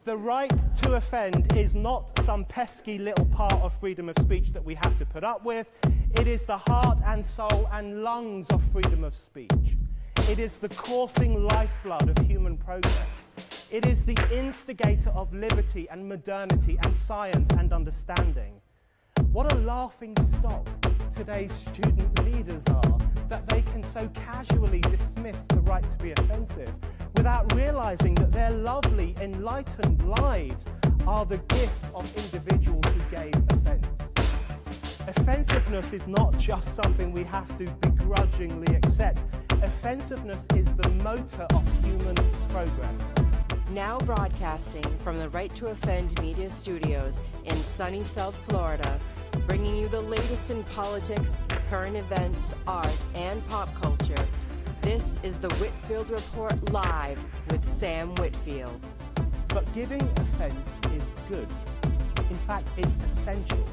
The right to offend is not some pesky little part of freedom of speech that we have to put up with. It is the heart and soul and lungs of freedom of speech. It is the coursing lifeblood of human progress. It is the instigator of liberty and modernity and science and understanding. What a laughing stock today's student leaders are, that they can so casually dismiss the right to be offensive without realizing that their lovely, enlightened lives are the gift of individuals who gave offense. Offensiveness is not just something we have to begrudgingly accept. Offensiveness is the motor of human progress. Now broadcasting from the Right to Offend Media Studios in sunny South Florida, bringing you the latest in politics, current events, art, and pop culture. This is the Whitfield Report Live with Sam Whitfield. But giving offense is good. In fact, it's essential.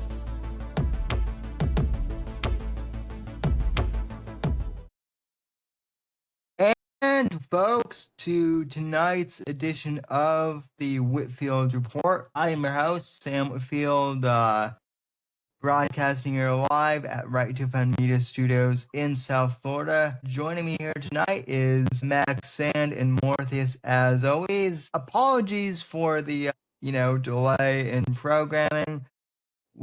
And folks, to tonight's edition of the Whitfield Report. I am your host, Sam Whitfield, broadcasting here live at Right to Offend Media Studios in South Florida. Joining me here tonight is Max Sand and Mortheous, as always. Apologies for the, delay in programming.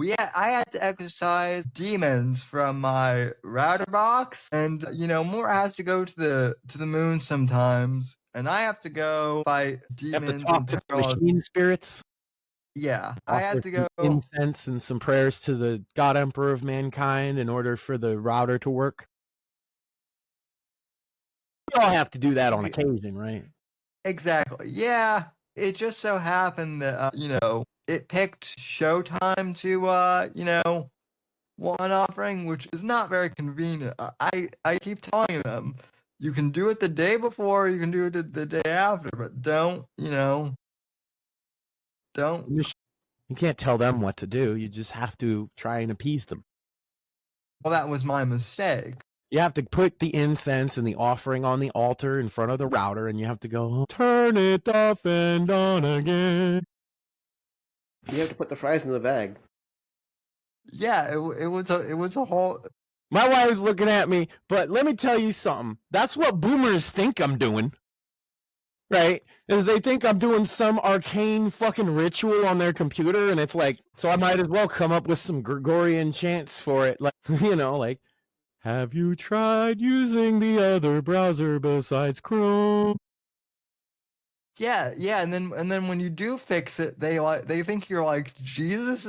I had to exercise demons from my router box, and more has to go to the moon sometimes, and I have to go fight demons. You have to talk to the machine spirits. Yeah, I had to go incense and some prayers to the God Emperor of mankind in order for the router to work. We all have to do that on occasion, right? Exactly. Yeah, it just so happened that it picked Showtime to, one offering, which is not very convenient. I keep telling them, you can do it the day before, you can do it the day after, but don't. You can't tell them what to do. You just have to try and appease them. Well, that was my mistake. You have to put the incense and the offering on the altar in front of the router, and you have to go, turn it off and on again. You have to put the fries in the bag. Yeah, it was a whole. My wife's looking at me, but let me tell you something. That's what boomers think I'm doing, right? Is they think I'm doing some arcane fucking ritual on their computer, and it's like, so I might as well come up with some Gregorian chants for it, like like, have you tried using the other browser besides Chrome? Yeah, and then when you do fix it, they think you're like Jesus.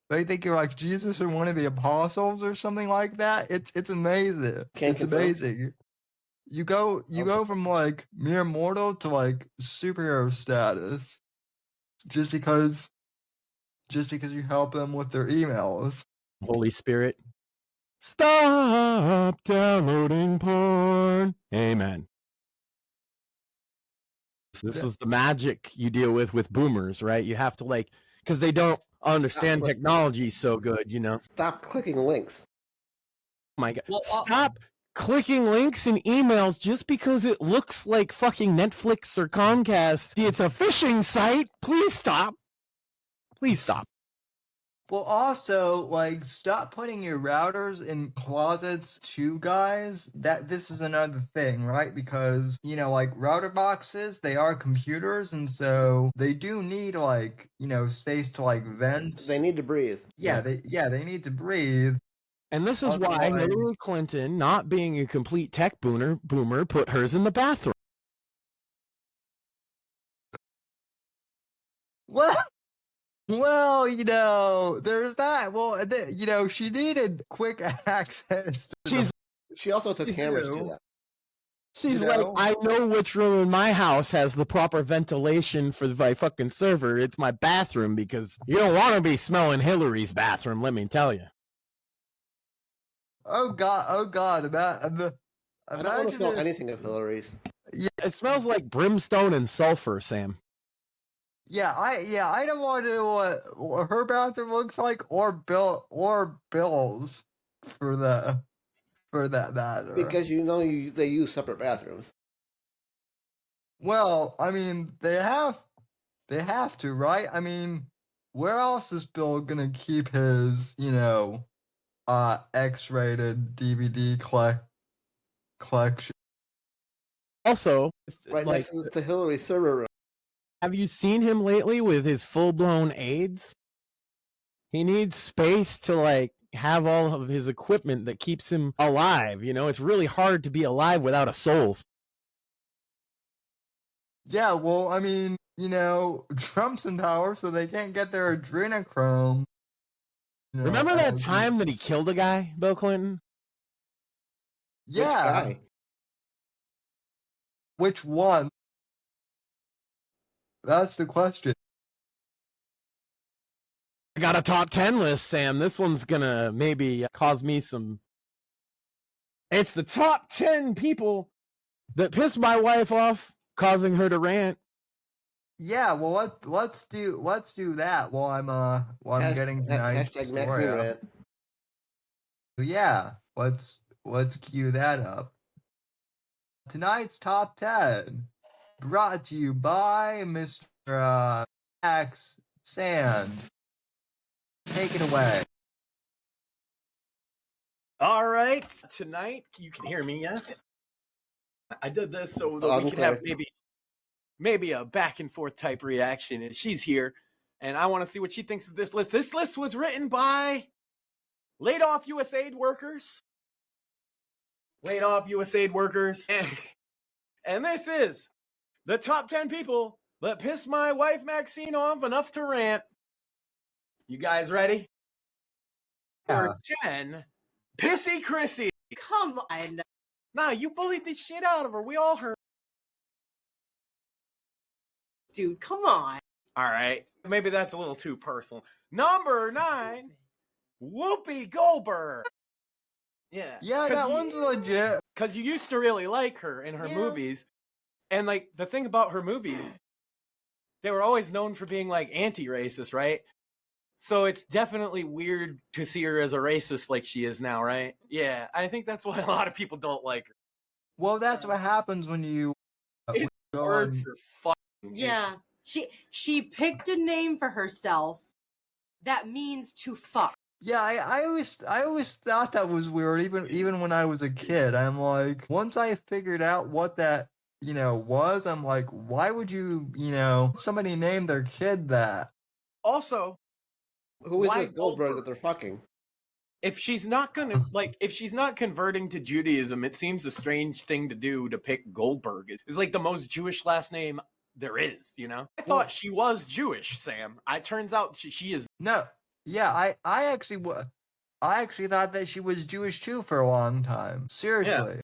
They think you're like Jesus or one of the apostles or something like that. It's amazing. It's amazing. You go from like mere mortal to like superhero status just because you help them with their emails. Holy Spirit, stop downloading porn. Amen. This is the magic you deal with boomers, right? You have to because they don't understand technology so good, Stop clicking links. Oh my God. Well, stop clicking links in emails just because it looks like fucking Netflix or Comcast. It's a phishing site. Please stop. Please stop. Well, also, stop putting your routers in closets too, guys. This is another thing, right? Because, router boxes, they are computers, and so they do need, space to, vent. They need to breathe. Yeah, they need to breathe. And this is why Hillary Clinton, not being a complete tech boomer, put hers in the bathroom. What? Well, there's that. Well, she needed quick access. She also took cameras to do that. She's like, I know which room in my house has the proper ventilation for my fucking server. It's my bathroom, because you don't want to be smelling Hillary's bathroom, let me tell you. Oh God! I don't want to smell anything of Hillary's. Yeah, it smells like brimstone and sulfur, Sam. Yeah, I don't want to know what her bathroom looks like, or Bill's for that matter. Because they use separate bathrooms. Well, I mean, they have They have to, right? I mean, where else is Bill gonna keep his, X-rated DVD collection? Also, Right like, next to Hillary server room. have you seen him lately with his full-blown AIDS? He needs space to, like, have all of his equipment that keeps him alive. It's really hard to be alive without a soul. Yeah, well, I mean, Trump's in power, so they can't get their adrenochrome. Remember that time that he killed a guy, Bill Clinton? Yeah. Which guy? Which one? That's the question. I got a top 10 list, Sam. This one's gonna maybe cause me some. It's the top 10 people that pissed my wife off, causing her to rant. Yeah, well, let's do that while I'm getting tonight's Hashtag Max story Sand up. rant. Yeah, let's cue that up. Tonight's top 10, brought to you by Mr. Max Sand. Take it away. All right, tonight you can hear me. Yes, I did this so that we can have maybe a back and forth type reaction. And she's here, and I want to see what she thinks of this list. This list was written by laid off USAID workers. Laid off USAID workers. And this is the top 10 people that pissed my wife Maxine off enough to rant. You guys ready? Yeah. Number 10, Pissy Chrissy. Come on. Nah, you bullied the shit out of her. We all heard. Dude, come on. All right. Maybe that's a little too personal. Number 9, Whoopi Goldberg. Yeah. Yeah, that one's legit. Because you used to really like her in her movies. And, like, the thing about her movies, they were always known for being, like, anti-racist, right? So it's definitely weird to see her as a racist like she is now, right? Yeah, I think that's why a lot of people don't like her. Well, that's what happens when you It's go word on- for fucking. Yeah. She picked a name for herself that means to fuck. Yeah, I always thought that was weird, even when I was a kid. I'm like, once I figured out what that, was, I'm like, why would you, somebody name their kid that? Also, Who is why this Goldberg that they're fucking? if she's not gonna if she's not converting to Judaism, it seems a strange thing to do to pick Goldberg. It's like the most Jewish last name there is, I thought she was Jewish, Sam. It turns out she is. No, yeah, I actually thought that she was Jewish too for a long time. Seriously.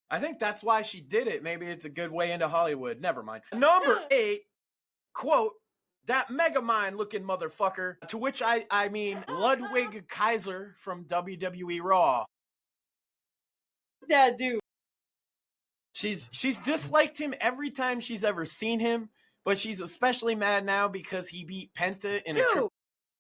I think that's why she did it. Maybe it's a good way into Hollywood. Never mind. Number 8, quote, that Megamind looking motherfucker, to which I mean Ludwig Kaiser from WWE Raw. That dude. She's disliked him every time she's ever seen him, but she's especially mad now because he beat Penta in a Dude.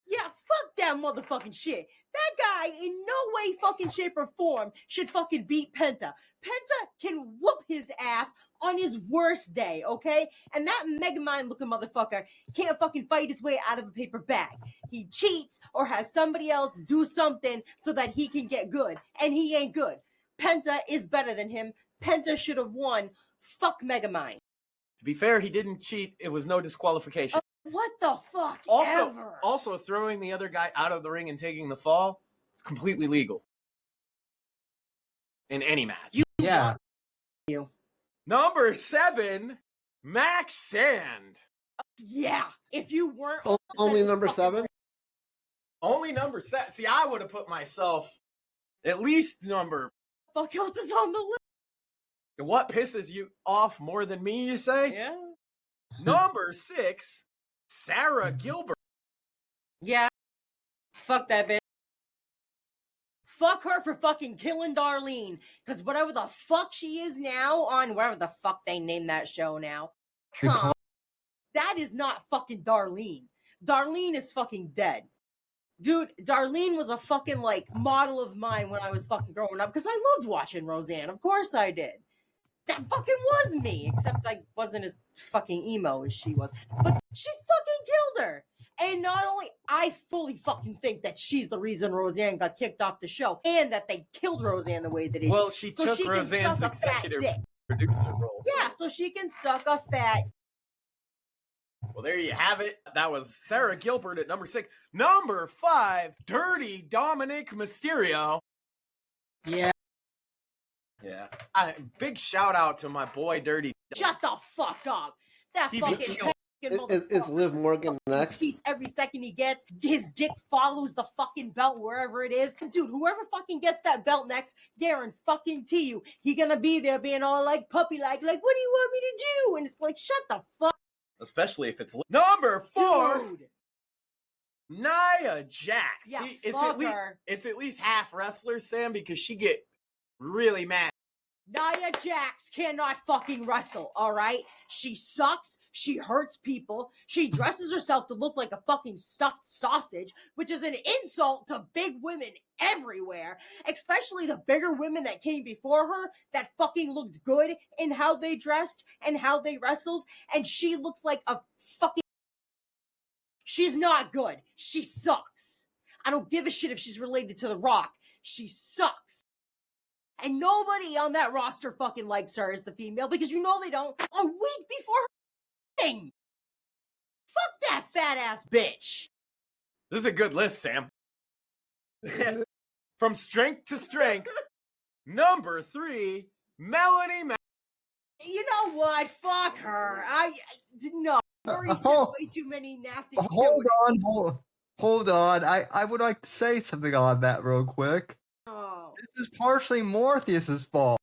Yeah, fuck that motherfucking shit. That guy in no way fucking shape or form should fucking beat Penta. Penta can whoop his ass on his worst day, okay? And that Megamind looking motherfucker can't fucking fight his way out of a paper bag. He cheats or has somebody else do something so that he can get good. And he ain't good. Penta is better than him. Penta should have won. Fuck Megamind. To be fair, he didn't cheat. It was no disqualification. What the fuck Also, throwing the other guy out of the ring and taking the fall is completely legal in any match. Yeah. Number 7, Max Sand. Yeah, if you weren't Only number 7? Only number 7. See, I would have put myself at least number. Fuck else is on the list. What pisses you off more than me, you say? Yeah. Number 6, Sarah Gilbert. Yeah. Fuck that bitch. Fuck her for fucking killing Darlene. Because whatever the fuck she is now on whatever the fuck they name that show now. Come. That is not fucking Darlene. Darlene is fucking dead. Dude, Darlene was a fucking like model of mine when I was fucking growing up because I loved watching Roseanne. Of course I did. That fucking was me, except I wasn't as fucking emo as she was. But she fucking killed her. And not only, I fully fucking think that she's the reason Roseanne got kicked off the show, and that they killed Roseanne the way that it Well, did. she So took she can Roseanne's suck a fat executive dick. producer role. Yeah, so she can suck a fat. Well, there you have it. That was Sarah Gilbert at number 6. Number 5, Dirty Dominic Mysterio. Yeah. Yeah. Big shout out to my boy Dirty. Shut the fuck up. That He fucking became- Is Liv Morgan next? cheats every second he gets. His dick follows the fucking belt wherever it is. Dude, whoever fucking gets that belt next, guarantee you, he gonna be there being all like puppy like, what do you want me to do? And it's like, shut the fuck. Especially if it's number 4, Dude. Nia Jax. Yeah, See, fuck her. it's at least half wrestler, Sam, because she get really mad. Nia Jax cannot fucking wrestle, all right? She sucks. She hurts people. She dresses herself to look like a fucking stuffed sausage, which is an insult to big women everywhere, especially the bigger women that came before her that fucking looked good in how they dressed and how they wrestled. And she looks like a fucking... She's not good. She sucks. I don't give a shit if she's related to The Rock. She sucks. And nobody on that roster fucking likes her as the female because you know they don't. A week before her thing. Fuck that fat ass bitch. This is a good list, Sam. From strength to strength. Number 3, Melanie You know what? Fuck her. No. Already said way too many nasty shit. Hold on. I would like to say something on that real quick. Oh. This is partially Mortheous' fault.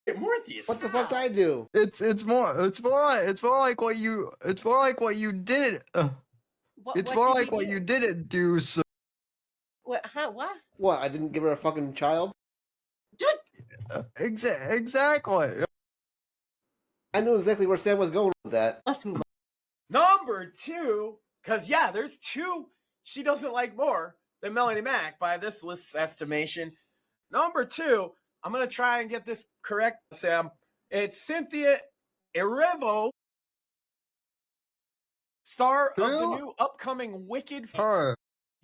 Mortheous. What the fuck did I do? It's more like what you did. It's more like what you didn't do. So What? Huh? What? What? I didn't give her a fucking child? exactly. I knew exactly where Sam was going with that. Let's move on. Number 2, because yeah, there's 2 she doesn't like more than Melanie Mac by this list's estimation. Number 2, I'm going to try and get this correct, Sam. It's Cynthia Erivo, star of the new upcoming Wicked. Her.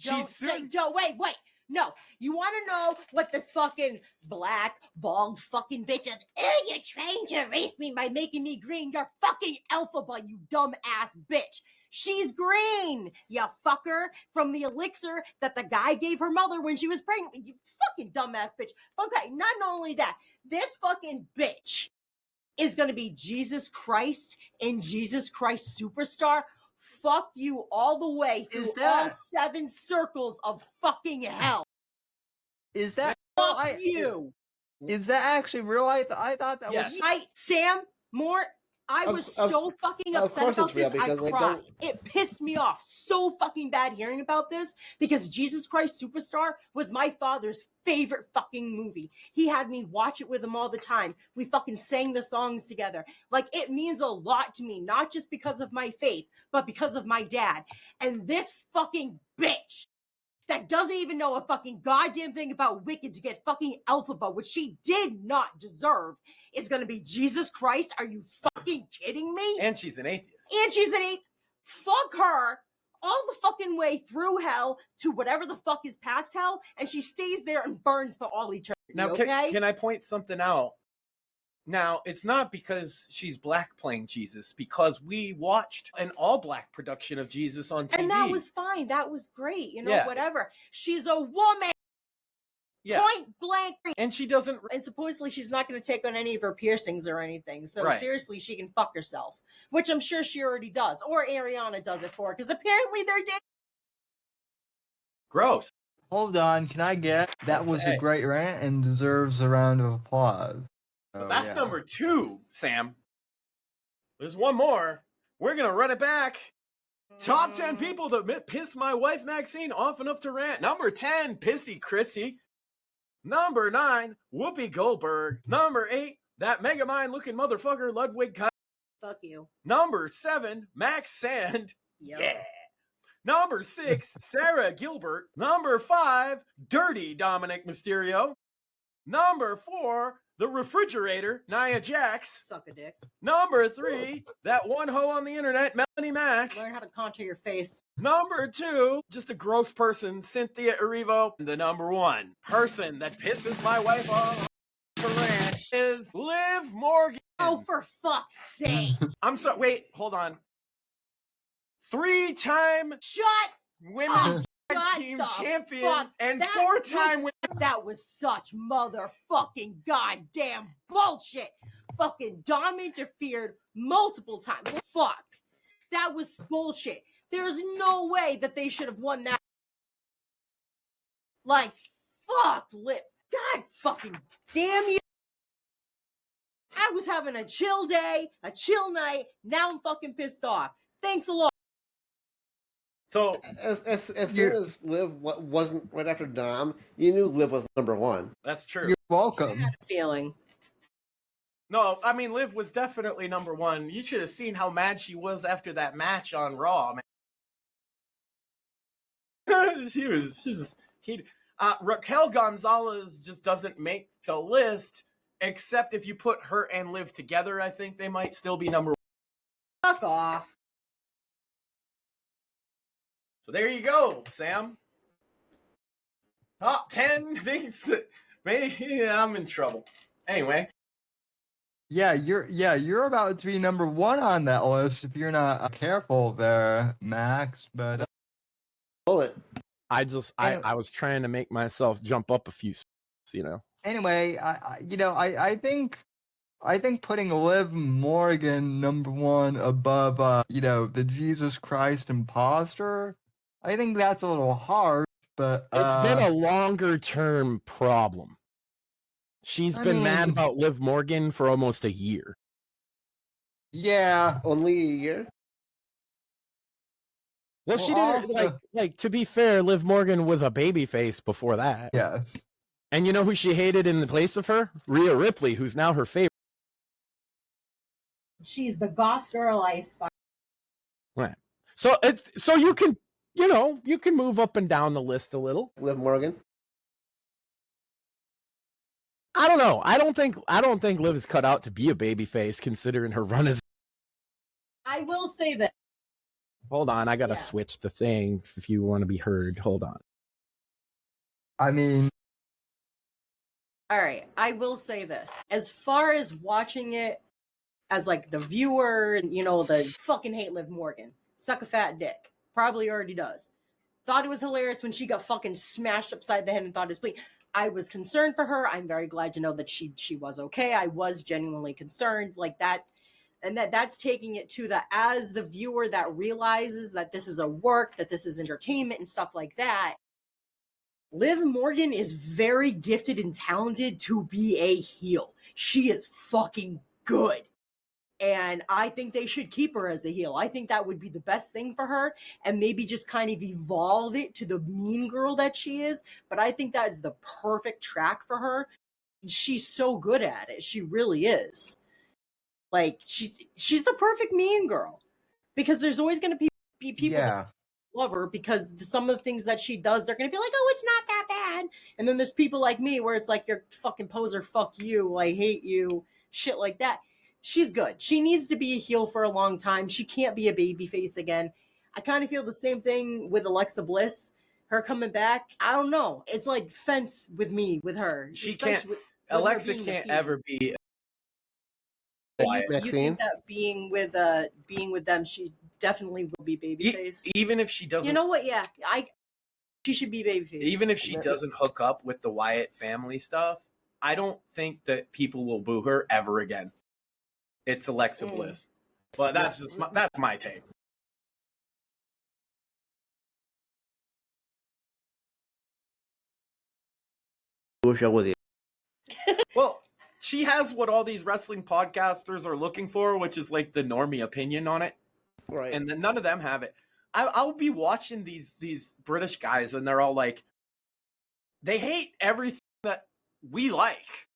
Wait. No, you want to know what this fucking black, bald fucking bitch is? Oh, you're trying to erase me by making me green. You're fucking Elphaba, you dumb ass bitch. She's green, you fucker, from the elixir that the guy gave her mother when she was pregnant. You fucking dumbass bitch. Okay, not only that, this fucking bitch is going to be Jesus Christ in Jesus Christ Superstar. Fuck you all the way through all 7 circles of fucking hell. Is that Fuck you. Is that actually real? I thought that Yes. was. Sam, I was so fucking upset about this. I cried. It pissed me off so fucking bad hearing about this because Jesus Christ Superstar was my father's favorite fucking movie. He had me watch it with him all the time. We fucking sang the songs together. Like, it means a lot to me, not just because of my faith, but because of my dad. And this fucking bitch that doesn't even know a fucking goddamn thing about Wicked to get fucking Elphaba, which she did not deserve, is gonna be Jesus Christ. Are you fucking kidding me? And she's an atheist. Fuck her all the fucking way through hell to whatever the fuck is past hell, and she stays there and burns for all eternity. Now, okay? can I point something out? Now, it's not because she's black playing Jesus, because we watched an all-black production of Jesus on TV. And that was fine. That was great. You know, Yeah. whatever. She's a woman. Yeah. Point blank. And she doesn't... And supposedly she's not going to take on any of her piercings or anything. So Right. seriously, she can fuck herself. Which I'm sure she already does. Or Ariana does it for her. Because apparently they're dating. Gross. Hold on, can I get? That was a great rant and deserves a round of applause. But that's number 2, Sam. There's one more. We're going to run it back. Top 10 people that piss my wife Maxine off enough to rant. Number 10, Pissy Chrissy. Number 9, Whoopi Goldberg. Number 8, that Megamind looking motherfucker Ludwig Kaiser. Fuck you. Number 7, Max Sand. Yep. Yeah. Number 6, Sarah Gilbert. Number 5, Dirty Dominic Mysterio. Number 4, the refrigerator, Nia Jax. Suck a dick. Number 3, that one hoe on the internet, Melanie Mack. Learn how to contour your face. Number 2, just a gross person, Cynthia Erivo. The number 1 person that pisses my wife off is Liv Morgan. Oh, for fuck's sake. I'm sorry, wait, hold on. 3-time Shut women's tag shut team the champion fuck. and That 4-time was- That was such motherfucking goddamn bullshit. Fucking Dom interfered multiple times. Fuck. That was bullshit. There's no way that they should have won that. Like, fuck, Liv. God fucking damn you. I was having a chill day, a chill night. Now I'm fucking pissed off. Thanks a lot. So As soon as Liv wasn't right after Dom, you knew Liv was number 1. that's true. You're I welcome. had a feeling. No, I mean Liv was definitely number 1. You should have seen how mad she was after that match on Raw, man. she was heated. Raquel Gonzalez just doesn't make the list, except if you put her and Liv together, I think they might still be number 1. Fuck off. So there you go, Sam. Top 10 things. Maybe I'm in trouble. Anyway. Yeah, you're about to be number 1 on that list if you're not careful there, Max. But Bullet. I was trying to make myself jump up a few spots, you know. anyway, I think putting Liv Morgan number 1 above the Jesus Christ imposter, I think that's a little harsh. But It's been a longer term problem. She's been mad about Liv Morgan for almost a year. Yeah. Only a year? Well, she didn't like to be fair, Liv Morgan was a babyface before that. Yes. And you know who she hated in the place of her? Rhea Ripley, who's now her favorite. She's the goth girl I aspire. Right. So you can move up and down the list a little. Liv Morgan? I don't know. I don't think Liv is cut out to be a babyface considering her run as. I will say that. Hold on, I gotta switch the thing if you want to be heard. Hold on. I mean. All right, I will say this. As far as watching it as like the viewer, the fucking hate Liv Morgan. Suck a fat dick. Probably already does. Thought it was hilarious when she got fucking smashed upside the head and thought it was bleeding. I was concerned for her. I'm very glad to know that she was okay. I was genuinely concerned like that. And that's taking it to as the viewer that realizes that this is a work, that this is entertainment and stuff like that. Liv Morgan is very gifted and talented to be a heel. She is fucking good. And I think they should keep her as a heel. I think that would be the best thing for her and maybe just kind of evolve it to the mean girl that she is. But I think that is the perfect track for her. She's so good at it. She really is. Like, she's the perfect mean girl. Because there's always going to be people that love her because some of the things that she does, they're going to be like, oh, it's not that bad. And then there's people like me where it's like, you're fucking poser, fuck you, I hate you, shit like that. She's good. She needs to be a heel for a long time. She can't be a babyface again. I kind of feel the same thing with Alexa Bliss. Her coming back, I don't know. It's like fence with me, with her. She can't. Alexa can't ever be. You think that being with them, she definitely will be babyface. Even if she doesn't. You know what? Yeah, she should be babyface. Even if she doesn't hook up with the Wyatt family stuff, I don't think that people will boo her ever again. It's Alexa Bliss. But that's just that's my take. Show with you. Well, she has what all these wrestling podcasters are looking for, which is like the normie opinion on it. Right. And then none of them have it. I'll be watching these British guys and they're all like, they hate everything that we like.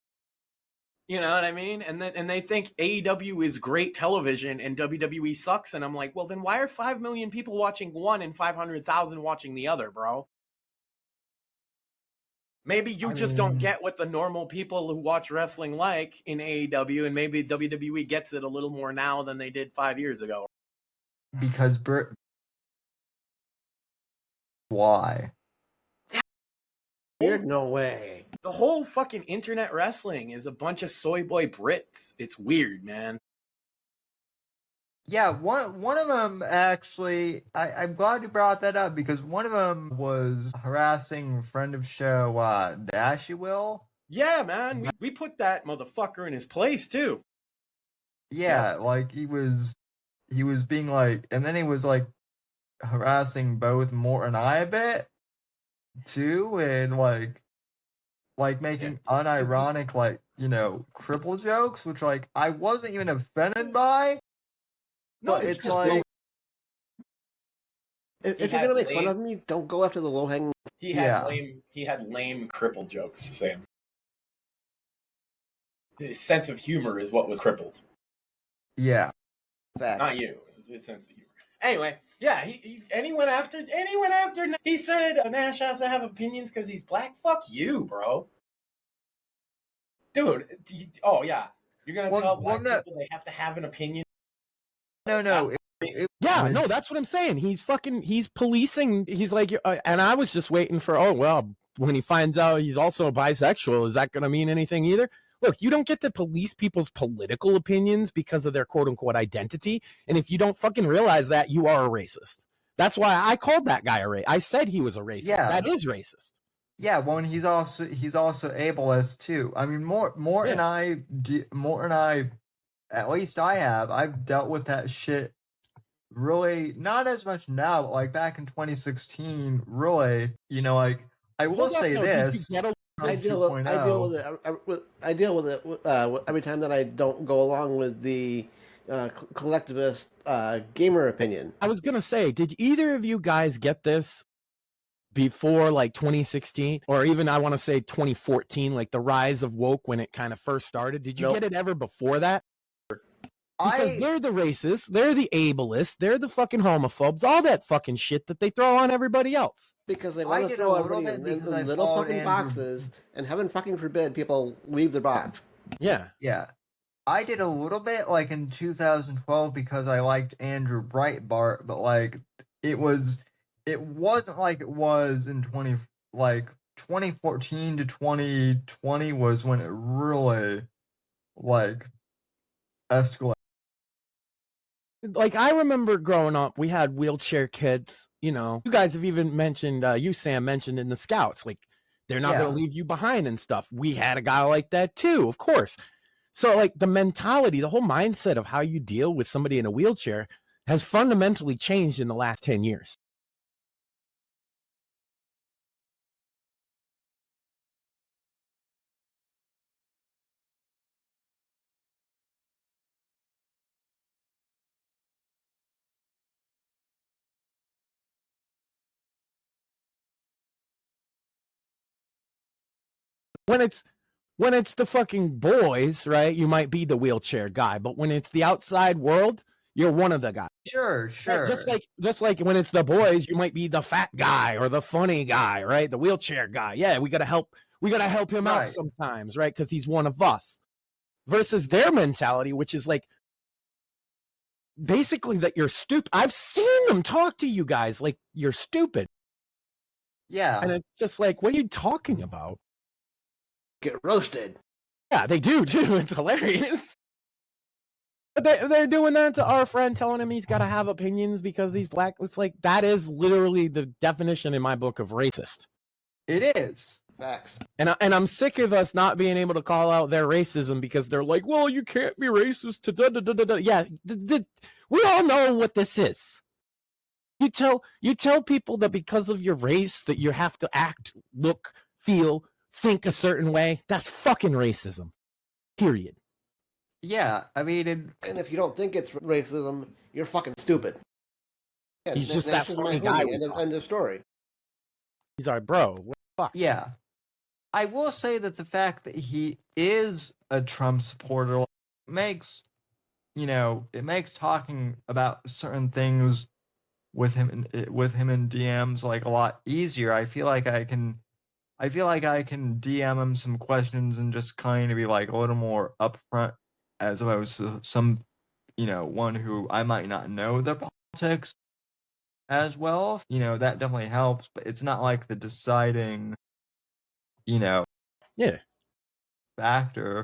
You know what I mean? And they think AEW is great television and WWE sucks. And I'm like, well, then why are 5 million people watching one and 500,000 watching the other, bro? Maybe you just don't get what the normal people who watch wrestling like in AEW, and maybe WWE gets it a little more now than they did 5 years ago. Because why? Weird? No way. The whole fucking internet wrestling is a bunch of soy boy Brits. It's weird, man. Yeah, one of them actually. I'm glad you brought that up because one of them was harassing a friend of show, Dashy Will. Yeah, man, we put that motherfucker in his place too. Yeah, like he was being like, and then he was like harassing both Mort and I a bit too, and like making unironic like cripple jokes, which like I wasn't even offended by. No, But it's like if you're gonna make fun of me, don't go after the low hanging. He had lame cripple jokes, Sam. His sense of humor is what was crippled. Yeah. Facts. Not you. It was his sense of humor. Anyway, yeah, he went after. He said Nash has to have opinions because he's black. Fuck you, bro. Dude. Oh yeah, you're gonna tell black people they have to have an opinion. No. No, that's what I'm saying. He's policing. He's like, and I was just waiting for, when he finds out he's also bisexual, is that going to mean anything either? Look, you don't get to police people's political opinions because of their quote unquote identity. And if you don't fucking realize that, you are a racist. That's why I called that guy a racist. I said he was a racist. Yeah. That is racist. Yeah, well, and he's also ableist too. I mean, Mort and I, at least I've dealt with that shit really not as much now, but like back in 2016, really, like I will say this. I deal with it every time that I don't go along with the collectivist gamer opinion. I was gonna say, did either of you guys get this before like 2016, or even I want to say 2014, like the rise of woke when it kind of first started? Did you get it ever before that? Because they're the racists, they're the ableists, they're the fucking homophobes, all that fucking shit that they throw on everybody else. Because they want to throw everybody in little fucking boxes, and heaven fucking forbid people leave their box. Yeah. Yeah. I did a little bit like in 2012 because I liked Andrew Breitbart, but like it wasn't like it was in 2014 to 2020 was when it really like escalated. Like I remember growing up, we had wheelchair kids, you guys have even mentioned, you Sam mentioned in the Scouts, like they're not going to leave you behind and stuff. We had a guy like that too, of course. So like the mentality, the whole mindset of how you deal with somebody in a wheelchair has fundamentally changed in the last 10 years. When it's the fucking boys, right? You might be the wheelchair guy, but when it's the outside world, you're one of the guys. Sure. Just like when it's the boys, you might be the fat guy or the funny guy, right? The wheelchair guy. Yeah, we gotta help him out sometimes, right? Because he's one of us. Versus their mentality, which is like basically that you're stupid. I've seen them talk to you guys like you're stupid. Yeah. And it's just like, what are you talking about? Get roasted. Yeah, they do too. It's hilarious. But they're doing that to our friend, telling him he's got to have opinions because he's black. It's like, that is literally the definition in my book of racist. It is. Facts. And I'm sick of us not being able to call out their racism because they're like, well, you can't be racist to da da da da da. Yeah, we all know what this is. You tell people that because of your race that you have to act, look, feel, think a certain way. That's fucking racism. Period. Yeah, I mean, and if you don't think it's racism, you're fucking stupid. Yeah, he's just that funny guy. End of story. He's our bro. What the fuck? Yeah. I will say that the fact that he is a Trump supporter makes talking about certain things with him in DMs like a lot easier. I feel like I can I feel like I can DM him some questions and just kind of be like a little more upfront as opposed to some, one who I might not know their politics as well. That definitely helps, but it's not like the deciding, Yeah. factor.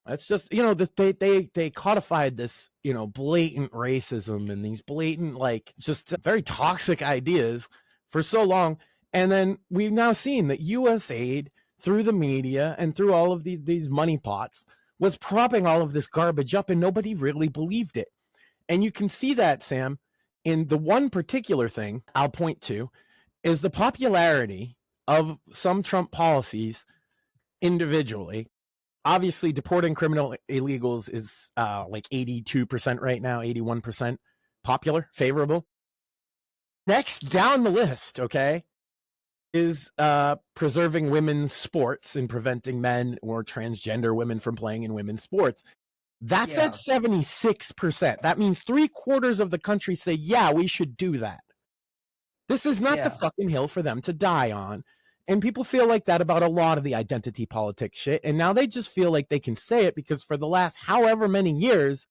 It's just, they codified this, blatant racism and these blatant, like, just very toxic ideas for so long. And then we've now seen that U.S. aid through the media and through all of these money pots was propping all of this garbage up, and nobody really believed it. And you can see that, Sam, in the one particular thing I'll point to is the popularity of some Trump policies individually. Obviously, deporting criminal illegals is like 82% right now, 81% popular, favorable. Next down the list, okay, is preserving women's sports and preventing men or transgender women from playing in women's sports. That's at 76%. That means 3/4 of the country say, yeah, we should do that. This is not the fucking hill for them to die on. And people feel like that about a lot of the identity politics shit. And now they just feel like they can say it because for the last however many years,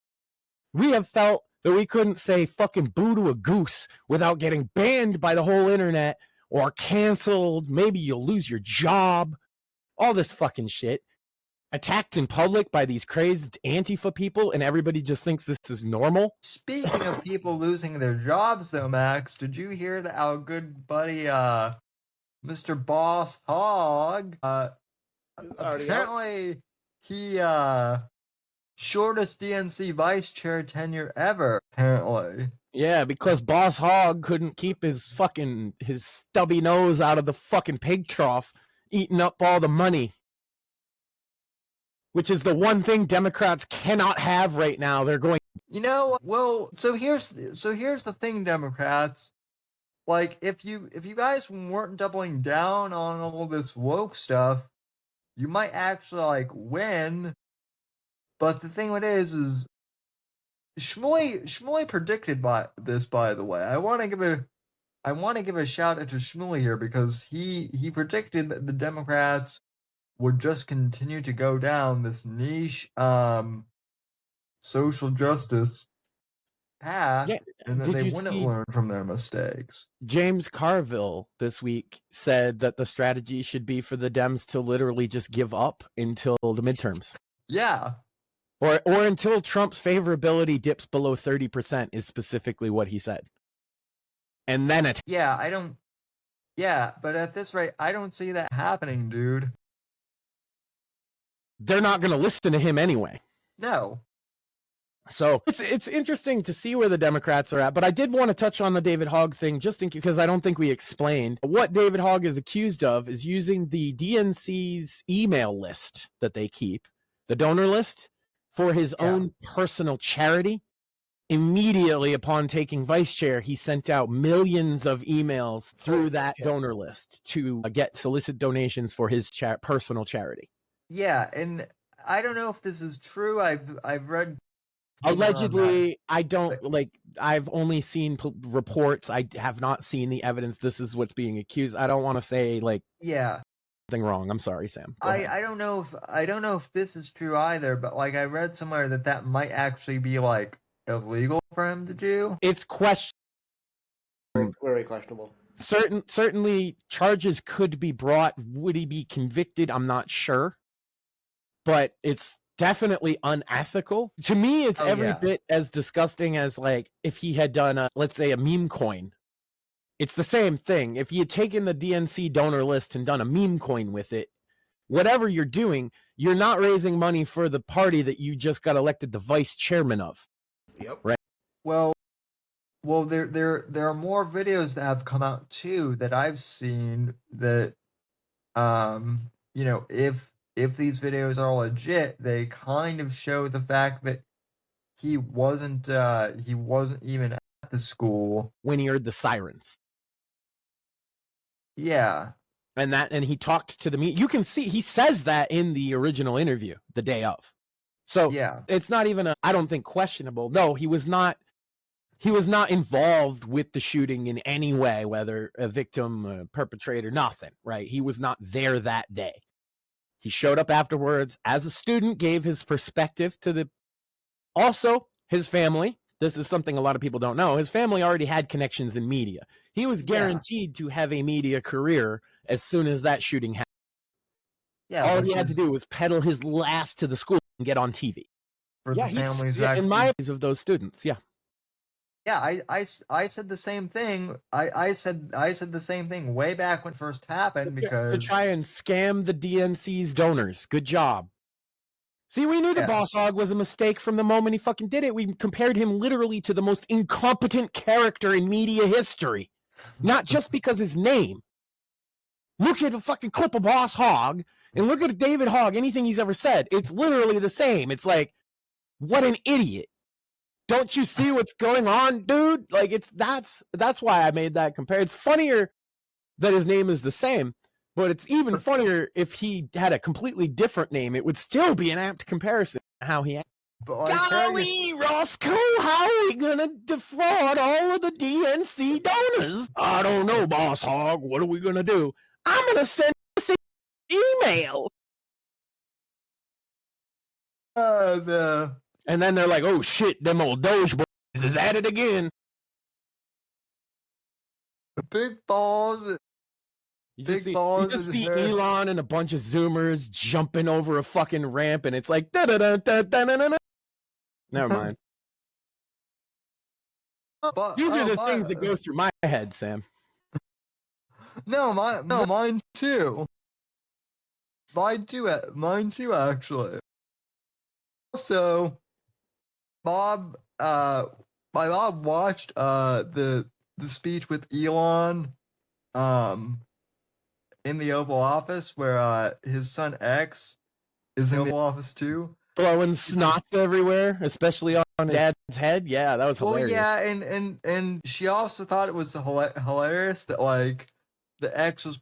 we have felt that we couldn't say fucking boo to a goose without getting banned by the whole internet or canceled. Maybe you'll lose your job. All this fucking shit. Attacked in public by these crazed Antifa people, and everybody just thinks this is normal. Speaking of people losing their jobs, though, Max, did you hear that our good buddy, Mr. Boss Hogg, apparently he, shortest DNC vice chair tenure ever, apparently. Yeah, because Boss Hogg couldn't keep his stubby nose out of the fucking pig trough, eating up all the money. Which is the one thing Democrats cannot have right now. They're going, well, so here's the thing, Democrats. Like, if you guys weren't doubling down on all this woke stuff, you might actually, like, win. But the thing with it is Shmuley predicted this, by the way. I want to give a shout out to Shmuley here because he predicted that the Democrats would just continue to go down this niche social justice path, and that they wouldn't learn from their mistakes. James Carville this week said that the strategy should be for the Dems to literally just give up until the midterms. Yeah. Or until Trump's favorability dips below 30% is specifically what he said. And then it. Yeah, but at this rate, I don't see that happening, dude. They're not going to listen to him anyway. No. So it's interesting to see where the Democrats are at, but I did want to touch on the David Hogg thing just because I don't think we explained. What David Hogg is accused of is using the DNC's email list that they keep, the donor list, for his own personal charity. Immediately upon taking vice chair, he sent out millions of emails through that donor list to solicit donations for his personal charity. Yeah, and I don't know if this is true. I've read allegedly. I don't I've only seen reports. I have not seen the evidence. This is what's being accused. I don't want to say something wrong. I'm sorry, Sam. I don't know if this is true either. But I read somewhere that might actually be illegal for him to do. It's questionable. Very questionable. Certainly charges could be brought. Would he be convicted? I'm not sure. But it's definitely unethical. To me, it's every bit as disgusting as if he had done let's say a meme coin. It's the same thing. If he had taken the DNC donor list and done a meme coin with it, whatever you're doing, you're not raising money for the party that you just got elected the vice chairman of. Yep. Right. Well, there are more videos that have come out too that I've seen that, if these videos are legit, they kind of show the fact that he wasn't even at the school when he heard the sirens. Yeah. And he talked to the media. You can see he says that in the original interview the day of. So it's not even I don't think questionable. No, he was not He was not involved with the shooting in any way, whether a victim, a perpetrator, nothing, right? He was not there that day. He showed up afterwards as a student, gave his perspective to the... Also, his family, this is something a lot of people don't know, his family already had connections in media. He was guaranteed to have a media career as soon as that shooting happened. Yeah, all he had to do was peddle his last to the school and get on TV. For the families, in my eyes, of those students, yeah. Yeah, I said the same thing. I said the same thing way back when it first happened, because to try and scam the DNC's donors. Good job. See, we knew the boss hog was a mistake from the moment he fucking did it. We compared him literally to the most incompetent character in media history. Not just because his name. Look at a fucking clip of Boss Hogg and look at David Hogg, anything he's ever said. It's literally the same. It's like, what an idiot. Don't you see what's going on, dude? Like, that's why I made that compare. It's funnier that his name is the same, but it's even funnier if he had a completely different name. It would still be an apt comparison to how he acted. Golly, Roscoe, how are we gonna defraud all of the DNC donors? I don't know, Boss Hogg. What are we gonna do? I'm gonna send an email. And then they're like, oh shit, them old Doge boys is at it again. The big balls. You just see Elon and a bunch of Zoomers jumping over a fucking ramp, and it's like, da-da-da-da-da-da-da. Never mind. These are the things that go through my head, Sam. No, mine too. Mine too, actually. Also, my Bob watched the speech with Elon in the Oval Office, where his son X is in the Oval Office too. Blowing snots everywhere, especially on his dad's head. Yeah, that was hilarious. Well, yeah, and she also thought it was hilarious that, like, the X was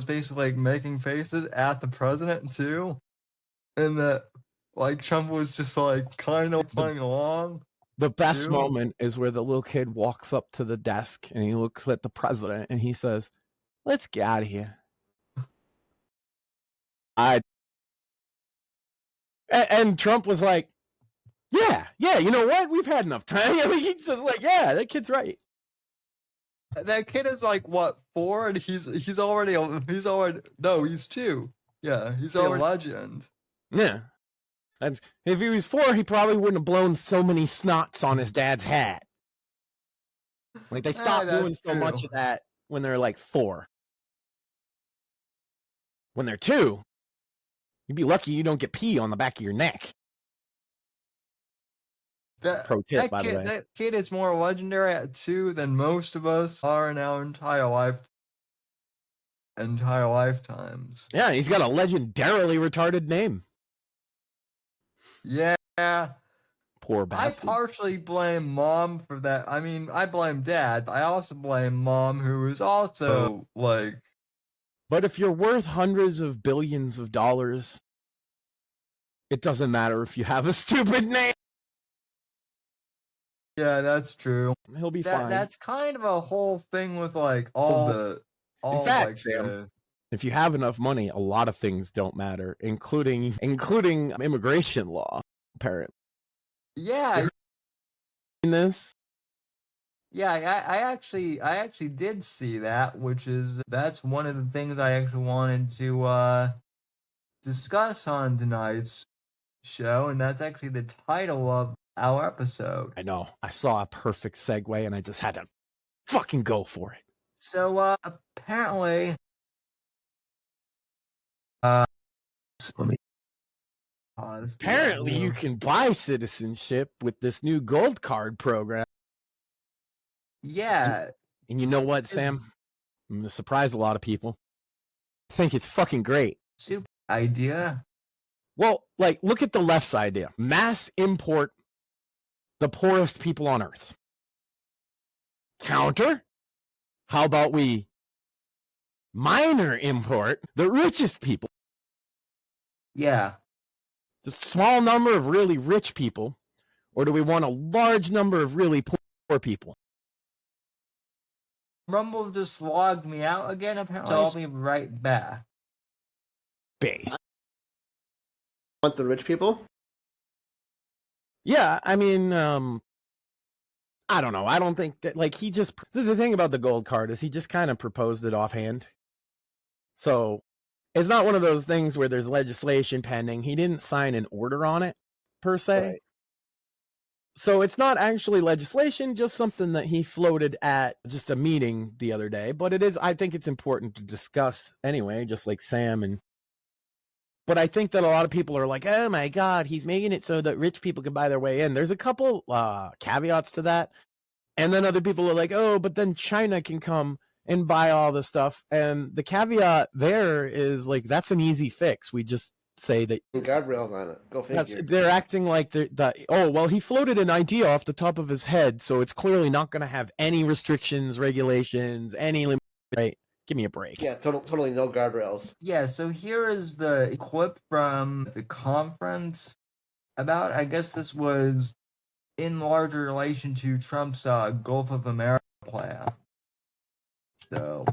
basically like making faces at the president too, and that, like, Trump was just like kind of playing along. The best moment is where the little kid walks up to the desk and he looks at the president and he says, "Let's get out of here." And Trump was like, yeah, you know what? We've had enough time. He's just like, yeah, that kid's right. That kid is like, what, 4? And he's already no, he's 2. Yeah, he's a legend. Yeah. If he was 4, he probably wouldn't have blown so many snots on his dad's hat. Like, they stopped doing so much of that when they're like 4. When they're 2, you'd be lucky you don't get pee on the back of your neck. Pro tip, by the way. That kid is more legendary at 2 than most of us are in our entire lifetimes. Yeah, he's got a legendarily retarded name. Yeah. Poor bastard. I partially blame Mom for that. I mean, I blame Dad, but I also blame Mom, who is also, like... But if you're worth hundreds of billions of dollars, it doesn't matter if you have a stupid name. Yeah, that's true. He'll be fine. That's kind of a whole thing with, like, in fact, like, Sam, if you have enough money, a lot of things don't matter, including immigration law, apparently. Yeah. In this? Yeah, I actually did see that, that's one of the things I actually wanted to discuss on tonight's show, and that's actually the title of our episode. I know. I saw a perfect segue, and I just had to fucking go for it. So, apparently, apparently you can buy citizenship with this new gold card program. Yeah. And you know what, Sam? I'm going to surprise a lot of people. I think it's fucking great. Super idea. Well, like, look at the left's idea. Mass import the poorest people on earth. Counter? How about we minor import the richest people? Yeah. Just a small number of really rich people, or do we want a large number of really poor poor people. Rumble just logged me out again, apparently. So I'll be right back. Base. Want the rich people? Yeah, I mean, I don't know. I don't think that, like, he just, the thing about the gold card is he just kind of proposed it offhand. So it's not one of those things where there's legislation pending. He didn't sign an order on it, per se. Right. So it's not actually legislation, just something that he floated at just a meeting the other day. But it is, I think it's important to discuss anyway, just like Sam. But I think that a lot of people are like, oh my God, he's making it so that rich people can buy their way in. There's a couple caveats to that. And then other people are like, oh, but then China can come and buy all the stuff. And the caveat there is like, that's an easy fix. We just say that Guardrails on it. Go figure. they're acting like oh, well, he floated an idea off the top of his head, so it's clearly not going to have any restrictions, regulations, any limit. Right? Give me a break. Yeah, totally no guardrails. Yeah, so here is the clip from the conference about, I guess this was in larger relation to Trump's Gulf of America plan. So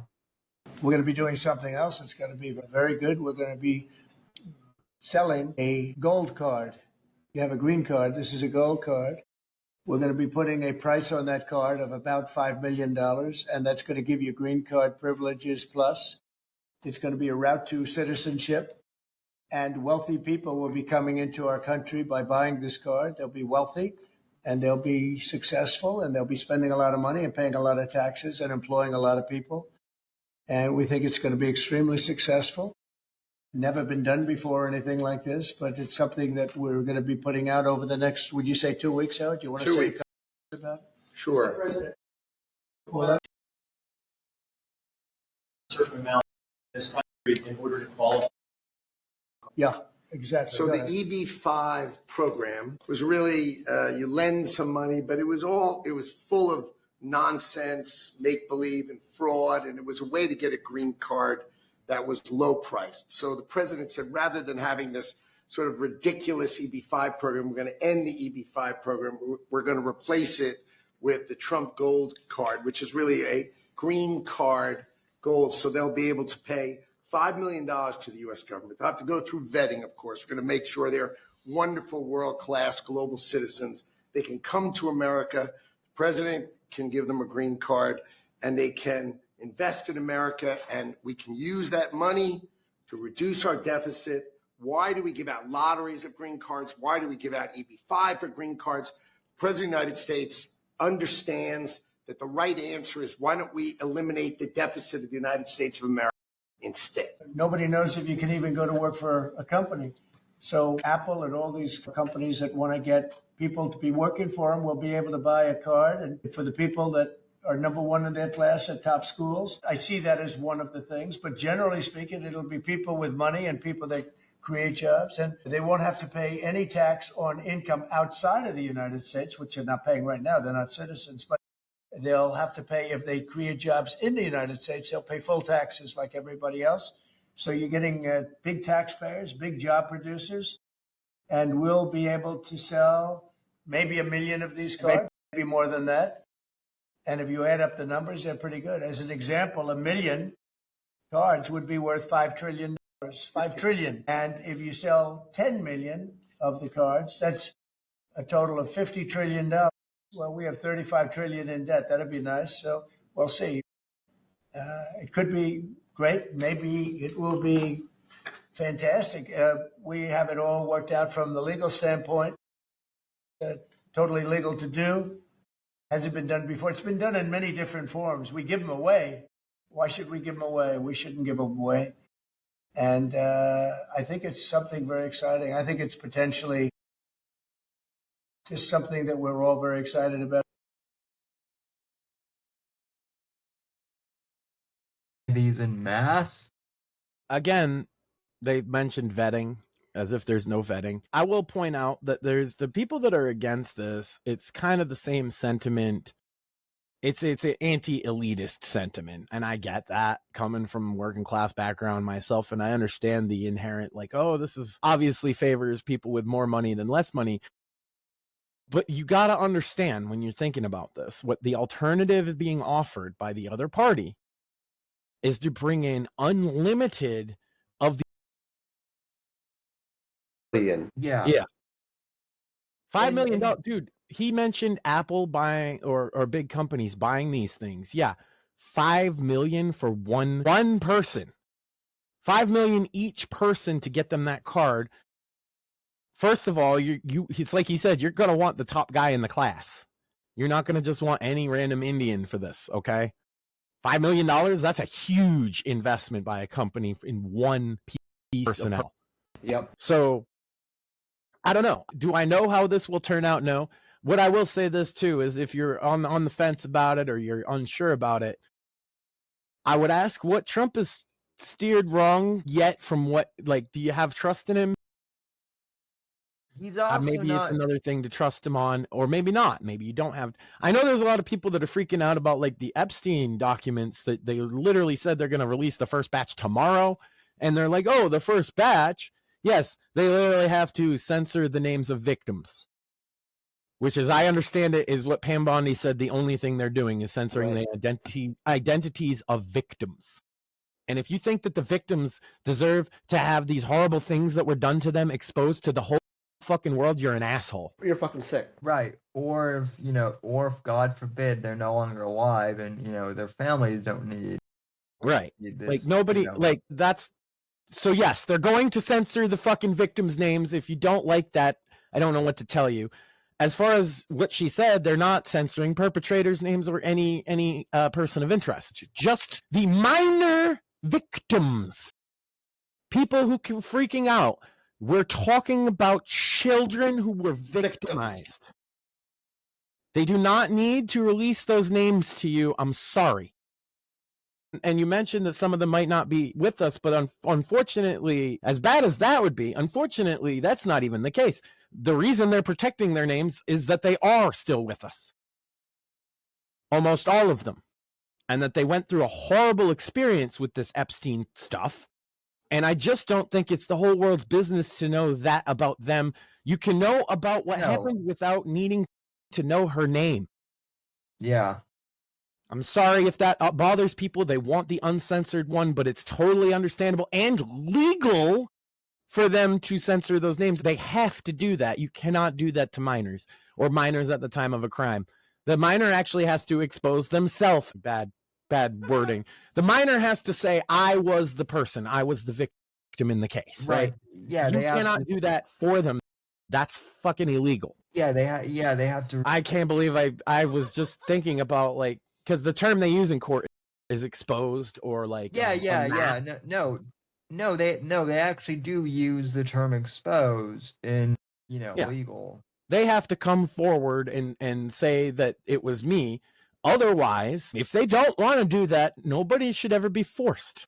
we're going to be doing something else. It's going to be very good. We're going to be selling a gold card. You have a green card. This is a gold card. We're going to be putting a price on that card of about $5 million, and that's going to give you green card privileges plus. It's going to be a route to citizenship, and wealthy people will be coming into our country by buying this card. They'll be wealthy, and they'll be successful, and they'll be spending a lot of money and paying a lot of taxes and employing a lot of people. And we think it's going to be extremely successful. Never been done before, anything like this, but it's something that we're going to be putting out over the next, would you say 2 weeks, Howard? Do you want to 2 say weeks. about it? Sure. President? Certain amount in this country in order to qualify. Yeah, exactly. So Go the ahead. EB-5 program was really, you lend some money, but it was full of nonsense, make-believe, and fraud, and it was a way to get a green card that was low priced. So the president said, rather than having this sort of ridiculous EB-5 program, we're going to end the EB-5 program. We're going to replace it with the Trump Gold Card, which is really a green card gold. So they'll be able to pay $5 million to the U.S. government. They'll have to go through vetting, of course. We're going to make sure they're wonderful, world-class global citizens. They can come to America. The president can give them a green card, and they can invest in America, and we can use that money to reduce our deficit. Why do we give out lotteries of green cards? Why do we give out EB-5 for green cards? The President of the United States understands that the right answer is, why don't we eliminate the deficit of the United States of America instead? Nobody knows if you can even go to work for a company. So Apple and all these companies that want to get people to be working for them will be able to buy a card. And for the people that are number one in their class at top schools, I see that as one of the things. But generally speaking, it'll be people with money and people that create jobs. And they won't have to pay any tax on income outside of the United States, which they're not paying right now. They're not citizens. But they'll have to pay, if they create jobs in the United States, they'll pay full taxes like everybody else. So you're getting big taxpayers, big job producers, and we'll be able to sell maybe 1 million of these cards, maybe more than that. And if you add up the numbers, they're pretty good. As an example, 1 million cards would be worth $5 trillion. $5 trillion. And if you sell 10 million of the cards, that's a total of $50 trillion. Well, we have 35 trillion in debt. That'd be nice. So we'll see. It could be great. Maybe it will be fantastic. We have it all worked out from the legal standpoint. Totally legal to do. Hasn't been done before. It's been done in many different forms. We give them away. Why should we give them away? We shouldn't give them away. And I think it's something very exciting. I think it's potentially just something that we're all very excited about. these in mass. Again, they mentioned vetting as if there's no vetting. I will point out that there's the people that are against this. It's kind of the same sentiment. It's an anti-elitist sentiment, and I get that coming from working class background myself, and I understand the inherent, like, oh, this is obviously favors people with more money than less money. But you got to understand when you're thinking about this, what the alternative is being offered by the other party is to bring in unlimited of the Yeah. $5 million. Dude, he mentioned Apple buying or big companies buying these things. Yeah. $5 million for one person. $5 million each person to get them that card. First of all, it's like he said, you're gonna want the top guy in the class. You're not gonna just want any random Indian for this, okay? $5 million, that's a huge investment by a company in one piece of personnel. Yep. So I don't know. Do I know how this will turn out? No. What I will say this too is if you're on the fence about it or you're unsure about it, I would ask what Trump has steered wrong yet from what, like, do you have trust in him? He's also maybe it's another thing to trust him on, or maybe not. Maybe you don't have. I know there's a lot of people that are freaking out about like the Epstein documents that they literally said they're going to release the first batch tomorrow. And they're like, oh, the first batch. Yes, they literally have to censor the names of victims, which, as I understand it, is what Pam Bondi said. The only thing they're doing is censoring the identities of victims. And if you think that the victims deserve to have these horrible things that were done to them exposed to the whole fucking world, you're an asshole. You're fucking sick. Right. Or if God forbid they're no longer alive and, their families don't need. Right. This, like nobody, like that's. So yes, they're going to censor the fucking victims' names. If you don't like that, I don't know what to tell you. As far as what she said, they're not censoring perpetrators' names or any person of interest. Just the minor victims. People who keep freaking out. We're talking about children who were victimized. They do not need to release those names to you. I'm sorry. And you mentioned that some of them might not be with us, but unfortunately, as bad as that would be, unfortunately, that's not even the case. The reason they're protecting their names is that they are still with us. Almost all of them. And that they went through a horrible experience with this Epstein stuff. And I just don't think it's the whole world's business to know that about them. You can know about what happened without needing to know her name. Yeah. I'm sorry if that bothers people. They want the uncensored one, but it's totally understandable and legal for them to censor those names. They have to do that. You cannot do that to minors or minors at the time of a crime. The minor actually has to expose themselves. Bad wording. The minor has to say, I was the person. I was the victim in the case. Right? Yeah. You cannot do that for them. That's fucking illegal. Yeah, they have to. I can't believe I was just thinking about, like, because the term they use in court is exposed or like they actually do use the term exposed in legal. They have to come forward and say that it was me. Otherwise, if they don't want to do that, nobody should ever be forced.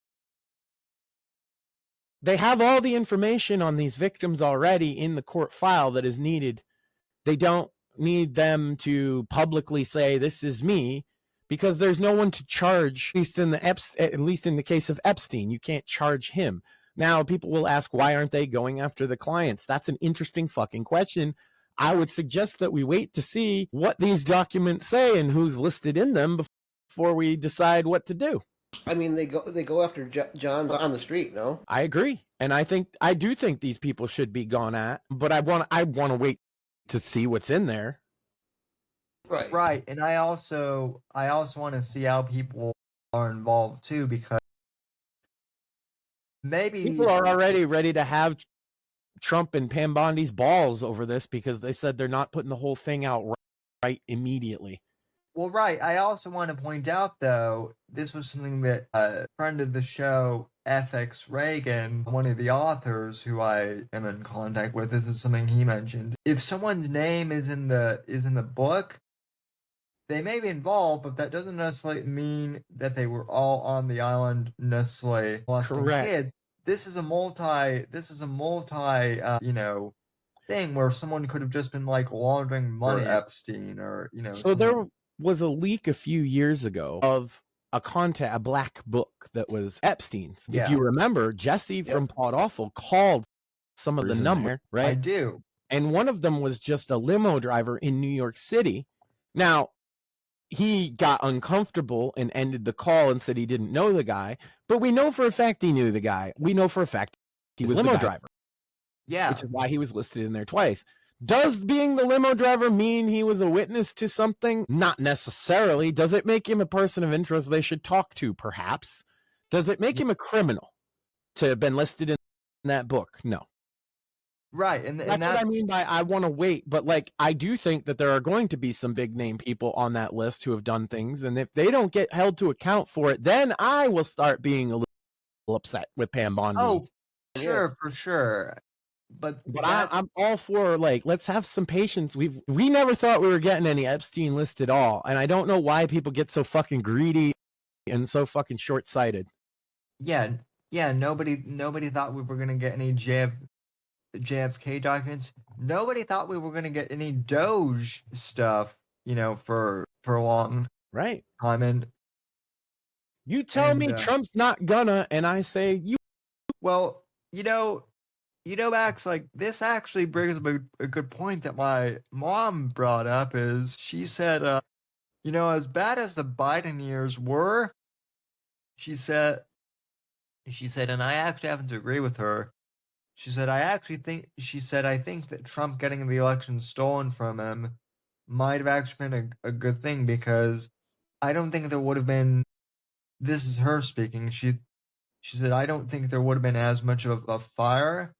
They have all the information on these victims already in the court file that is needed. They don't need them to publicly say this is me, because there's no one to charge. At least in the case of Epstein, you can't charge him. Now, people will ask, why aren't they going after the clients? That's an interesting fucking question. I would suggest that we wait to see what these documents say and who's listed in them before we decide what to do. I mean, they go after John on the street, no? I agree, and I do think these people should be gone at, but I want to wait to see what's in there. Right, and I also want to see how people are involved too, because maybe people are already ready to have Trump and Pam Bondi's balls over this because they said they're not putting the whole thing out right immediately. Well, right. I also want to point out, though, this was something that a friend of the show, FX Reagan, one of the authors who I am in contact with, this is something he mentioned. If someone's name is in the book, they may be involved, but that doesn't necessarily mean that they were all on the island necessarily molesting kids. This is a multi thing where someone could have just been like laundering money, Epstein, or So there was a leak a few years ago of a black book that was Epstein's. Yeah. If you remember, Jesse from Pod Awful called some of the number, right? I do. And one of them was just a limo driver in New York City. Now, he got uncomfortable and ended the call and said he didn't know the guy, but we know for a fact he knew the guy. We know for a fact he was the limo driver. Yeah. Which is why he was listed in there twice. Does being the limo driver mean he was a witness to something? Not necessarily. Does it make him a person of interest they should talk to? Perhaps. Does it make him a criminal to have been listed in that book? No. Right. And that's what I mean by I want to wait. But like, I do think that there are going to be some big name people on that list who have done things. And if they don't get held to account for it, then I will start being a little upset with Pam Bondi. Oh, sure, for sure. But I'm all for, like, let's have some patience. We never thought we were getting any Epstein list at all. And I don't know why people get so fucking greedy and so fucking short-sighted. Yeah. Nobody thought we were going to get any JFK documents. Nobody thought we were going to get any Doge stuff, for a long time. And you tell me Trump's not gonna, and I say you. Well, Max, like, this actually brings up a good point that my mom brought up. Is she said, as bad as the Biden years were, she said, and I actually happen to agree with her. She said, I think that Trump getting the election stolen from him might have actually been a good thing, because I don't think there would have been, this is her speaking, she said, I don't think there would have been as much of a fire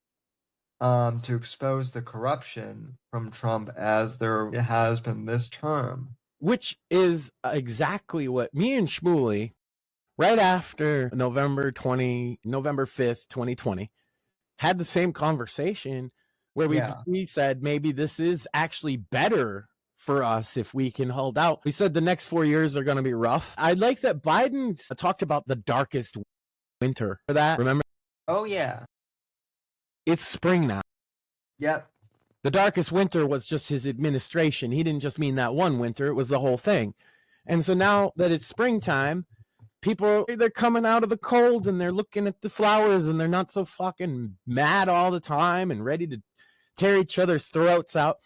to expose the corruption from Trump as there has been this term. Which is exactly what me and Shmuley, right after November 5th, 2020, had the same conversation where we said maybe this is actually better for us if we can hold out. We said the next 4 years are going to be rough. I like that Biden talked about the darkest winter for that. Remember? Oh, yeah. It's spring now. Yep. The darkest winter was just his administration. He didn't just mean that one winter. It was the whole thing. And so now that it's springtime, people, they're coming out of the cold and they're looking at the flowers and they're not so fucking mad all the time and ready to tear each other's throats out.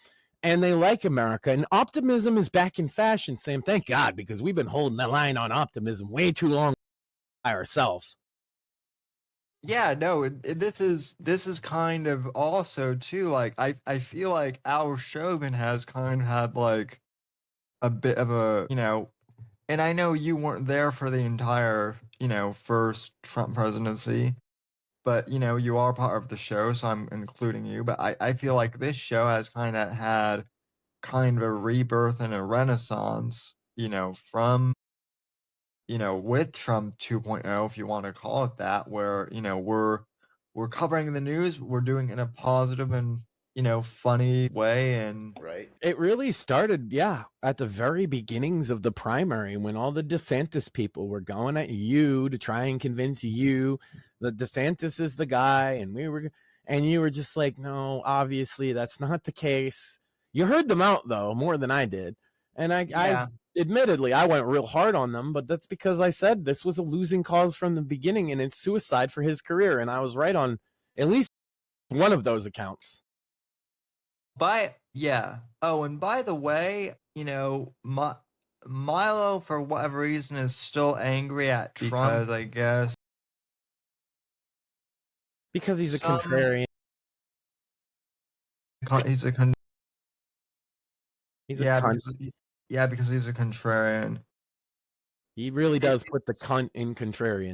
And they like America. And optimism is back in fashion, Sam. Thank God, because we've been holding the line on optimism way too long by ourselves. Yeah, no, this is kind of also too, like, I feel like our Chauvin has kind of had like a bit of a, and I know you weren't there for the entire, first Trump presidency, but, you are part of the show, so I'm including you. But I feel like this show has kind of had kind of a rebirth and a renaissance, from, with Trump 2.0, if you want to call it that, where, we're covering the news, we're doing it in a positive and, funny way. And right. It really started, at the very beginnings of the primary, when all the DeSantis people were going at you to try and convince you that DeSantis is the guy. And you were just like, no, obviously that's not the case. You heard them out though, more than I did. And I admittedly, I went real hard on them, but that's because I said this was a losing cause from the beginning and it's suicide for his career. And I was right on at least one of those accounts. Oh, and by the way, Milo, for whatever reason, is still angry at Trump, because I guess because he's a contrarian. He's a because he's a contrarian. He really does put the cunt in contrarian,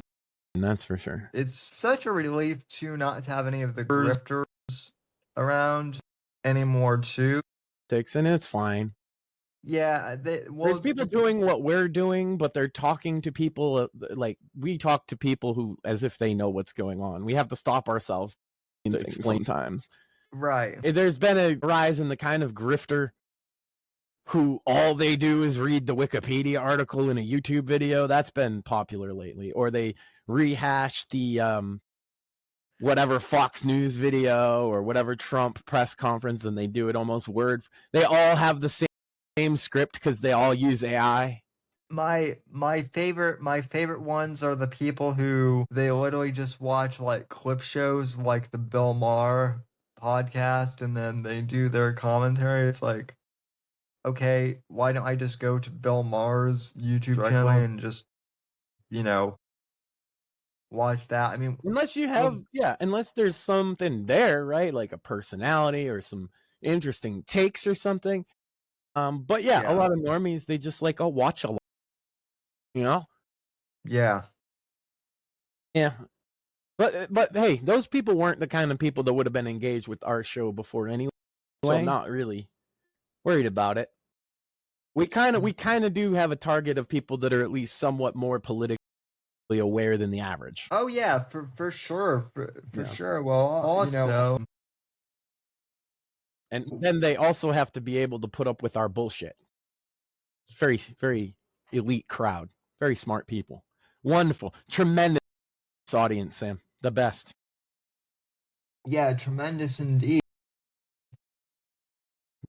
and that's for sure. It's such a relief to not have any of the grifters around anymore too. And it's fine. Yeah, there's people doing what we're doing, but they're talking to people like we talk to people who as if they know what's going on. We have to stop ourselves to explain sometimes. Right. There's been a rise in the kind of grifter who all they do is read the Wikipedia article in a YouTube video. That's been popular lately. Or they rehash the whatever Fox News video or whatever Trump press conference, and they do it almost word. They all have the same script because they all use AI. My favorite ones are the people who they literally just watch like clip shows like the Bill Maher podcast and then they do their commentary, it's like, okay, why don't I just go to Bill Maher's YouTube channel and just, watch that? I mean, unless you have, unless there's something there, right? Like a personality or some interesting takes or something. But a lot of normies, they just like, watch a lot, Yeah. Yeah. But hey, those people weren't the kind of people that would have been engaged with our show before anyway. So I'm not really worried about it. We kind of do have a target of people that are at least somewhat more politically aware than the average. Oh yeah, for sure, for sure. Well, also, and then they also have to be able to put up with our bullshit. Very, very elite crowd. Very smart people. Wonderful, tremendous audience, Sam. The best. Yeah, tremendous indeed.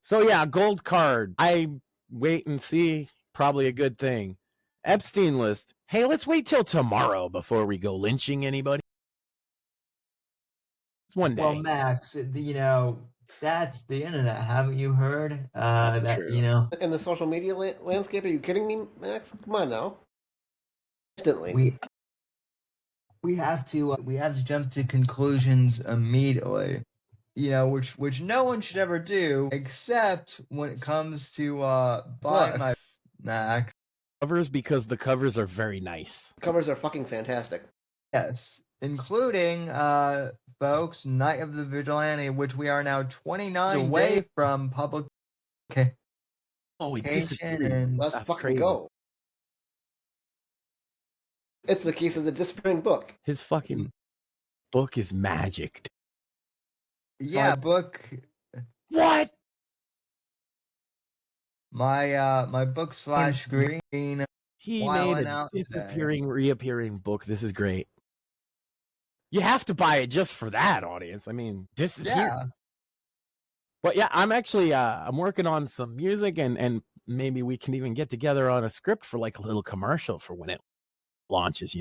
So yeah, gold card. I wait and see. Probably a good thing. Epstein list. Hey, let's wait till tomorrow before we go lynching anybody. It's one day. Well, Max, that's the internet. Haven't you heard? That's true. In the social media landscape, are you kidding me, Max? Come on now. Instantly. We have to jump to conclusions immediately. Which no one should ever do, except when it comes to buying my Max covers, because the covers are very nice. Covers are fucking fantastic. Yes, including folks, Night of the Vigilante, which we are now 29 away from public. Oh, it disappeared. Let's fucking crazy. Go. It's the case of the disappearing book. His fucking book is magic. Yeah, book. What? My book / screen. He made a disappearing, reappearing book. This is great. You have to buy it just for that, audience. I mean, yeah. But yeah, I'm actually I'm working on some music, and maybe we can even get together on a script for like a little commercial for when it launches.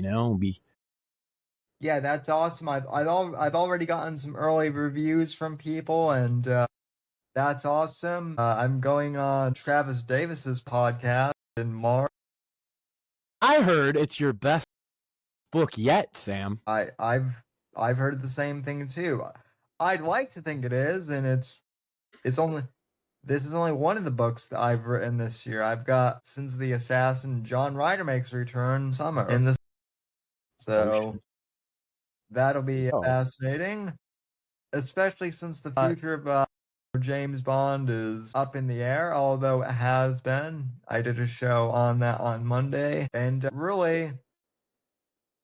Yeah, that's awesome. I've already gotten some early reviews from people, and that's awesome. I'm going on Travis Davis's podcast in March. I heard it's your best book yet, Sam. I've heard the same thing too. I'd like to think it is, and this is only one of the books that I've written this year. I've got Since the Assassin John Ryder Makes a Return summer in this, so that'll be fascinating, especially since the future of James Bond is up in the air, although it has been. I did a show on that on Monday, and really,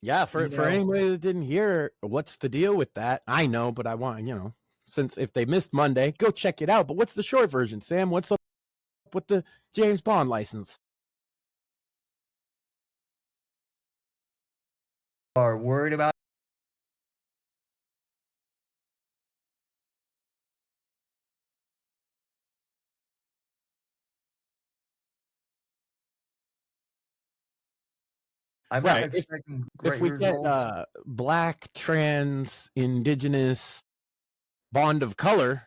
yeah, for anybody that didn't hear, what's the deal with that? I know, but I want, since if they missed Monday, go check it out. But what's the short version, Sam? What's up with the James Bond license? Are worried about. I'm not expecting great if we results. Get black, trans, indigenous, bond of color,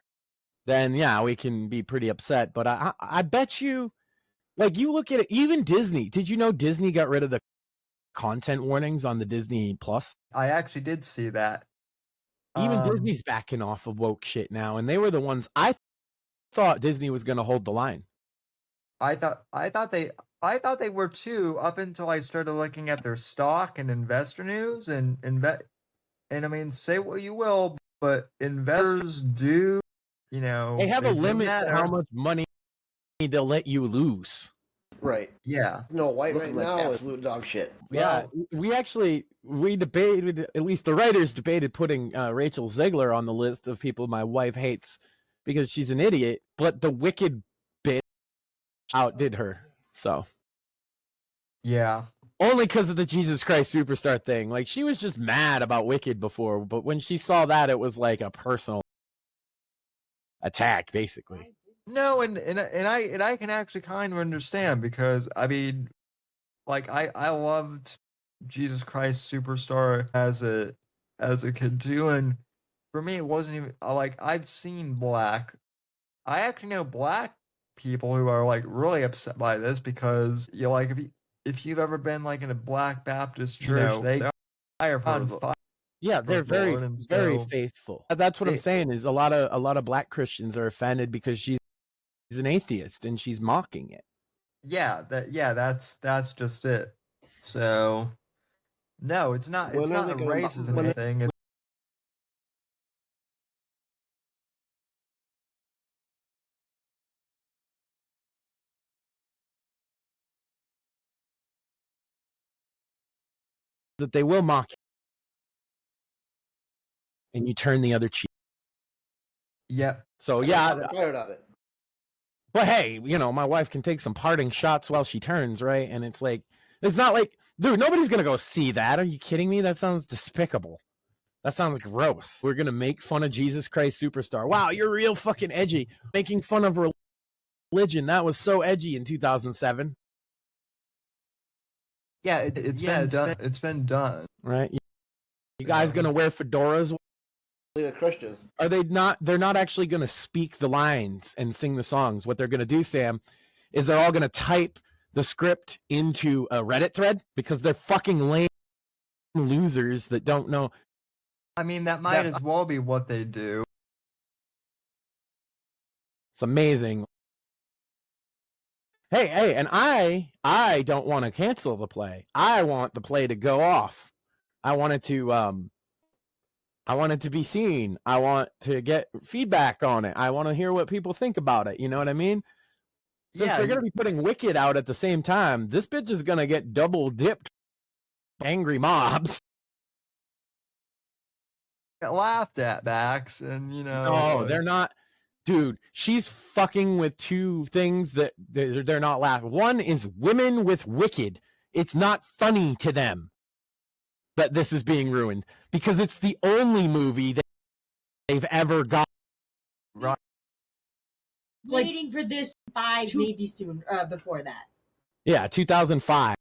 then yeah, we can be pretty upset. But I bet you, like, you look at it, even Disney. Did you know Disney got rid of the content warnings on the Disney Plus? I actually did see that. Even Disney's backing off of woke shit now, and they were the ones I thought Disney was going to hold the line. I thought they were too, up until I started looking at their stock and investor news and I mean, say what you will, but investors do, they have a limit to how much money they'll let you lose. Right. Yeah. No, white right now is absolute dog shit. Yeah, we debated, at least the writers debated putting Rachel Zegler on the list of people my wife hates because she's an idiot, but the wicked bitch outdid her. So. Yeah. Only because of the Jesus Christ Superstar thing. Like, she was just mad about Wicked before, but when she saw that, it was like a personal attack, basically. No, and I can actually kind of understand, because I mean, like, I loved Jesus Christ Superstar as a kid too, and for me, it wasn't even like I've seen black. I actually know black people who are like really upset by this because you like if you've ever been like in a black Baptist church, they are on fire. Yeah, they're very, Lord, and very so faithful. That's what I'm they- saying is a lot of black Christians are offended because she's an atheist and she's mocking it. That's just it. So no, it's not. It's When are not they a gonna mo- racism when- thing. It's That they will mock you and you turn the other cheek. Yep. So I'm yeah, tired of it. but hey, you know, my wife can take some parting shots while she turns, right? And it's like, it's not like, dude, nobody's gonna go see that. Are you kidding me? That sounds despicable. That sounds gross. We're gonna make fun of Jesus Christ Superstar. Wow, you're real fucking edgy. Making fun of religion. That was so edgy in 2007. Yeah, it's been done. It's been done. Right? You guys gonna wear fedoras? Leave it Christians. Are they not? They're not actually gonna speak the lines and sing the songs. What they're gonna do, Sam, is they're all gonna type the script into a Reddit thread because they're fucking lame losers that don't know. I mean, that might as well be what they do. It's amazing. Hey, and I don't want to cancel the play. I want the play to go off. I want it to be seen. I want to get feedback on it. I want to hear what people think about it. You know what I mean? Since they're going to be putting Wicked out at the same time, this bitch is going to get double dipped. Angry mobs. Get laughed at, Max, and you know. No, they're not. Dude, she's fucking with two things that they're not laughing. One is women with Wicked. It's not funny to them that this is being ruined because it's the only movie that they've ever got. Right. Waiting for this maybe soon before that. Yeah, 2005.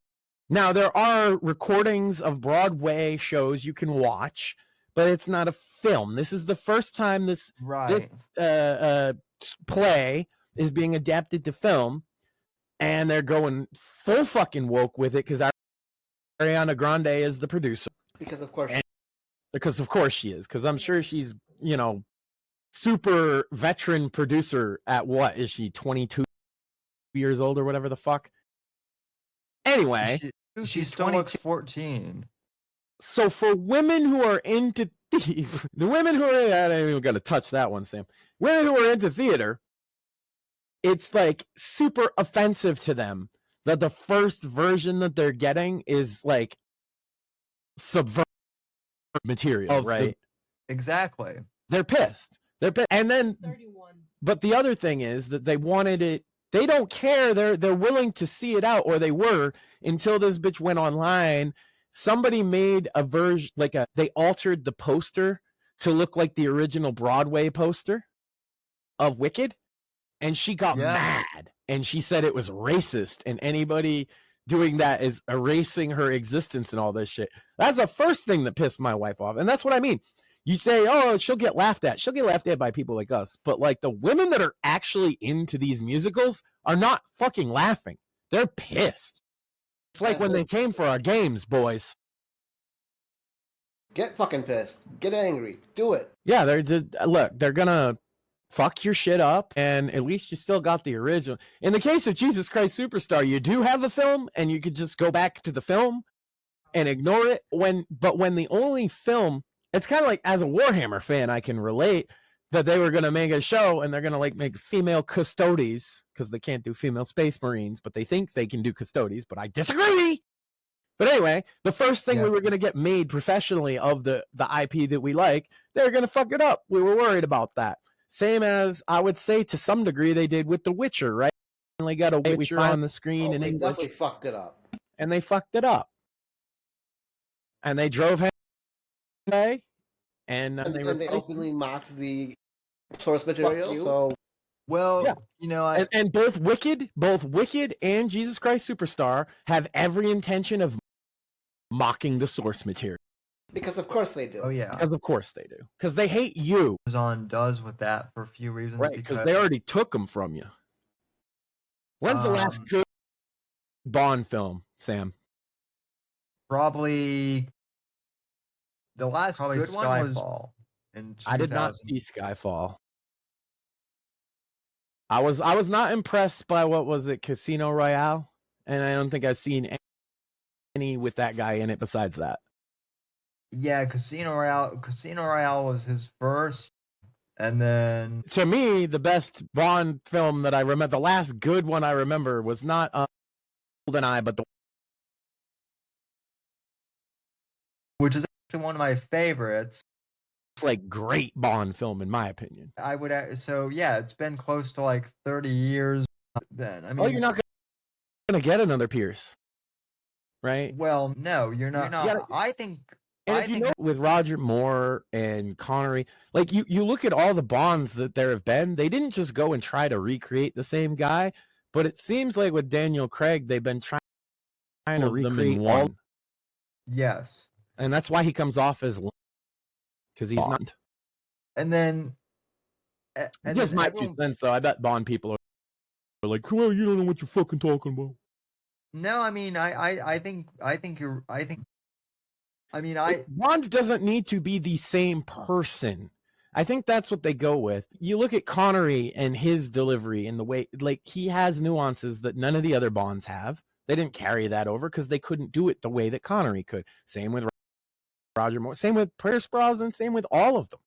Now, there are recordings of Broadway shows you can watch, but it's not a film. This is the first time this play is being adapted to film, and they're going full fucking woke with it because Ariana Grande is the producer. Because of course. Because of course she is. Because I'm sure she's, you know, super veteran producer at what? Is she 22 years old or whatever the fuck? Anyway. She still looks 14. So for women who are into the women who are, I don't even got to touch that one, Sam. Women who are into theater, it's like super offensive to them that the first version that they're getting is like subvert material, right? Exactly. They're pissed. They're pissed. And then 31. But the other thing is that they wanted it. They don't care. They're willing to see it out, or they were until this bitch went online. Somebody made a version, they altered the poster to look like the original Broadway poster of Wicked, and she got mad, and she said it was racist, and anybody doing that is erasing her existence and all this shit. That's the first thing that pissed my wife off, and that's what I mean. You say, oh, she'll get laughed at. She'll get laughed at by people like us, but like the women that are actually into these musicals are not fucking laughing. They're pissed. It's like when they came for our games, boys. Get fucking pissed. Get angry. Do it. Yeah, they're gonna fuck your shit up, and at least you still got the original. In the case of Jesus Christ Superstar, you do have a film, and you could just go back to the film and ignore it. But when the only film, it's kind of like, as a Warhammer fan, I can relate that they were gonna make a show, and they're gonna like make female custodes because they can't do female space marines, but they think they can do custodes. But I disagree. But anyway, the first thing we were going to get made professionally of the IP that we like, they're going to fuck it up. We were worried about that. Same as I would say to some degree they did with The Witcher, right? They got a Witcher on the screen in they English. definitely fucked it up. And they fucked it up. And they drove him away. And they openly mocked the source material. So, you know, and both Wicked and Jesus Christ Superstar have every intention of mocking the source material. Because of course they do. Oh yeah, Because of course they do. Because they hate you. Amazon does with that for a few reasons. Right, because they already took them from you. When's the last good Bond film, Sam? Probably the last good one was in 2000. I did not see Skyfall. I was not impressed by what was it, Casino Royale, and I don't think I've seen any with that guy in it besides that. Yeah, Casino Royale. Casino Royale was his first, and then to me, the best Bond film that I remember, the last good one I remember, was not GoldenEye, but which is actually one of my favorites. It's like great Bond film in my opinion. I would so yeah, it's been close to like 30 years. Then I mean, you're not gonna get another Pierce, right? Well, no, you're not. I think. And if you know, with Roger Moore and Connery, like you look at all the Bonds that there have been, they didn't just go and try to recreate the same guy, but it seems like with Daniel Craig, they've been trying to recreate one. Yes. And that's why he comes off as because he's Bond. not. And then just my 2 cents though. I bet Bond people are like, well, you don't know what you're fucking talking about. No, I mean I think Bond doesn't need to be the same person. I think that's what they go with. You look at Connery and his delivery and the way, like, he has nuances that none of the other Bonds have. They didn't carry that over because they couldn't do it the way that Connery could. Same with Roger Moore. Same with Pierce Brosnan. Same with all of them.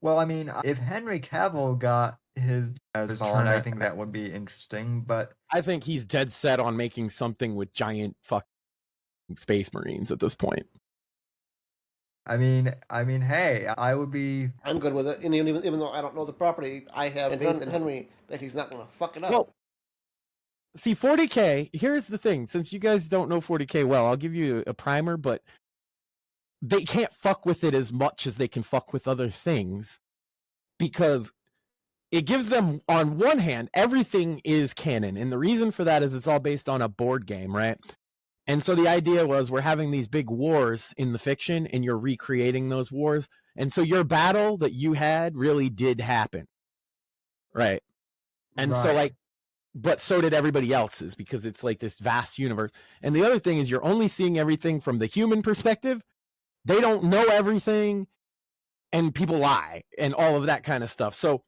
Well, I mean, if Henry Cavill got his turn, I think that would be interesting. But I think he's dead set on making something with giant fucking Space Marines at this point. I mean, hey, I would be. I'm good with it, and even though I don't know the property, I have faith in Henry that he's not going to fuck it up. Well, see, 40K. Here's the thing: since you guys don't know 40K well, I'll give you a primer, but they can't fuck with it as much as they can fuck with other things because it gives them, on one hand, everything is canon, and the reason for that is it's all based on a board game, right? And so the idea was we're having these big wars in the fiction and you're recreating those wars. And so your battle that you had really did happen. Right. And so like, but so did everybody else's because it's like this vast universe. And the other thing is you're only seeing everything from the human perspective. They don't know everything and people lie and all of that kind of stuff. So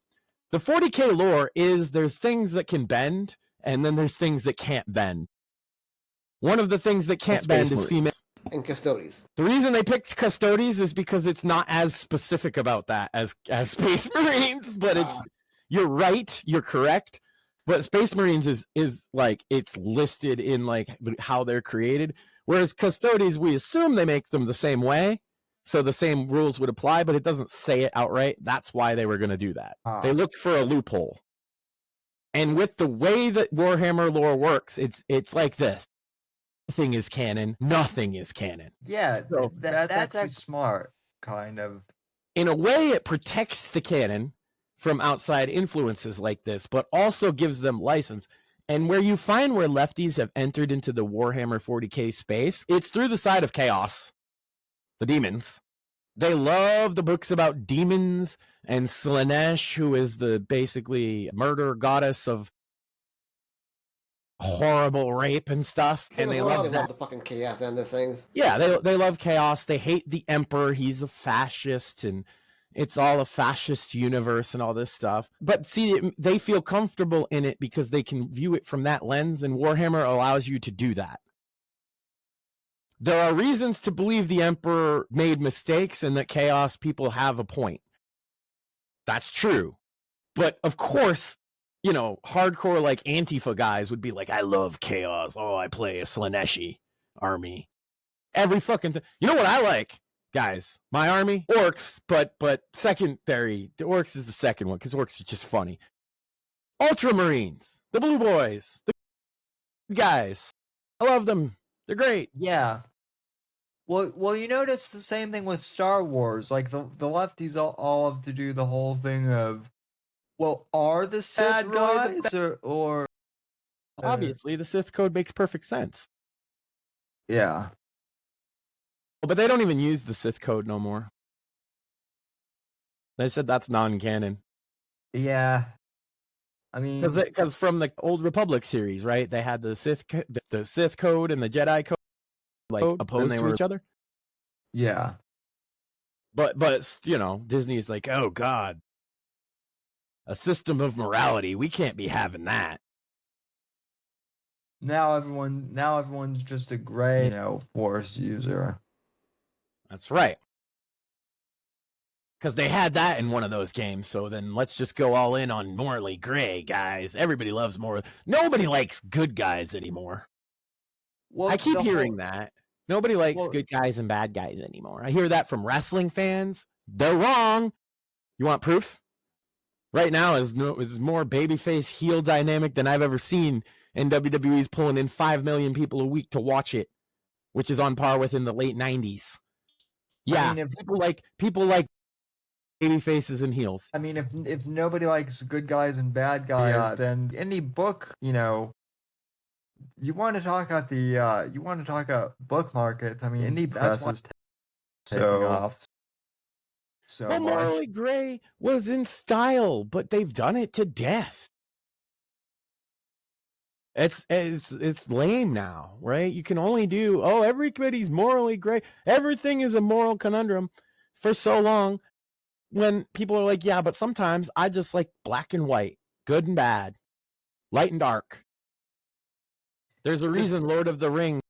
the 40K lore is there's things that can bend and then there's things that can't bend. One of the things that can't bend is female. And Custodes. The reason they picked Custodes is because it's not as specific about that as Space Marines, but it's, you're right, you're correct. But Space Marines is like, it's listed in like how they're created. Whereas Custodes, we assume they make them the same way. So the same rules would apply, but it doesn't say it outright. That's why they were going to do that. They looked for a loophole. And with the way that Warhammer lore works, it's like this. Nothing is canon. Nothing is canon. Yeah, so that's actually smart, kind of. In a way, it protects the canon from outside influences like this, but also gives them license. And where you find where lefties have entered into the Warhammer 40K space, it's through the side of chaos, the demons. They love the books about demons and Slanesh, who is the basically murder goddess of horrible rape and stuff, and they love the fucking chaos end of things. Yeah, they love chaos. They hate the emperor. He's a fascist, and it's all a fascist universe and all this stuff. But see, they feel comfortable in it because they can view it from that lens, and Warhammer allows you to do that. There are reasons to believe the emperor made mistakes and that chaos people have a point. That's true. But of course, you know, hardcore like Antifa guys would be like, I love chaos. Oh, I play a Slaneshi army. Every fucking you know what I like, guys? My army? Orcs, but secondary. The orcs is the second one because orcs are just funny. Ultramarines, the blue boys, the guys. I love them. They're great. Yeah. Well, you notice the same thing with Star Wars. Like the lefties all have to do the whole thing of, well, are the Sith guys or obviously the Sith code makes perfect sense. Yeah. But they don't even use the Sith code no more. They said that's non-canon. Yeah. I mean, because from the Old Republic series, right? They had the Sith code and the Jedi code like opposed to each other. Yeah. But Disney's like, oh God, a system of morality. We can't be having that. Now everyone's just a gray, Force user. That's right. Because they had that in one of those games, so then let's just go all in on morally gray, guys. Everybody loves more. Nobody likes good guys anymore. Well, I keep hearing that. Nobody likes good guys and bad guys anymore. I hear that from wrestling fans. They're wrong. You want proof? Right now is more babyface heel dynamic than I've ever seen, and WWE's pulling in 5 million people a week to watch it, which is on par with in the late 90s. Yeah, I mean, people like baby faces and heels. I mean, if nobody likes good guys and bad guys, then any book, you want to talk about book markets. I mean, indie press is taking off. So well, morally gray was in style, but they've done it to death. It's lame now, right? You can only do everybody's morally gray. Everything is a moral conundrum for so long. When people are like, yeah, but sometimes I just like black and white, good and bad, light and dark. There's a reason Lord of the Rings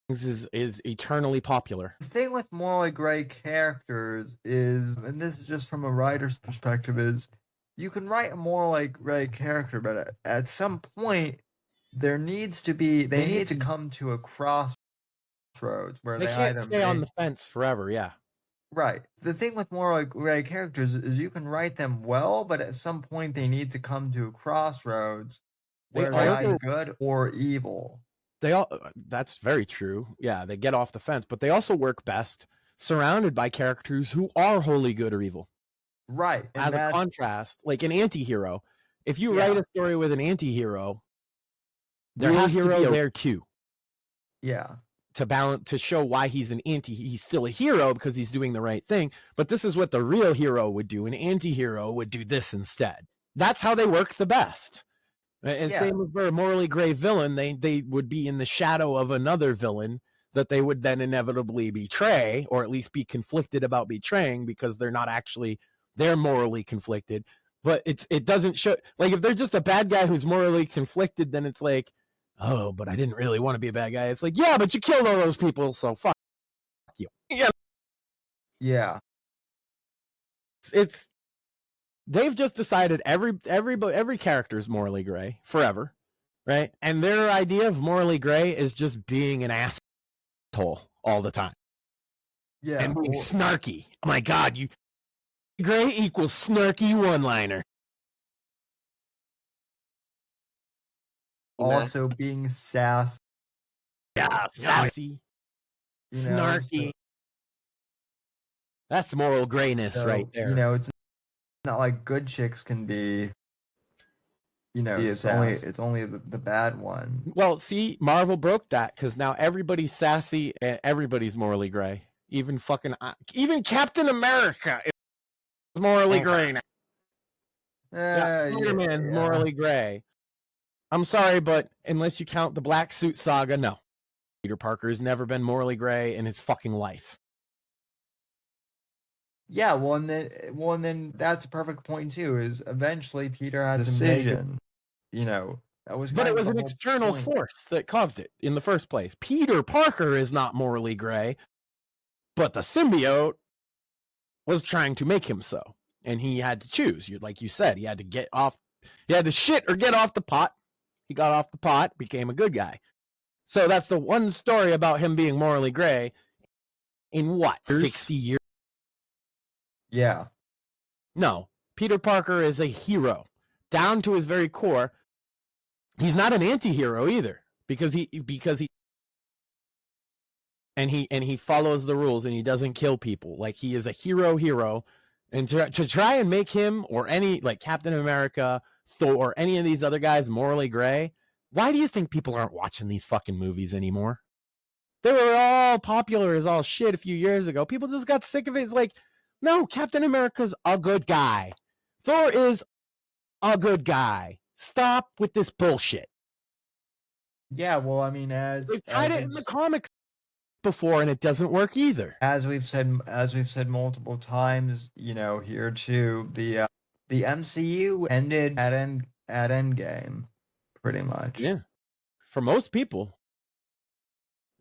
is eternally popular. The thing with morally gray characters is, and this is just from a writer's perspective, is you can write a morally gray character, but at some point they need to come to a crossroads where they can't stay on the fence forever. Yeah. Right. The thing with morally gray characters is you can write them well, but at some point they need to come to a crossroads where they're either good or evil. That's very true. Yeah, they get off the fence, but they also work best surrounded by characters who are wholly good or evil. Right. As a contrast, like an anti-hero. If you write a story with an anti-hero, there has to be there too. Yeah. To show why he's he's still a hero because he's doing the right thing. But this is what the real hero would do. An anti-hero would do this instead. That's how they work the best. And same with a morally gray villain, they would be in the shadow of another villain that they would then inevitably betray, or at least be conflicted about betraying because they're morally conflicted. But it doesn't show, like if they're just a bad guy who's morally conflicted, then it's like, oh, but I didn't really want to be a bad guy. It's like, yeah, but you killed all those people, so fuck you. Yeah. They've just decided every character is morally gray forever, right? And their idea of morally gray is just being an asshole all the time. Yeah. And being snarky. Oh my God, gray equals snarky one-liner. Also being sassy. Yeah, sassy. Snarky. That's moral grayness right there. It's not like good chicks can be, it's only the bad one. Well, see, Marvel broke that because now everybody's sassy and everybody's morally gray. Even Captain America is morally gray now. Spider-Man's morally gray. I'm sorry, but unless you count the Black Suit Saga, no. Peter Parker has never been morally gray in his fucking life. Yeah, well, and then that's a perfect point too. Is eventually Peter had a decision. That was. But it was an external force that caused it in the first place. Peter Parker is not morally gray, but the symbiote was trying to make him so, and he had to choose. Like you said, he had to get off. He had to shit or get off the pot. He got off the pot, became a good guy. So that's the one story about him being morally gray. In what, 60 years? Yeah. No, Peter Parker is a hero down to his very core. He's not an anti-hero either because he follows the rules and he doesn't kill people. Like he is a hero. And to try and make him or any like Captain America, Thor, or any of these other guys morally gray, why do you think people aren't watching these fucking movies anymore? They were all popular as all shit a few years ago. People just got sick of it. It's like, no, Captain America's a good guy. Thor is a good guy. Stop with this bullshit. Yeah, well, I mean, They've tried it in the comics before, and it doesn't work either. As we've said multiple times, you know, here too, the MCU ended at Endgame, pretty much. Yeah, for most people,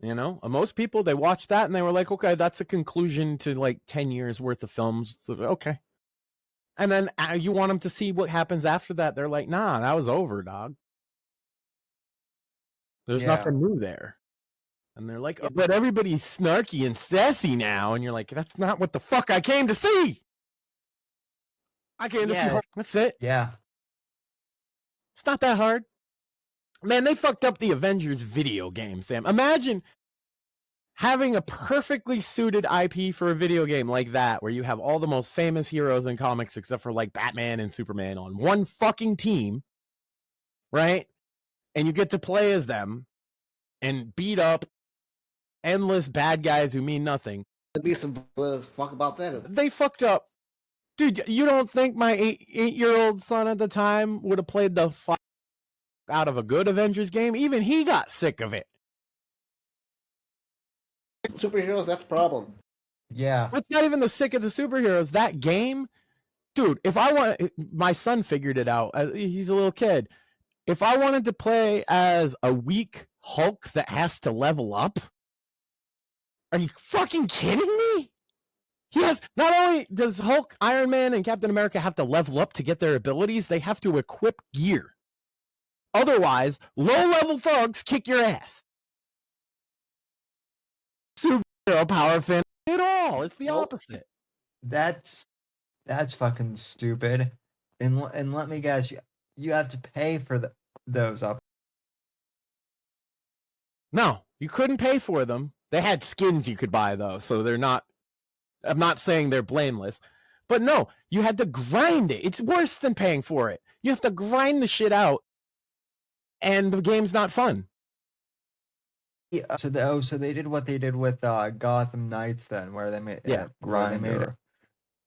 you know, most people, they watched that and they were like, okay, that's a conclusion to like 10 years worth of films. So, okay. And then you want them to see what happens after that. They're like, nah, that was over, dog. There's nothing new there. And they're like, oh, but everybody's snarky and sassy now. And you're like, that's not what the fuck I came to see. I came to see Hulk. That's it. Yeah. It's not that hard. Man, they fucked up the Avengers video game, Sam. Imagine having a perfectly suited IP for a video game like that, where you have all the most famous heroes in comics, except for like Batman and Superman, on one fucking team, right? And you get to play as them and beat up endless bad guys who mean nothing. There'd be some fuck about that. They fucked up. Dude, you don't think my eight-year-old son at the time would have played the fuck out of a good Avengers game? Even he got sick of it. Superheroes, that's the problem. Yeah. It's not even the sick of the superheroes. That game, dude, if I want, my son figured it out. He's a little kid. If I wanted to play as a weak Hulk that has to level up, are you fucking kidding me? He has, not only does Hulk, Iron Man, and Captain America have to level up to get their abilities, they have to equip gear. Otherwise, low-level thugs kick your ass. Superhero power fan at all. It's the opposite. That's fucking stupid. And let me guess, you have to pay for those up. No, you couldn't pay for them. They had skins you could buy, though, so they're not... I'm not saying they're blameless, but no, you had to grind it. It's worse than paying for it. You have to grind the shit out, and the game's not fun. Yeah, so they did what they did with Gotham Knights then, where they made grinder.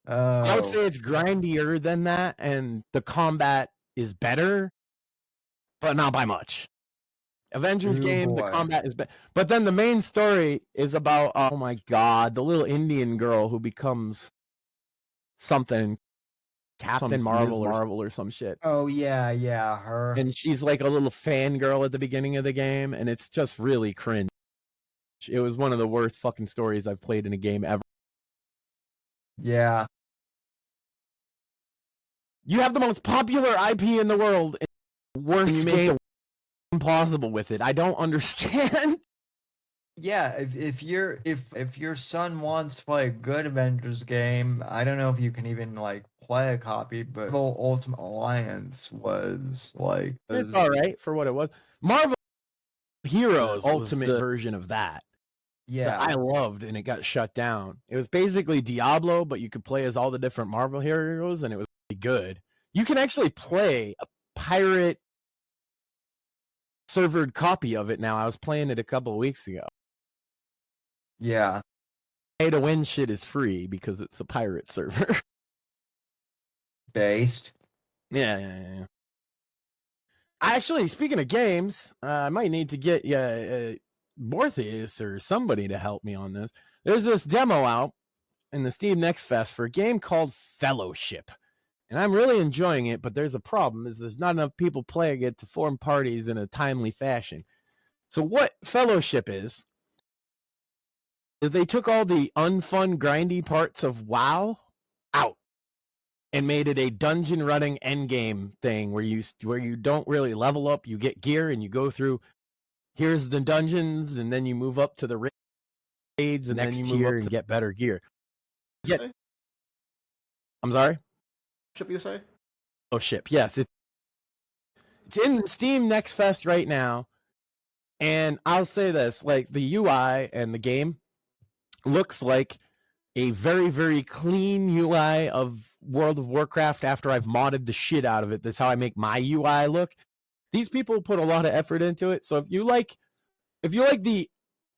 I would say it's grindier than that, and the combat is better, but not by much. Avengers game, the combat is better. But then the main story is about, oh my god, the little Indian girl who becomes something, Captain Marvel or some shit. Oh, yeah, her. And she's like a little fangirl at the beginning of the game, and it's just really cringe. It was one of the worst fucking stories I've played in a game ever. Yeah. You have the most popular IP in the world, and worst game impossible with it. I don't understand. Yeah, if your son wants to play a good Avengers game, I don't know if you can even like play a copy, but Ultimate Alliance was like it's all right for what it was. Marvel Heroes Ultimate version of that. Yeah, that I loved, and it got shut down. It was basically Diablo, but you could play as all the different Marvel heroes, and it was really good. You can actually play a pirate servered copy of it now. I was playing it a couple of weeks ago. Yeah. Pay to win shit is free because it's a pirate server. Based. Yeah. Actually, speaking of games, I might need to get Mortheous or somebody to help me on this. There's this demo out in the Steam Next Fest for a game called Fellowship. And I'm really enjoying it, but there's a problem, is there's not enough people playing it to form parties in a timely fashion. So what Fellowship is they took all the unfun, grindy parts of WoW out and made it a dungeon running endgame thing where you don't really level up, you get gear and you go through, here's the dungeons, and then you move up to the raids, and then you move up and get better gear. Yeah. I'm sorry? Ship, you say? Oh, ship. Yes, it's in Steam Next Fest right now, and I'll say this: like the UI and the game looks like a very, very clean UI of World of Warcraft. After I've modded the shit out of it, that's how I make my UI look. These people put a lot of effort into it, so if you like the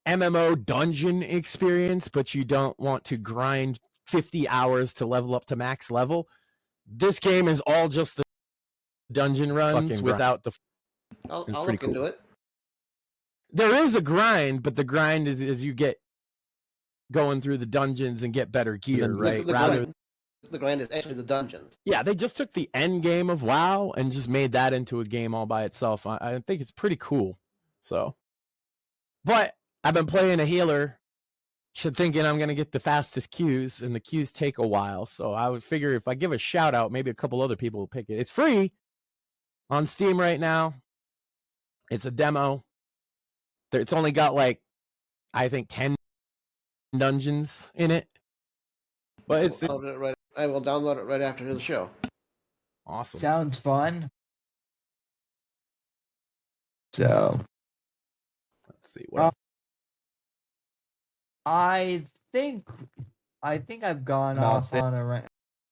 MMO dungeon experience, but you don't want to grind 50 hours to level up to max level, this game is all just the dungeon runs without the. I'll look into it. There is a grind, but the grind is as you get going through the dungeons and get better gear, right? The grind is actually the dungeons. Yeah, they just took the end game of WoW and just made that into a game all by itself. I think it's pretty cool. So, but I've been playing a healer, thinking I'm going to get the fastest queues, and the queues take a while. So I would figure if I give a shout out, maybe a couple other people will pick it. It's free on Steam right now. It's a demo. It's only got like, I think 10 dungeons in it. But it's I will download it right after the show. Awesome. Sounds fun. So, let's see. What I think I've gone off on a rant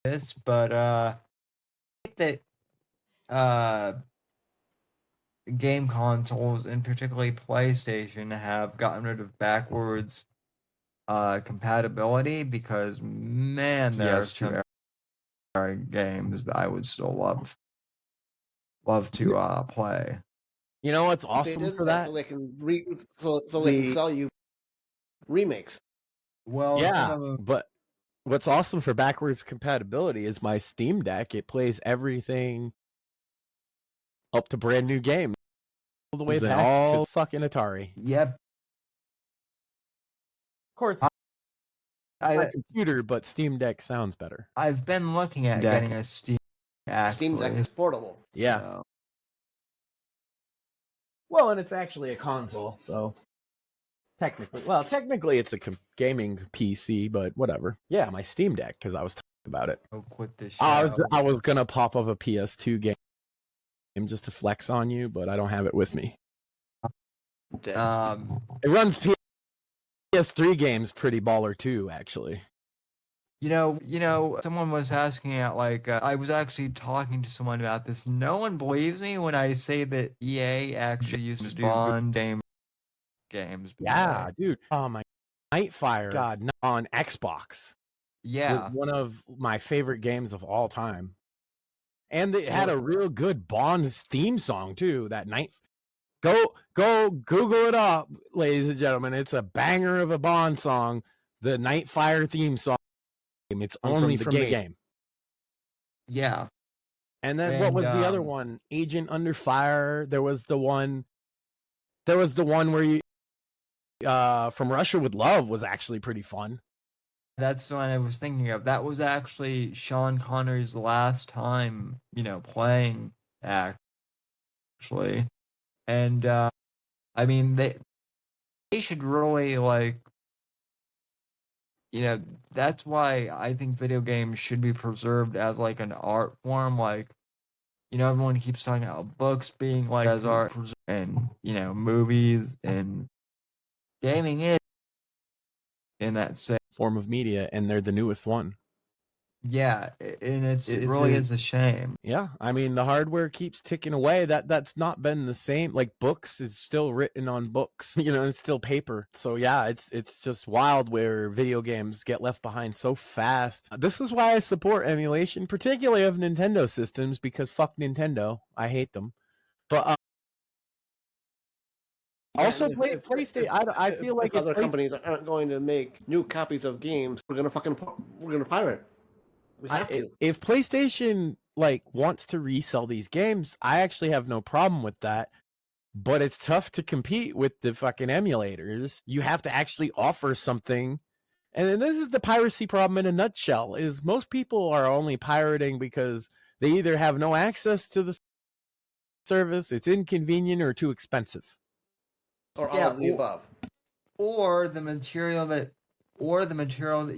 this, but I think that game consoles, and particularly PlayStation, have gotten rid of backwards compatibility, because man, there are some games that I would still love to play. You know what's awesome for that? So they can they can sell you remakes. Well, yeah, but what's awesome for backwards compatibility is my Steam Deck. It plays everything up to brand new games all the way back to fucking Atari. Yep. Of course, my computer, but Steam Deck sounds better. I've been looking at getting a Steam Deck. Steam Deck is portable. Yeah. So. Well, and it's actually a console, so technically it's a gaming PC, but whatever. Yeah, my Steam Deck, because I was talking about it. Oh, quit this. I was gonna pop up a PS2 game just to flex on you, but I don't have it with me. It runs PS3 games pretty baller too, actually. You know, someone was asking at I was actually talking to someone about this. No one believes me when I say that EA actually used to do Bond games. Yeah, dude. Oh my, Nightfire. God, on Xbox. Yeah, one of my favorite games of all time. And it had a real good Bond theme song too. That night. Go Google it up, ladies and gentlemen. It's a banger of a Bond song. The Nightfire theme song. It's only from the game. Yeah. And then what was the other one? Agent Under Fire. There was the one where you From Russia with Love was actually pretty fun. That's the one I was thinking of. That was actually Sean Connery's last time, playing actually. And I mean they should really that's why I think video games should be preserved as an art form. Everyone keeps talking about books being as art, and movies, and gaming is in that same form of media, and they're the newest one. Yeah, and it really is a shame. Yeah, I mean the hardware keeps ticking away. That's not been the same. Like books is still written on books, it's still paper. So yeah, it's just wild where video games get left behind so fast. This is why I support emulation, particularly of Nintendo systems, because fuck Nintendo, I hate them. But also PlayStation. I feel like other companies aren't going to make new copies of games, we're gonna pirate. If PlayStation wants to resell these games, I actually have no problem with that. But it's tough to compete with the fucking emulators. You have to actually offer something. And then this is the piracy problem in a nutshell, is most people are only pirating because they either have no access to the service, it's inconvenient, or too expensive. Or all of the above. Or the material that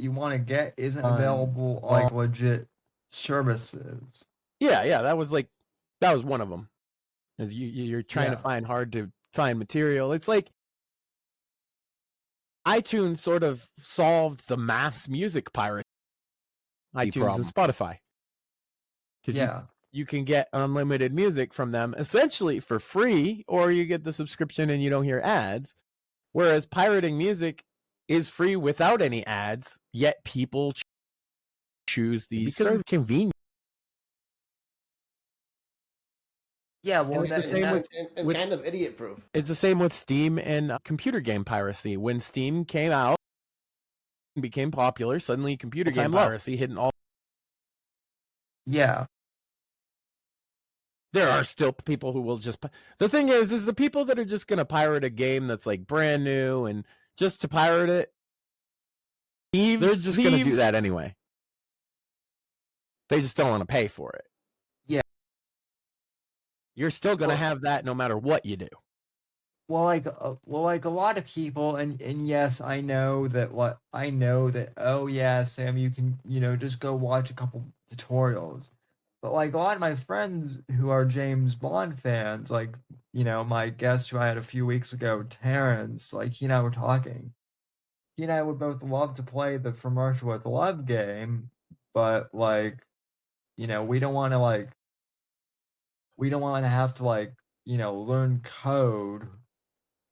you want to get isn't available on legit services. Yeah, that was one of them. You're trying to find hard to find material. It's like iTunes sort of solved the mass music piracy. iTunes and Spotify. Because you can get unlimited music from them essentially for free, or you get the subscription and you don't hear ads. Whereas pirating music is free without any ads, yet people choose these because it's convenient. Yeah, well, And it's the same with kind of idiot proof. It's the same with Steam and computer game piracy. When Steam came out and became popular, suddenly computer game piracy hit all. Yeah. There are still people who will just. The thing is the people that are just going to pirate a game that's like brand new and just to pirate it, they're just going to do that anyway. They just don't want to pay for it. Yeah. You're still going to have that no matter what you do. Well, like a lot of people, and yes, I know that. Oh yeah, Sam, you can just go watch a couple tutorials. But like a lot of my friends who are James Bond fans, like my guest who I had a few weeks ago, Terrence, like he and I were talking. He and I would both love to play the From Russia with Love game, but like, we don't want to have to learn code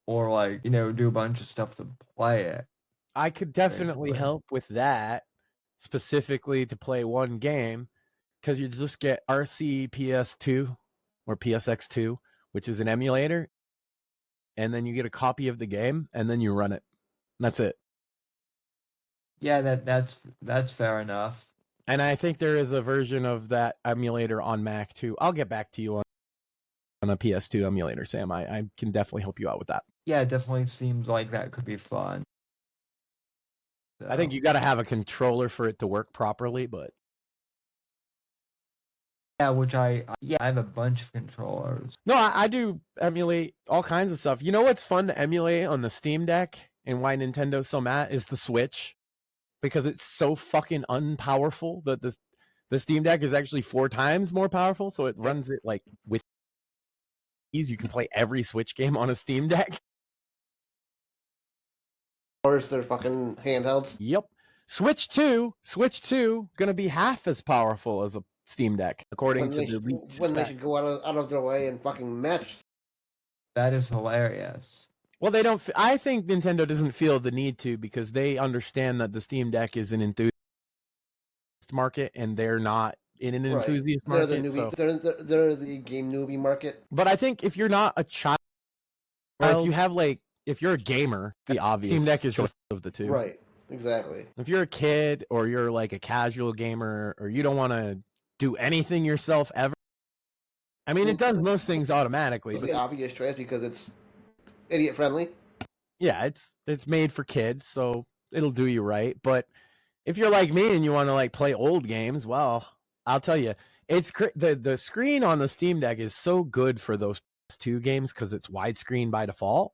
or do a bunch of stuff to play it. I could definitely help with that, specifically to play one game, because you just get RC PS2 or PSX2, which is an emulator, and then you get a copy of the game, and then you run it. That's it. Yeah, that's fair enough. And I think there is a version of that emulator on Mac too. I'll get back to you on a PS2 emulator, Sam. I can definitely help you out with that. Yeah, it definitely seems like that could be fun. So. I think you got to have a controller for it to work properly, but yeah, I have a bunch of controllers. No, I do emulate all kinds of stuff. You know what's fun to emulate on the Steam Deck and why Nintendo's so mad is the Switch, because it's so fucking unpowerful that the Steam Deck is actually 4 times more powerful, so it runs it like with ease. You can play every Switch game on a Steam Deck. Or is their fucking handhelds? Yep. Switch 2 gonna be half as powerful as a Steam Deck, according to the leaked when they should go out of their way and fucking match. That is hilarious. Well, they don't. I think Nintendo doesn't feel the need to, because they understand that the Steam Deck is an enthusiast market, and they're not in an enthusiast market. They're the newbie. They're the game newbie market. But I think if you're not a child, or if you have if you're a gamer, the obvious Steam Deck is just of the two. Right. Exactly. If you're a kid, or you're like a casual gamer, or you don't want to do anything yourself ever. I mean, it does most things automatically. It's the obvious choice because it's idiot friendly. Yeah, it's made for kids, so it'll do you right. But if you're like me and you want to play old games, well, I'll tell you, it's the screen on the Steam Deck is so good for those 2 games because it's widescreen by default,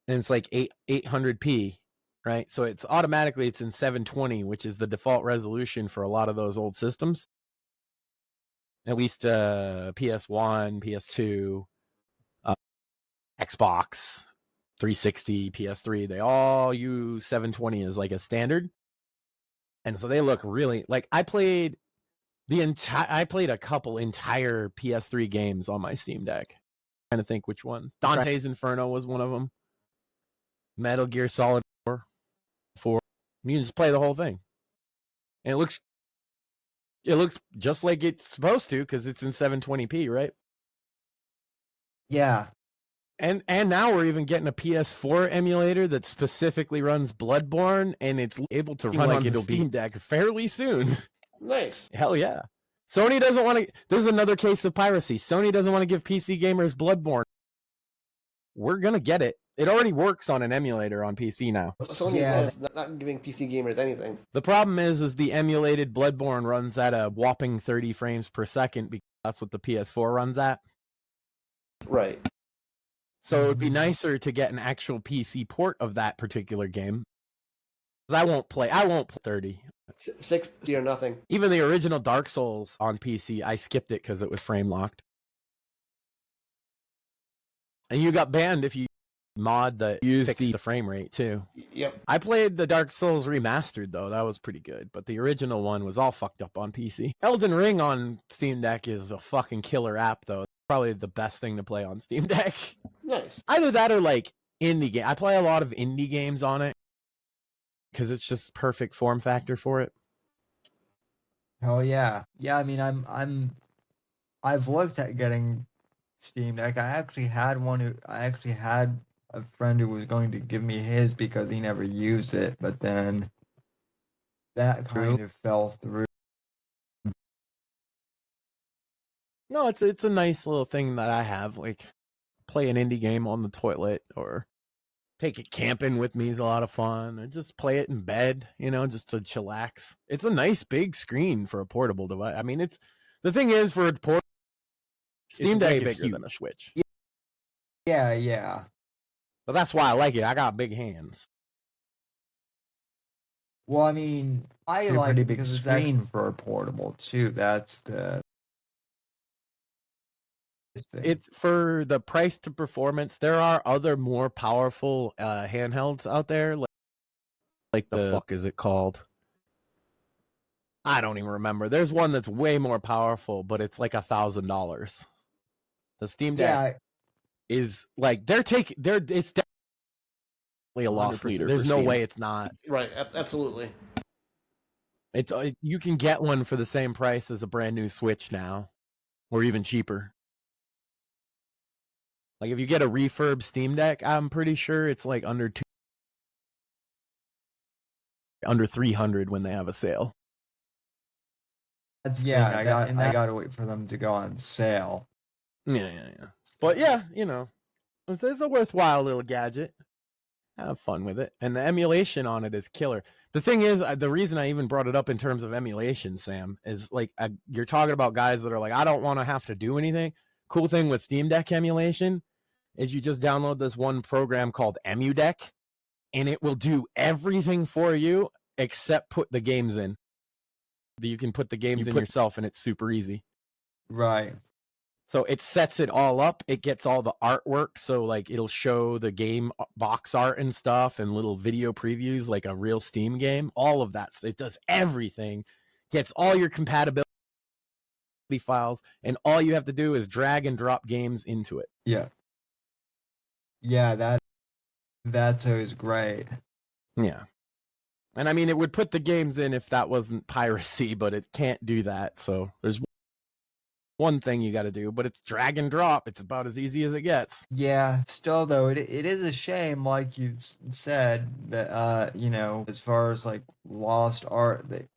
and it's like 800p, right? So it's in 720, which is the default resolution for a lot of those old systems. At least PS1, PS2, Xbox 360, PS3, they all use 720 as like a standard. And so they look really I played a couple entire PS3 games on my Steam Deck. I'm trying to think which ones. Dante's Inferno was one of them. Metal Gear Solid 4. You can just play the whole thing. And it looks just like it's supposed to, because it's in 720p, right? Yeah. And now we're even getting a PS4 emulator that specifically runs Bloodborne, and it's able to run on the Steam Deck fairly soon. Nice. Hell yeah. Sony doesn't want to. There's another case of piracy. Sony doesn't want to give PC gamers Bloodborne. We're gonna get it. It already works on an emulator on PC now. Sony is not giving PC gamers anything. The problem is the emulated Bloodborne runs at a whopping 30 frames per second, because that's what the PS4 runs at. Right. So it would be nicer to get an actual PC port of that particular game. Because I won't play 30. 60 or nothing. Even the original Dark Souls on PC, I skipped it because it was frame locked. And you got banned if you mod that used the frame rate too. Yep. I played the Dark Souls remastered though. That was pretty good. But the original one was all fucked up on PC. Elden Ring on Steam Deck is a fucking killer app though. Probably the best thing to play on Steam Deck. Nice. Either that or indie game. I play a lot of indie games on it because it's just perfect form factor for it. Oh yeah. Yeah, I mean I've looked at getting Steam Deck. I actually had a friend who was going to give me his because he never used it, but then that kind of fell through. No, it's a nice little thing that I have. Like, play an indie game on the toilet, or take it camping with me is a lot of fun, or just play it in bed, just to chillax. It's a nice big screen for a portable device. I mean, the thing is, for a portable, Steam Deck is bigger than a Switch. Yeah. But that's why I like it. I got big hands. Well, I mean, I like it because it's screen for a portable too. That's the thing. It's for the price to performance. There are other more powerful handhelds out there, like the fuck is it called? I don't even remember. There's one that's way more powerful, but it's like $1,000. The Steam Deck is like it's definitely a loss leader. There's no way it's not. Right, absolutely. It's you can get one for the same price as a brand new Switch now, or even cheaper. Like if you get a refurb Steam Deck, I'm pretty sure it's like under 300 when they have a sale. That's I gotta wait for them to go on sale. Yeah. But yeah, it's a worthwhile little gadget. Have fun with it, and the emulation on it is killer. The thing is, the reason I even brought it up in terms of emulation, Sam, is like you're talking about guys that are like, I don't want to have to do anything. Cool thing with Steam Deck emulation is you just download this one program called EmuDeck, and it will do everything for you except put the games in. You can put the games in yourself, and it's super easy. Right. So it sets it all up. It gets all the artwork. So like it'll show the game box art and stuff and little video previews like a real Steam game. All of that. It does everything. Gets all your compatibility files. And all you have to do is drag and drop games into it. Yeah. Yeah, that's always great. Yeah. And I mean, it would put the games in if that wasn't piracy, but it can't do that. So there's one thing you got to do, but it's drag and drop. It's about as easy as it gets. Yeah, still though, it is a shame, like you said, that as far as like lost art, that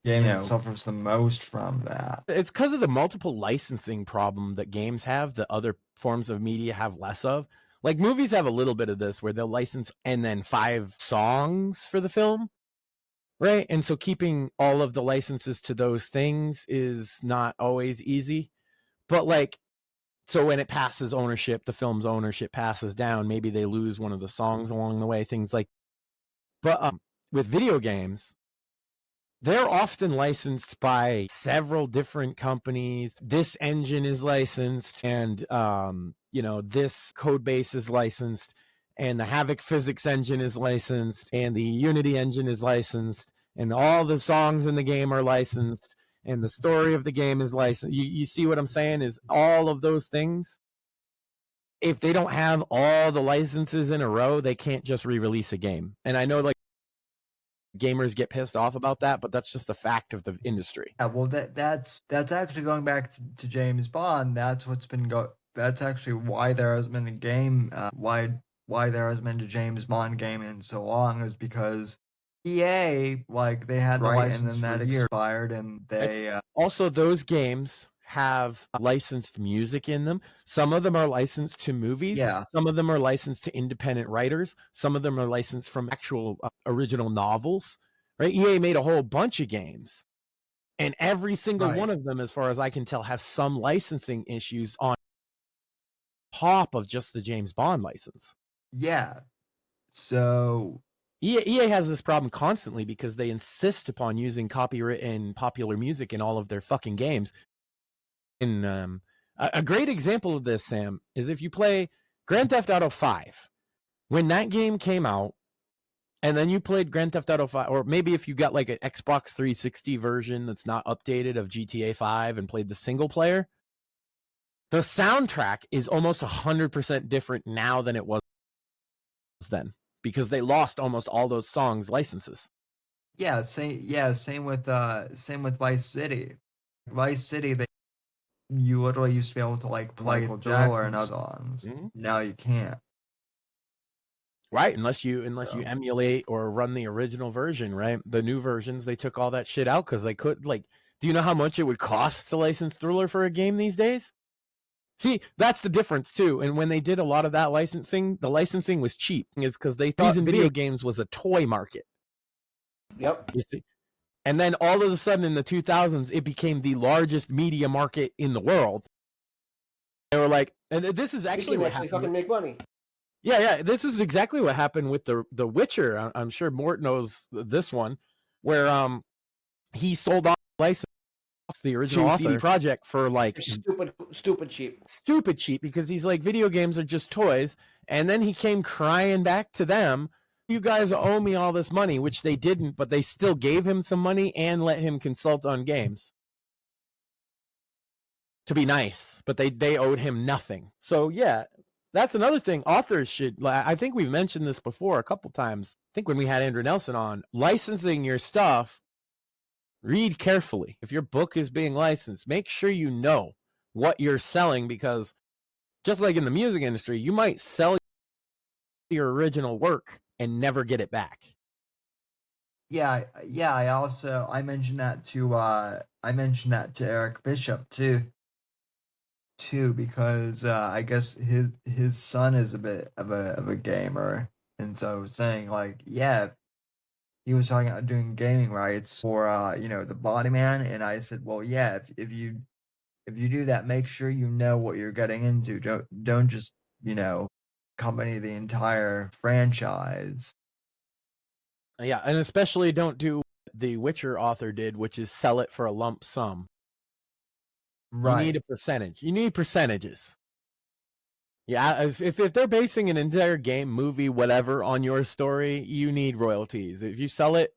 game suffers the most from that. It's because of the multiple licensing problem that games have that other forms of media have less of. Like movies have a little bit of this where they'll license and then 5 songs for the film. Right. And so keeping all of the licenses to those things is not always easy. But like, so when it passes ownership, the film's ownership passes down. Maybe they lose one of the songs along the way, things like. But with video games, they're often licensed by several different companies. This engine is licensed, and this code base is licensed. And the Havoc physics engine is licensed, and the Unity engine is licensed, and all the songs in the game are licensed, and the story of the game is licensed. You see what I'm saying? Is all of those things, if they don't have all the licenses in a row, they can't just re-release a game. And I know like gamers get pissed off about that, but that's just the fact of the industry. Yeah, well, that's actually going back to James Bond. That's what's been That's actually why there has been a game. Why there has been a James Bond game in so long is because EA, like, they had the license and then that expired, and they also those games have licensed music in them. Some of them are licensed to movies. Yeah. Some of them are licensed to independent writers. Some of them are licensed from actual original novels. Right? EA made a whole bunch of games, and every single one of them, as far as I can tell, has some licensing issues on top of just the James Bond license. Yeah. So EA has this problem constantly because they insist upon using copywritten popular music in all of their fucking games. And a great example of this, Sam, is if you play Grand Theft Auto 5. When that game came out, and then you played Grand Theft Auto 5, or maybe if you got like an Xbox 360 version that's not updated of GTA 5 and played the single player, the soundtrack is almost 100% different now than it was then, because they lost almost all those songs licenses. Same with Vice City. Vice City, you literally used to be able to like play Michael Thriller and Jackson's. other songs. Mhm. Now you can't. Right, unless you emulate or run the original version, right? The new versions, they took all that shit out because they could, like, do you know how much it would cost to license Thriller for a game these days? See, that's the difference too. And when they did a lot of that licensing, the licensing was cheap, is because they thought video games was a toy market. Yep. You see? And then all of a sudden in the 2000s, it became the largest media market in the world. They were like, and this is actually what happened. Fucking make money. Yeah, this is exactly what happened with the Witcher. I'm sure Mort knows this one, where he sold off the license, the original CD Projekt, for like stupid cheap because he's like, video games are just toys. And then he came crying back to them, you guys owe me all this money, which they didn't, but they still gave him some money and let him consult on games to be nice, but they owed him nothing. So yeah, that's another thing authors should, I think we've mentioned this before a couple times. I think when we had Andrew Nelson on, licensing your stuff, read carefully. If your book is being licensed, make sure you know what you're selling, because just like in the music industry, you might sell your original work and never get it back. Yeah. I mentioned that to Eric Bishop too, because I guess his son is a bit of a gamer, and so saying like, yeah, he was talking about doing gaming rights for the Body Man, and I said, well, yeah, if you do that, make sure you know what you're getting into. Don't just company the entire franchise. Yeah, and especially don't do what the Witcher author did, which is sell it for a lump sum. Right. You need a percentage. You need percentages. Yeah, if they're basing an entire game, movie, whatever on your story, you need royalties. If you sell it,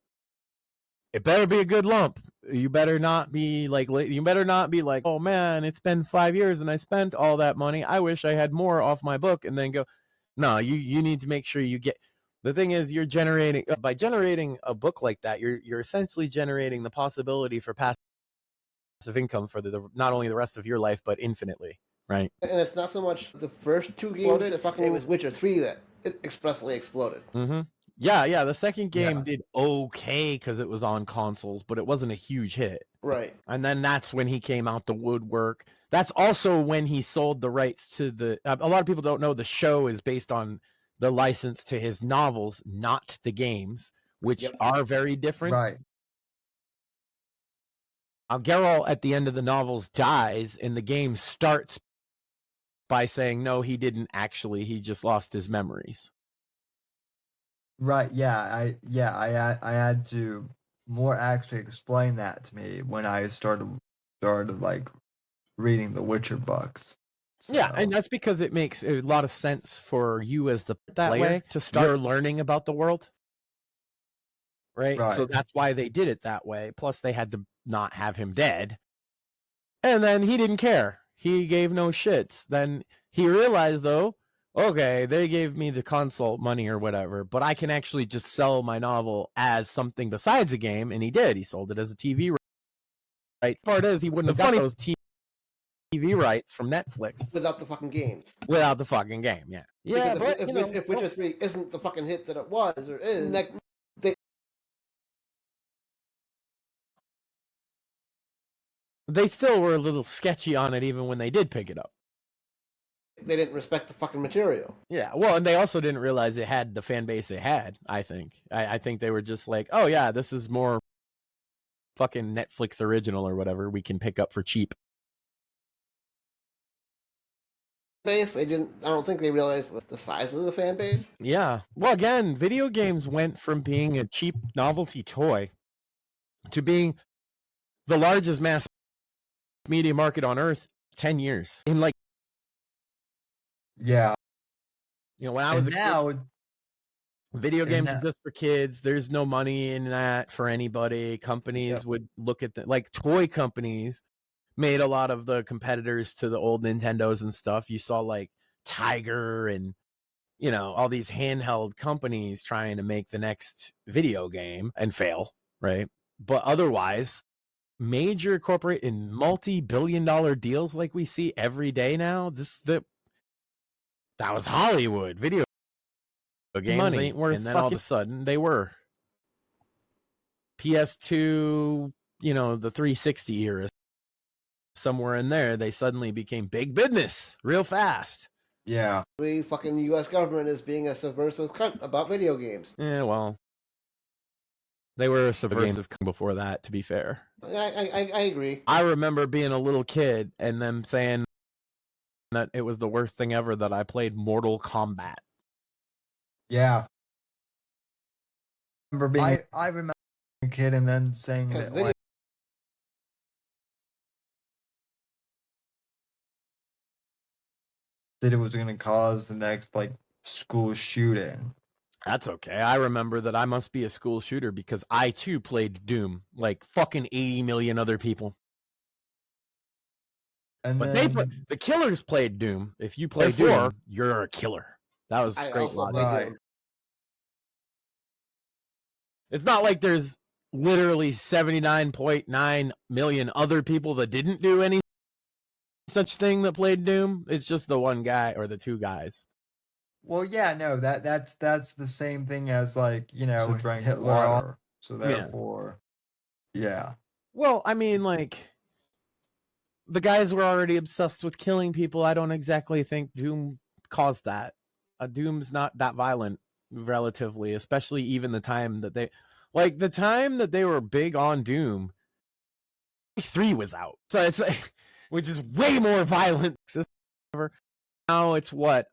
it better be a good lump. You better not be like, oh man, it's been 5 years and I spent all that money. I wish I had more off my book, and then go, no, you need to make sure you get. The thing is, you're generating by generating a book like that, you're essentially generating the possibility for passive income for not only the rest of your life, but infinitely, right? And it's not so much the first two games. It was Witcher 3 that it expressly exploded. Mm-hmm. Yeah. The second game did okay because it was on consoles, but it wasn't a huge hit. Right. And then that's when he came out the woodwork. That's also when he sold the rights to a lot of people don't know the show is based on the license to his novels, not the games, which are very different. Right. Geralt at the end of the novels dies, and the game starts by saying, no, he didn't actually. He just lost his memories. Right. Yeah. I had to more actually explain that to me when I started like reading the Witcher books. So. Yeah, and that's because it makes a lot of sense for you as the player to start learning about the world. Right? So that's why they did it that way. Plus, they had to not have him dead. And then he didn't care. He gave no shits. Then he realized, though, okay, they gave me the consult money or whatever, but I can actually just sell my novel as something besides a game. And he did. He sold it as a TV rights. Part is, he wouldn't have got those TV rights from Netflix without the fucking game. Without the fucking game, yeah. Yeah, because but if Witcher 3 isn't the fucking hit that it was or is, they still were a little sketchy on it even when they did pick it up. They didn't respect the fucking material. Yeah, well, and they also didn't realize it had the fan base it had, I think. I think they were just like, oh yeah, this is more fucking Netflix original or whatever we can pick up for cheap. I don't think they realized the size of the fan base. Yeah. Well, again, video games went from being a cheap novelty toy to being the largest mass media market on earth 10 years. In like, yeah. When I was a kid, video games are just for kids. There's no money in that for anybody. Companies would look at like toy companies made a lot of the competitors to the old Nintendos and stuff. You saw like Tiger and you know, all these handheld companies trying to make the next video game and fail, right? But otherwise, major corporate and multi-billion-dollar deals like we see every day now, that was Hollywood. Video games Money, ain't worth, and then all of a sudden they were. PS2, you know, the 360 era, somewhere in there, they suddenly became big business real fast. Yeah. The fucking U.S. government is being a subversive cunt about video games. Yeah, well, they were a subversive before that, to be fair. I agree. I remember being a little kid and them saying that it was the worst thing ever that I played Mortal Kombat. Yeah. I remember being a kid and then saying that, like, that it was going to cause the next, like, school shooting. That's okay. I remember that I must be a school shooter because I too played Doom, like fucking 80 million other people. And but then, the killers played Doom. If you play Doom, you're a killer. That was great logic. right. It's not like there's literally 79.9 million other people that didn't do any such thing that played Doom. It's just the one guy or the two guys. Well, yeah, no, that's the same thing as, like, you know, drank Hitler off. So therefore, yeah. Well, I mean, like, the guys were already obsessed with killing people. I don't exactly think Doom caused that. Doom's not that violent, relatively, especially even the time that they were big on Doom. 3 was out, so it's like, which is way more violent. Now it's what,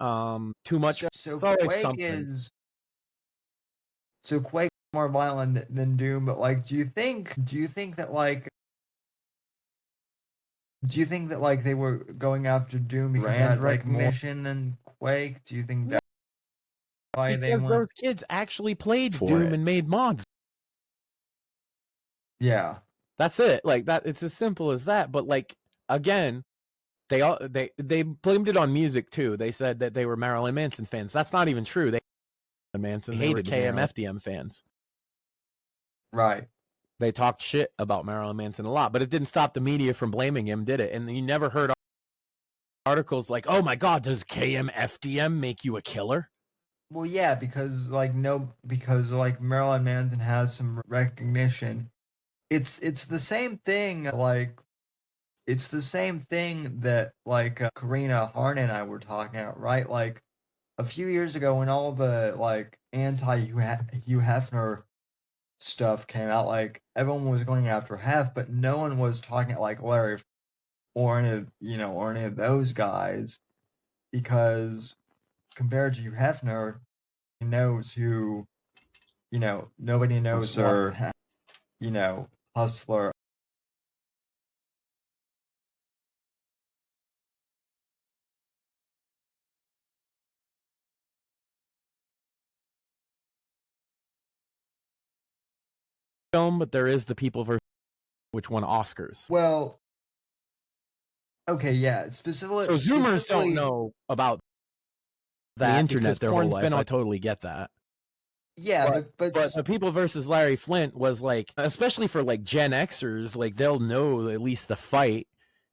too much. So Quake Quake is more violent than Doom, but, like, do you think that they were going after Doom because it had, like, recognition than Quake? Do you think that why they went? Those kids actually played Doom and made mods. Yeah, that's it. Like that, it's as simple as that. But, like, again, they blamed it on music too. They said that they were Marilyn Manson fans. That's not even true. They hated KMFDM fans. Right. They talked shit about Marilyn Manson a lot, but it didn't stop the media from blaming him, did it? And you never heard articles like, "Oh my God, does KMFDM make you a killer?" Well, yeah, because Marilyn Manson has some recognition. It's the same thing. Like, it's the same thing that, like, Karina Harn and I were talking about, right? Like, a few years ago when all the, like, anti-Hugh Hefner stuff came out, like, everyone was going after Hef, but no one was talking like Larry or any of those guys, because compared to Hugh Hefner, he knows who, nobody knows Hustler. Film, but there is the People versus which won Oscars. Well, okay, yeah, specifically. So Zoomers don't know about the internet their whole life. I totally get that. Yeah, but the People versus Larry Flint was, like, especially for, like, Gen Xers, like, they'll know at least the fight,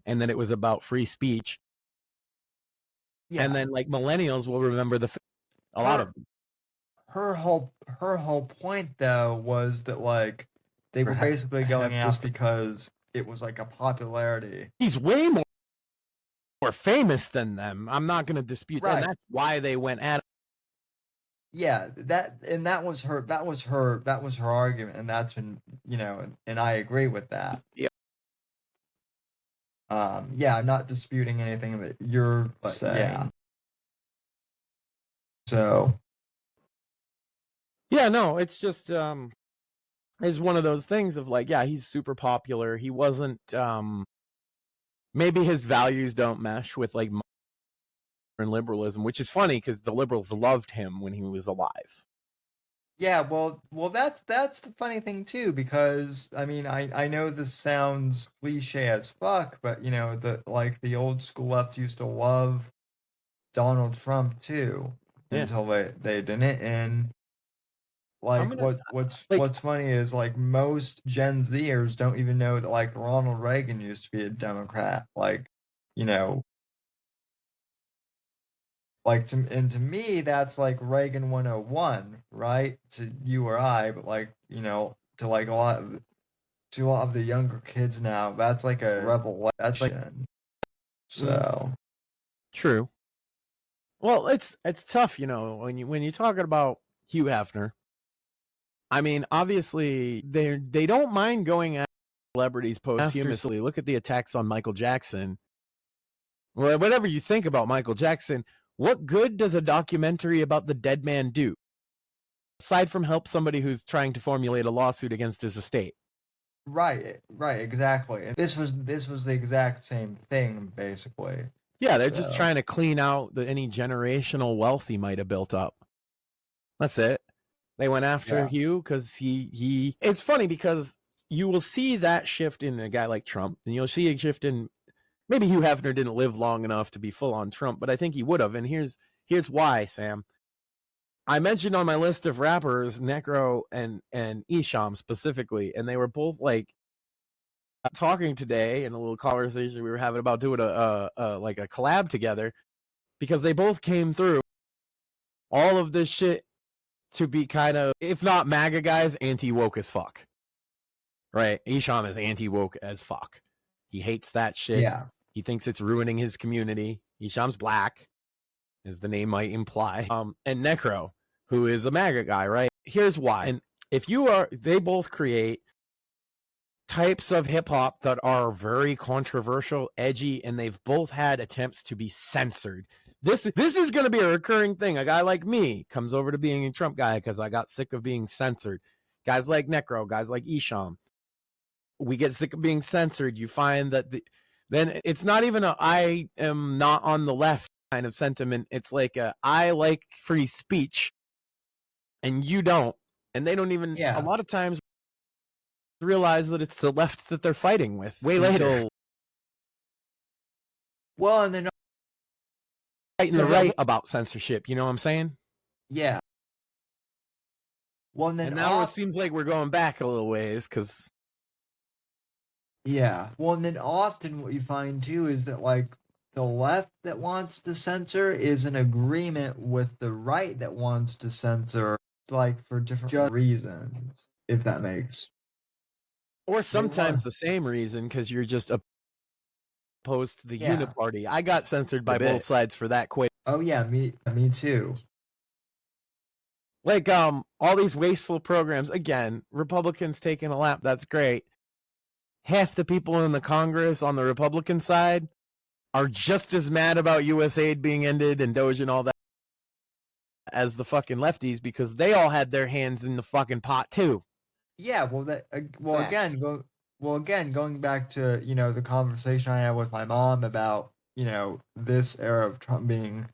and that it was about free speech. Yeah. And then, like, millennials will remember a lot of them. Her whole point, though, was that, like, they were basically going out just because it was, like, a popularity. He's way more famous than them. I'm not going to dispute that. And that's why they went at it. Yeah, that was her argument, and that's been, and I agree with that. Yeah. Yeah, I'm not disputing anything that you're saying. Yeah. So. Yeah, no, it's just it's one of those things of, like, yeah, he's super popular. He wasn't maybe his values don't mesh with, like, modern liberalism, which is funny because the liberals loved him when he was alive. Yeah, well, that's the funny thing too, because I mean, I know this sounds cliche as fuck, but the old school left used to love Donald Trump too. until they didn't. And like what's funny is like most Gen Zers don't even know that like Ronald Reagan used to be a Democrat. Like, you know, like to me that's like Reagan 101, right? To you or I, but like, you know, to like a lot of the younger kids now, that's like a revelation. That's like so true. Well, it's tough, you know, when you're talking about Hugh Hefner. I mean, obviously they don't mind going at celebrities posthumously. Look at the attacks on Michael Jackson. Well, whatever you think about Michael Jackson, what good does a documentary about the dead man do? Aside from help somebody who's trying to formulate a lawsuit against his estate. Right, exactly. And this was the exact same thing, basically. Yeah, they're just trying to clean out any generational wealth he might have built up. That's it. They went after Hugh because he. It's funny because you will see that shift in a guy like Trump, and you'll see a shift in maybe Hugh Hefner didn't live long enough to be full on Trump, but I think he would have. And here's why, Sam. I mentioned on my list of rappers Necro and Esham specifically, and they were both like talking today in a little conversation we were having about doing a collab together, because they both came through all of this shit to be kind of, if not MAGA guys, anti-woke as fuck. Right? Esham is anti-woke as fuck. He hates that shit. Yeah. He thinks it's ruining his community. Esham's black, as the name might imply. And Necro, who is a MAGA guy, right? Here's why. And they both create types of hip hop that are very controversial, edgy, and they've both had attempts to be censored. This is going to be a recurring thing. A guy like me comes over to being a Trump guy because I got sick of being censored. Guys like Necro, guys like Esham, we get sick of being censored. You find that then it's not even I am not on the left kind of sentiment. It's like I like free speech and you don't. And they don't even a lot of times realize that it's the left that they're fighting with way later. Well, and then fighting the right about censorship, you know what I'm saying? Yeah. Well, and now it seems like we're going back a little ways because. Yeah. Well, and then often what you find too is that like the left that wants to censor is in agreement with the right that wants to censor, like for different reasons, if that makes. Or sometimes the same reason, because you're just opposed to the uniparty. I got censored by both sides for that quick. Oh yeah, me too. Like all these wasteful programs. Again, Republicans taking a lap. That's great. Half the people in the Congress on the Republican side are just as mad about U.S. aid being ended and Doge and all that as the fucking lefties, because they all had their hands in the fucking pot too. Yeah, again, going back to, you know, the conversation I had with my mom about, you know, this era of Trump being,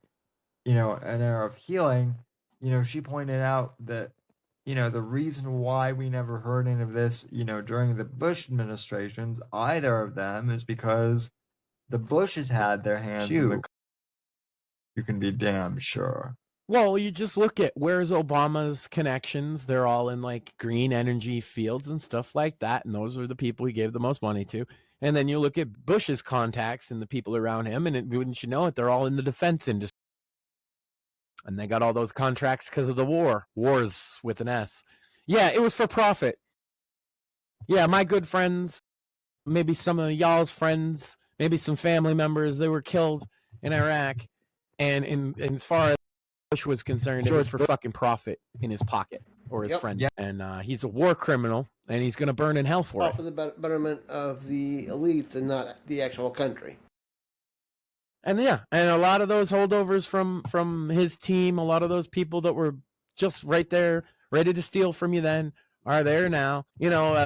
you know, an era of healing, you know, she pointed out that, you know, the reason why we never heard any of this, you know, during the Bush administrations, either of them, is because the Bushes had their hands in the. You can be damn sure. Well, you just look at where's Obama's connections. They're all in like green energy fields and stuff like that. And those are the people he gave the most money to. And then you look at Bush's contacts and the people around him. And wouldn't you know it, they're all in the defense industry. And they got all those contracts because of the wars with an S. Yeah, it was for profit. Yeah, my good friends, maybe some of y'all's friends, maybe some family members, they were killed in Iraq. And as far as Bush was concerned, it was for fucking profit in his pocket or his friend. Yeah. And he's a war criminal, and he's going to burn in hell for it. For the betterment of the elite and not the actual country. And and a lot of those holdovers from his team, a lot of those people that were just right there, ready to steal from you then, are there now. You know,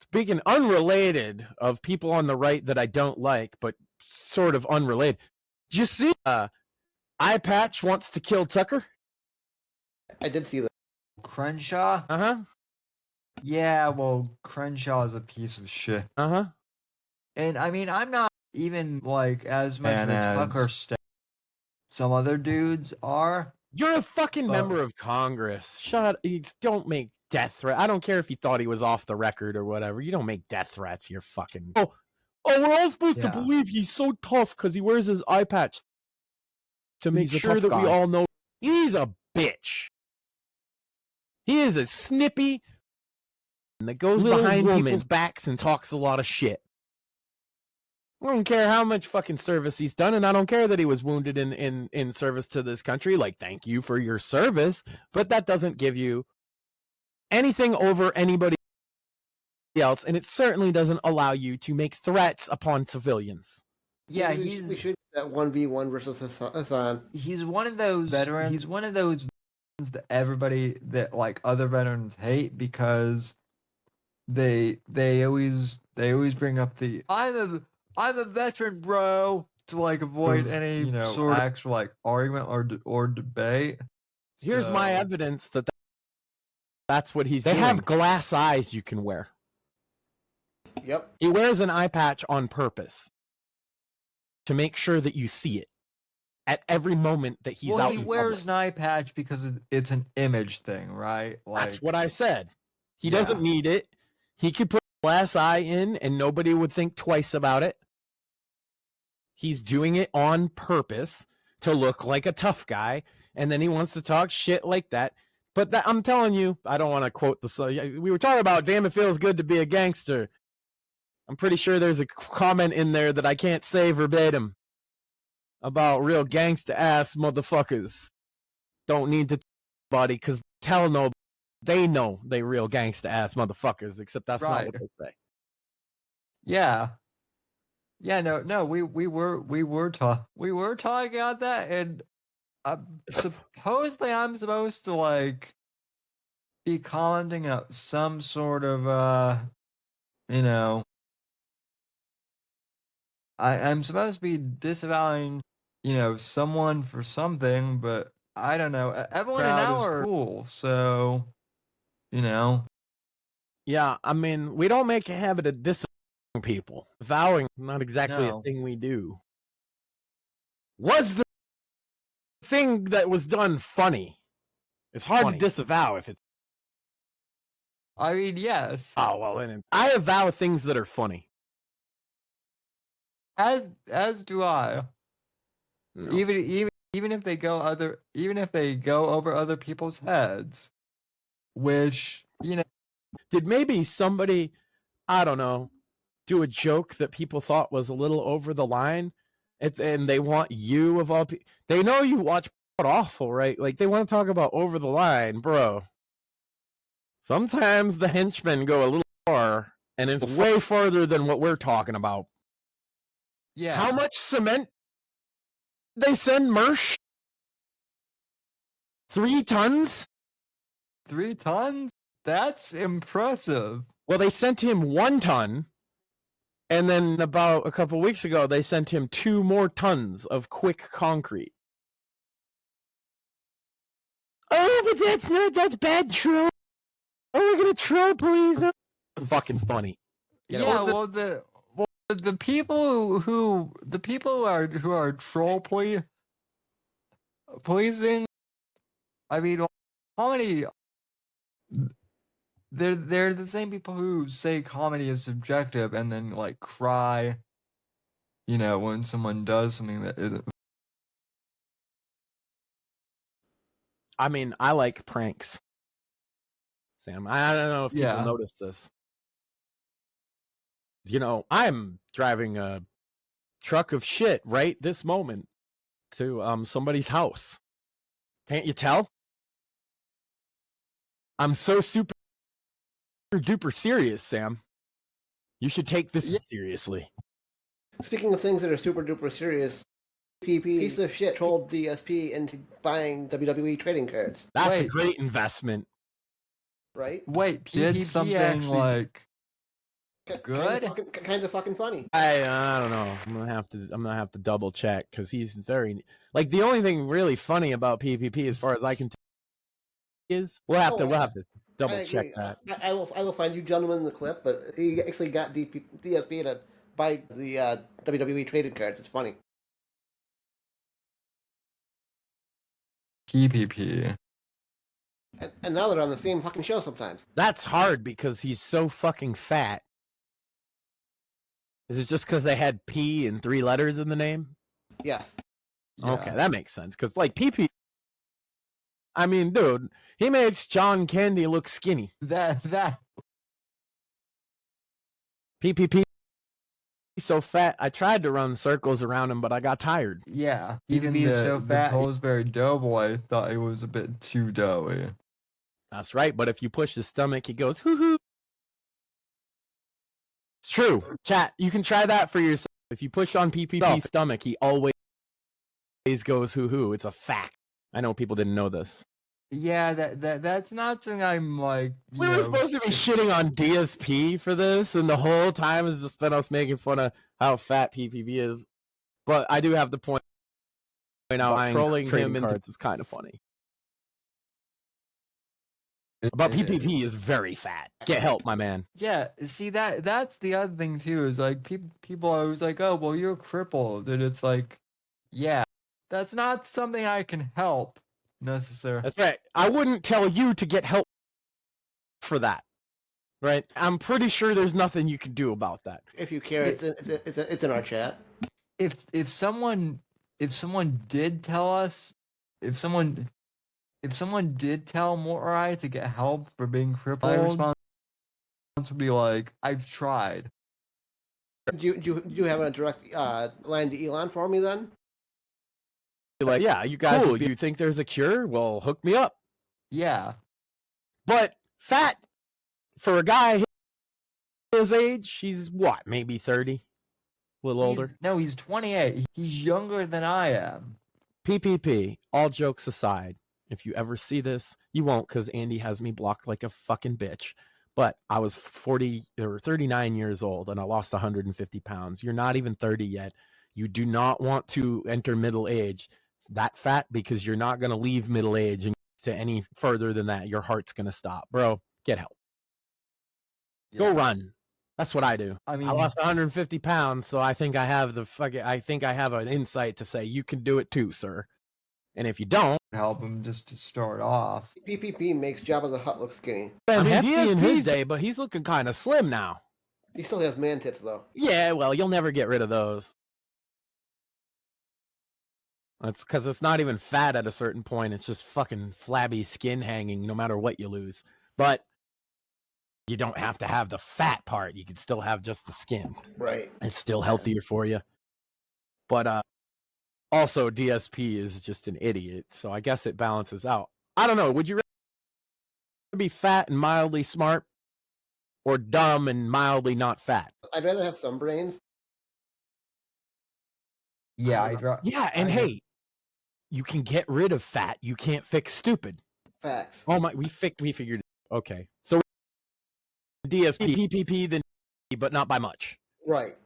speaking unrelated of people on the right that I don't like, but sort of unrelated. Did you see Eye Patch wants to kill Tucker? I did see that. Crenshaw? Uh-huh. Yeah, well, Crenshaw is a piece of shit. Uh-huh. And I mean, I'm not even like as much of a Tucker some other dudes are. You're a fucking member of Congress. Shut up. Don't make death threat. I don't care if you thought he was off the record or whatever. You don't make death threats. You're fucking. Oh, we're all supposed to believe he's so tough because he wears his eye patch to make sure that we all know he's a bitch. He is a snippy that goes behind people's backs and talks a lot of shit. I don't care how much fucking service he's done, and I don't care that he was wounded in service to this country. Like, thank you for your service, but that doesn't give you anything over anybody else, and it certainly doesn't allow you to make threats upon civilians. Yeah, we should that 1v1 versus Hassan. He's one of those veterans. He's one of those veterans that everybody that like other veterans hate because they always bring up the I'm a veteran, bro, to like avoid any sort of actual like argument or debate. Here's my evidence that's what he's doing. They have glass eyes you can wear. Yep. He wears an eye patch on purpose to make sure that you see it at every moment that he's out. He wears an eye patch because it's an image thing, right? Like, that's what I said. He doesn't need it. He could put a glass eye in and nobody would think twice about it. He's doing it on purpose to look like a tough guy, and then he wants to talk shit like that. But I'm telling you, I don't want to quote we were talking about, damn, it feels good to be a gangster. I'm pretty sure there's a comment in there that I can't say verbatim about real gangsta ass motherfuckers don't need to body because they know they real gangsta ass motherfuckers, except that's not what they say. Yeah. Yeah, no, we were talking about that, and supposedly I'm supposed to like be commenting out some sort of I'm supposed to be disavowing someone for something, but I don't know. Everyone in our cool, so Yeah, I mean, we don't make a habit of disavowing people. Vowing, not exactly a thing we do. Was the thing that was done funny? It's hard to disavow if it's. I mean, yes. Oh well, then I avow things that are funny. As do I. No. Even if they go over other people's heads, which did maybe somebody, I don't know, do a joke that people thought was a little over the line, and they want you of all people. They know you watch Awful, right? Like they want to talk about over the line, bro. Sometimes the henchmen go a little far, and it's way farther than what we're talking about. Yeah. How much cement they send Mersh? 3 tons? 3 tons? That's impressive. Well, they sent him 1 ton, and then about a couple weeks ago, they sent him 2 more tons of quick concrete. Oh, but that's bad troll. Oh, we're gonna troll police. Fucking funny. The people who are troll policing. I mean, comedy. They're the same people who say comedy is subjective and then like cry, when someone does something that isn't. I mean, I like pranks, Sam. I don't know if people notice this. I'm driving a truck of shit right this moment to somebody's house. Can't you tell? I'm so super duper serious, Sam. You should take this seriously. Speaking of things that are super duper serious, piece of shit trolled DSP into buying WWE trading cards. That's a great investment. Right? Wait, did something actually, like good? Kind of fucking funny. I don't know. I'm gonna have to double check because he's very like the only thing really funny about PPP, as far as I can tell, is we'll have to double check that. I will find you gentlemen in the clip, but he actually got DSP to buy the WWE trading cards. It's funny. PPP. And now they're on the same fucking show sometimes. That's hard because he's so fucking fat. Is it just because they had P and 3 letters in the name? Yes. Yeah. Okay, that makes sense. Because, like, PP... I mean, dude, he makes John Candy look skinny. That PPP he's so fat. I tried to run circles around him, but I got tired. Yeah. Even the, so fat- the Pillsbury Doughboy thought it was a bit too doughy. That's right, but if you push his stomach, he goes, hoo-hoo. It's true. Chat, you can try that for yourself. If you push on PPP's stomach, he always goes hoo-hoo. It's a fact. I know people didn't know this. Yeah, that's not something I'm like. We were supposed to be shitting on DSP for this, and the whole time has just been us making fun of how fat PPP is. But I do have the point out trolling him into it's kind of funny. But PPP is very fat. Get help, my man. Yeah, see that's the other thing too. Is like people are always like, oh, well, you're crippled, and it's like, yeah, that's not something I can help necessarily. That's right. I wouldn't tell you to get help for that. Right? I'm pretty sure there's nothing you can do about that. If you care, it's in our chat. If someone did tell us, if someone did tell Morai to get help for being crippled, my response would be like, I've tried. Do you have a direct line to Elon for me then? Like, yeah, you guys, cool. You think there's a cure? Well, hook me up. Yeah. But fat, for a guy his age, he's what, maybe 30? A little older? No, he's 28. He's younger than I am. PPP, all jokes aside, if you ever see this, you won't because Andy has me blocked like a fucking bitch. But I was 40 or 39 years old and I lost 150 pounds. You're not even 30 yet. You do not want to enter middle age that fat because you're not going to leave middle age and to any further than that. Your heart's going to stop. Bro, get help. Yeah. Go run. That's what I do. I mean, I lost 150 pounds, so I think I have an insight to say you can do it too, sir. And if you don't, help him just to start off. PPP makes Jabba the Hutt look skinny. I mean, hefty in his day, but he's looking kind of slim now. He still has man tits, though. Yeah, well, you'll never get rid of those. That's because it's not even fat at a certain point. It's just fucking flabby skin hanging no matter what you lose. But you don't have to have the fat part. You can still have just the skin. Right. It's still healthier for you. But also, DSP is just an idiot. So I guess it balances out. I don't know. Would you rather be fat and mildly smart or dumb and mildly not fat? I'd rather have some brains. Yeah, hey, you can get rid of fat. You can't fix stupid. Facts. Oh my, we figured it. Okay. So DSP, PPP, then but not by much. Right.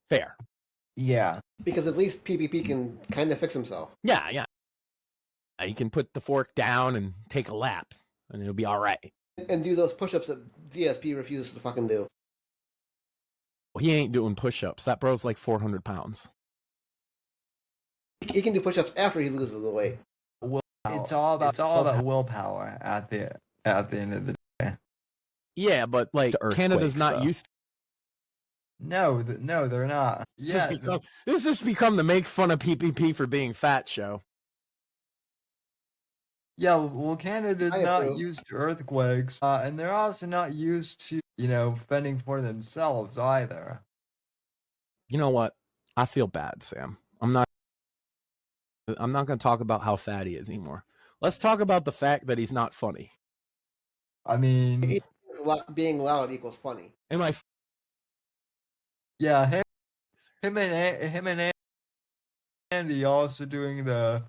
Fair. Yeah. Because at least PPP can kind of fix himself. Yeah. You can put the fork down and take a lap, and it'll be all right. And do those push-ups that DSP refuses to fucking do. Well, he ain't doing push-ups. That bro's like 400 pounds. He can do push-ups after he loses the weight. It's all about willpower at the end of the day. Yeah, but like Canada's not used to. No, they're not. This has become the make fun of PPP for being fat show. Yeah, well, Canada's not used to earthquakes, and they're also not used to, fending for themselves either. You know what? I feel bad, Sam. I'm not going to talk about how fat he is anymore. Let's talk about the fact that he's not funny. I mean, being loud equals funny. Am I? Yeah, him and Andy also doing the.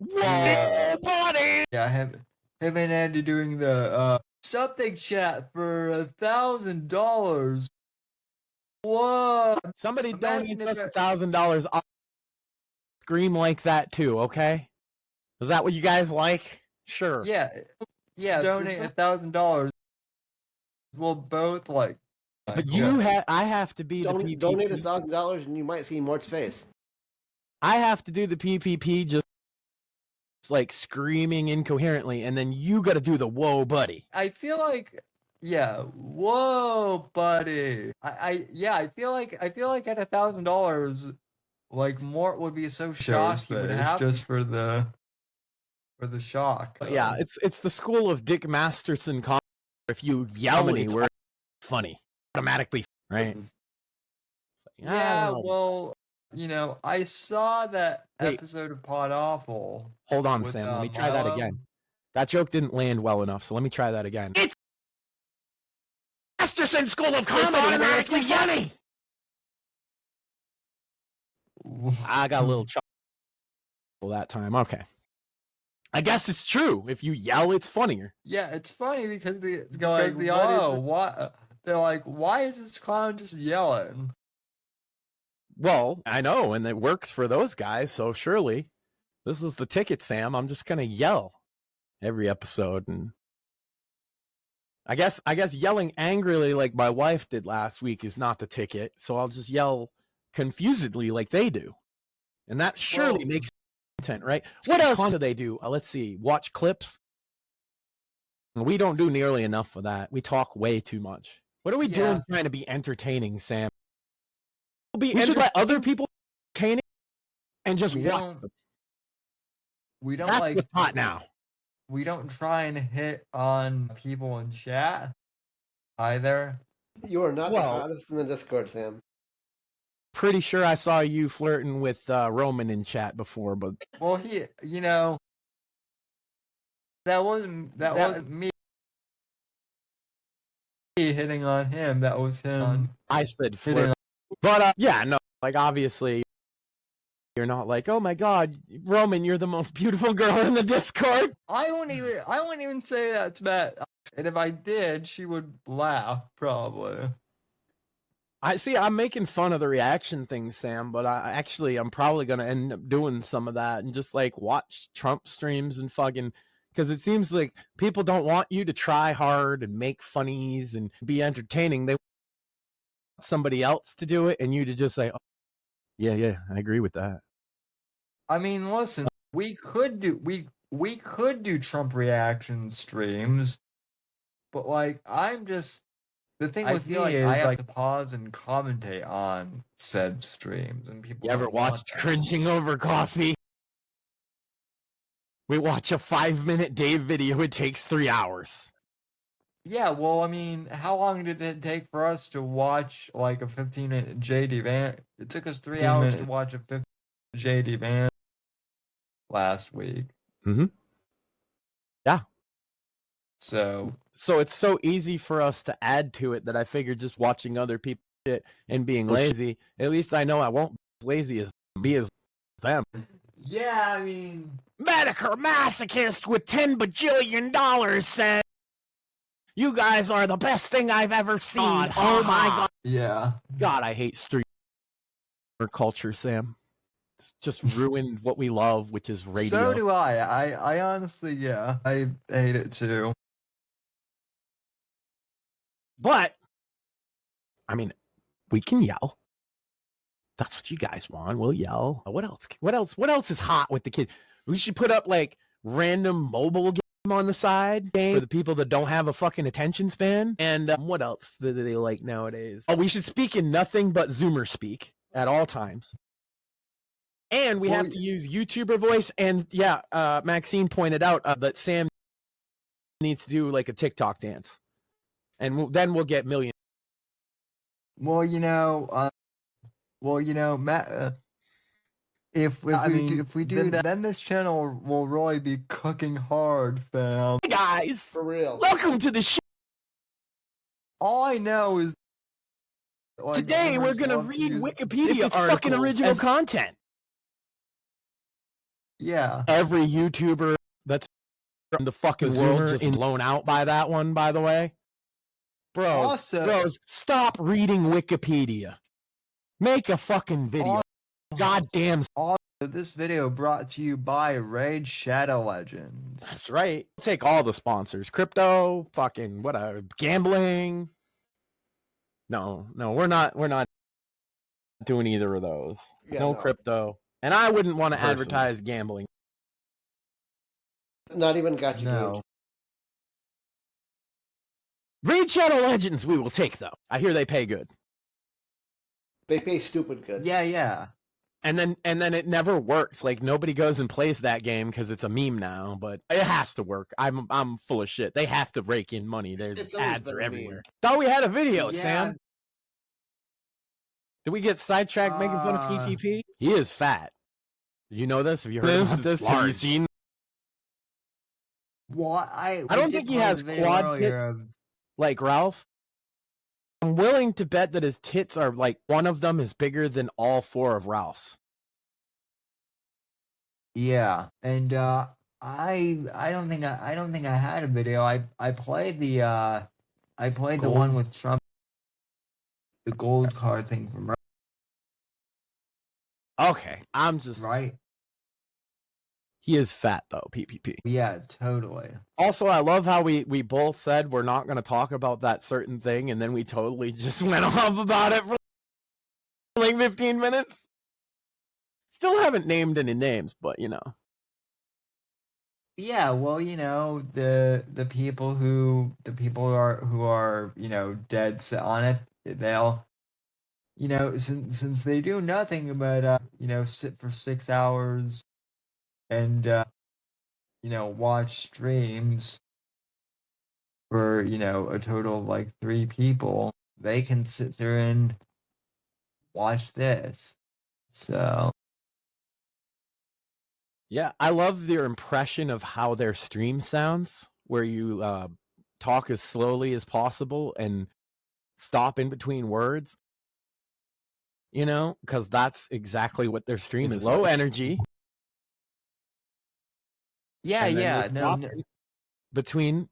Whoa, buddy! Yeah, him and Andy doing the something chat for $1,000. Whoa! Somebody donate us $1,000. I'll scream like that too. Okay? Is that what you guys like? Sure. Yeah. Donate $1,000. We'll both like. But I have to be the PPP. Donate $1,000 and you might see Mort's face. I have to do the PPP just like screaming incoherently, and then you got to do the whoa, buddy. I feel like, yeah, whoa, buddy. I feel like at $1,000, like Mort would be so shocked he would have just for the shock. Yeah, it's the school of Dick Masterson comedy. If you yell anywhere, funny automatically, right? Yeah, well, I saw that episode of Pod Awful. Hold on, Sam. Let me try that again. That joke didn't land well enough, so let me try that again. It's Masterson School of Comedy. It's automatically funny. I got a little chuckle that time. Okay. I guess it's true. If you yell, it's funnier. Yeah, it's funny because the audience, why, they're like, why is this clown just yelling? Well, I know, and it works for those guys, so surely this is the ticket, Sam. I'm just gonna yell every episode, and I guess yelling angrily like my wife did last week is not the ticket, so I'll just yell confusedly like they do. And that surely makes content, right? What else do they do? Let's see. Watch clips. We don't do nearly enough of that. We talk way too much. What are we doing trying to be entertaining, Sam? We should let other people entertain it and just watch them. We don't That's like what's hot now. We don't try and hit on people in chat either. You are not the hottest in the Discord, Sam. Pretty sure I saw you flirting with Roman in chat before, but he, that wasn't me hitting on him. That was him. I said flirt. But yeah, no, like obviously you're not like, oh my God, Roman, you're the most beautiful girl in the Discord. I wouldn't even say that to Matt. And if I did, she would laugh probably. I'm making fun of the reaction thing, Sam, but I'm probably gonna end up doing some of that and just like watch Trump streams and fucking, because it seems like people don't want you to try hard and make funnies and be entertaining. They want somebody else to do it and you to just say, oh, yeah, I agree with that. I mean, listen, we could do Trump reaction streams, but like the thing with me is I have to pause and commentate on said streams, and people. You ever watched Cringing Over Coffee? We watch a 5-minute Dave video. It takes 3 hours. Yeah, well, I mean, how long did it take for us to watch like a 15-minute JD Van? It took us 3 hours to watch a 15-minute JD Van last week. Mm-hmm. Yeah. So it's so easy for us to add to it that I figured just watching other people shit and being lazy, at least I know I won't be as lazy as them. Yeah, I mean, Medicare masochist with $10 bajillion said, "You guys are the best thing I've ever seen." Oh my God. Yeah. God, I hate street culture, Sam. It's just ruined what we love, which is radio. So do I. I honestly, yeah, I hate it too. But, I mean, we can yell. That's what you guys want. We'll yell. What else is hot with the kids? We should put up like random mobile game on the side for the people that don't have a fucking attention span. And what else do they like nowadays? Oh, we should speak in nothing but Zoomer speak at all times. And we have to use YouTuber voice. And yeah, Maxine pointed out that Sam needs to do like a TikTok dance. And then we'll get millions. Well, Matt, if we do that, then this channel will really be cooking hard, fam. Hey guys, for real. Welcome to the show. All I know is today we're gonna read Wikipedia articles. Fucking original content. Yeah. Every YouTuber that's from the fucking world just blown out by that one, by the way. Bros, stop reading Wikipedia. Make a fucking video. Goddamn. This video brought to you by Raid Shadow Legends. That's right. Take all the sponsors. Crypto, fucking whatever, gambling. No, we're not doing either of those. Yeah, no crypto. And I wouldn't want to advertise gambling. Not even gotcha No. games. Raid Shadow Legends we will take, though. I hear they pay good. They pay stupid good. Yeah. And then it never works. Like, nobody goes and plays that game because it's a meme now, but it has to work. I'm full of shit. They have to rake in money. There's It's always ads been are a everywhere. meme. Thought we had a video, Yeah. Sam. Did we get sidetracked making fun of PPP? He is fat. Did you know this? Have you heard about this? Have you seen? Well, I don't we think did he play has the video quad earlier of- Like Ralph? I'm willing to bet that his tits are like one of them is bigger than all four of Ralph's. Yeah, and I don't think I had a video. I played the the one with Trump, the gold card thing from Okay, I'm just right. He is fat though, PPP. Yeah, totally. Also, I love how we both said we're not going to talk about that certain thing, and then we totally just went off about it for like 15 minutes. Still haven't named any names, but you know. Yeah, well, the people who are dead set on it, they'll since they do nothing but sit for 6 hours and watch streams for a total of like 3 people, they can sit there and watch this. So Yeah, I love their impression of how their stream sounds, where you talk as slowly as possible and stop in between words. Because that's exactly what their stream is. Low energy. yeah, no, between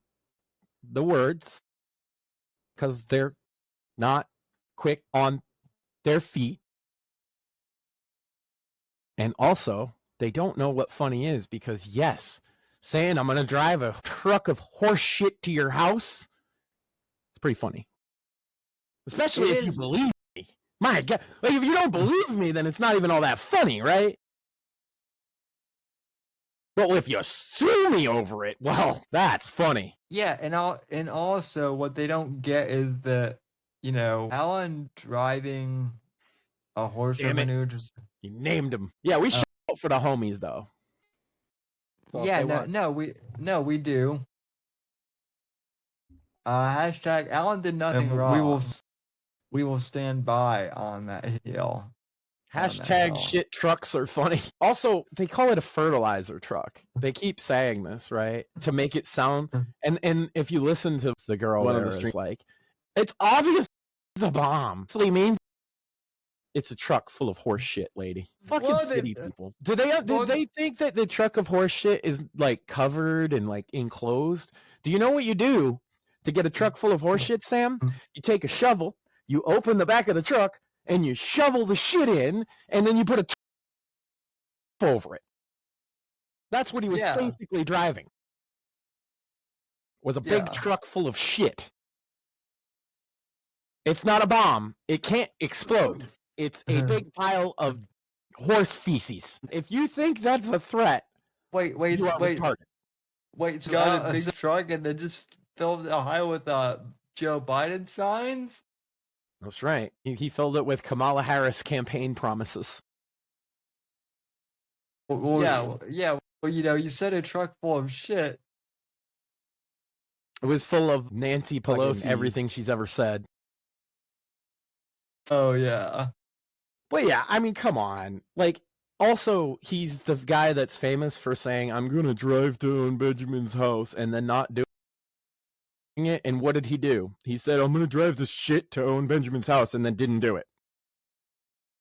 the words, because they're not quick on their feet, and also they don't know what funny is, because yes, saying I'm gonna drive a truck of horse shit to your house, it's pretty funny, especially if you believe me. My God, like if you don't believe me, then it's not even all that funny, right? Well, if you sue me over it, well, that's funny. Yeah, and also what they don't get is that Alan driving a horse revenue just You named him. Yeah, we shout out for the homies though. So we do. Hashtag Alan did nothing wrong. We will stand by on that hill. Hashtag shit trucks are funny. Also, they call it a fertilizer truck. They keep saying this, right? To make it sound, and if you listen to the girl on the street, like, it's obvious the bomb. It means it's a truck full of horse shit, lady. Fucking city people. Do they think that the truck of horse shit is like covered and like enclosed? Do you know what you do to get a truck full of horse shit, Sam? You take a shovel, you open the back of the truck, and you shovel the shit in, and then you put a top over it. That's what he was basically driving. Was a big truck full of shit. It's not a bomb. It can't explode. It's a big pile of horse feces. If you think that's a threat, you are retarded. Wait, so got a big truck and then just filled it high with Joe Biden signs? That's right. He filled it with Kamala Harris campaign promises. Well, you said a truck full of shit. It was full of Nancy Pelosi, everything she's ever said. Oh, yeah. But yeah, I mean, come on. Like, also, he's the guy that's famous for saying, I'm going to drive to Owen Benjamin's house, and then not doing it. And what did he do? He said, I'm going to drive this shit to Owen Benjamin's house, and then didn't do it.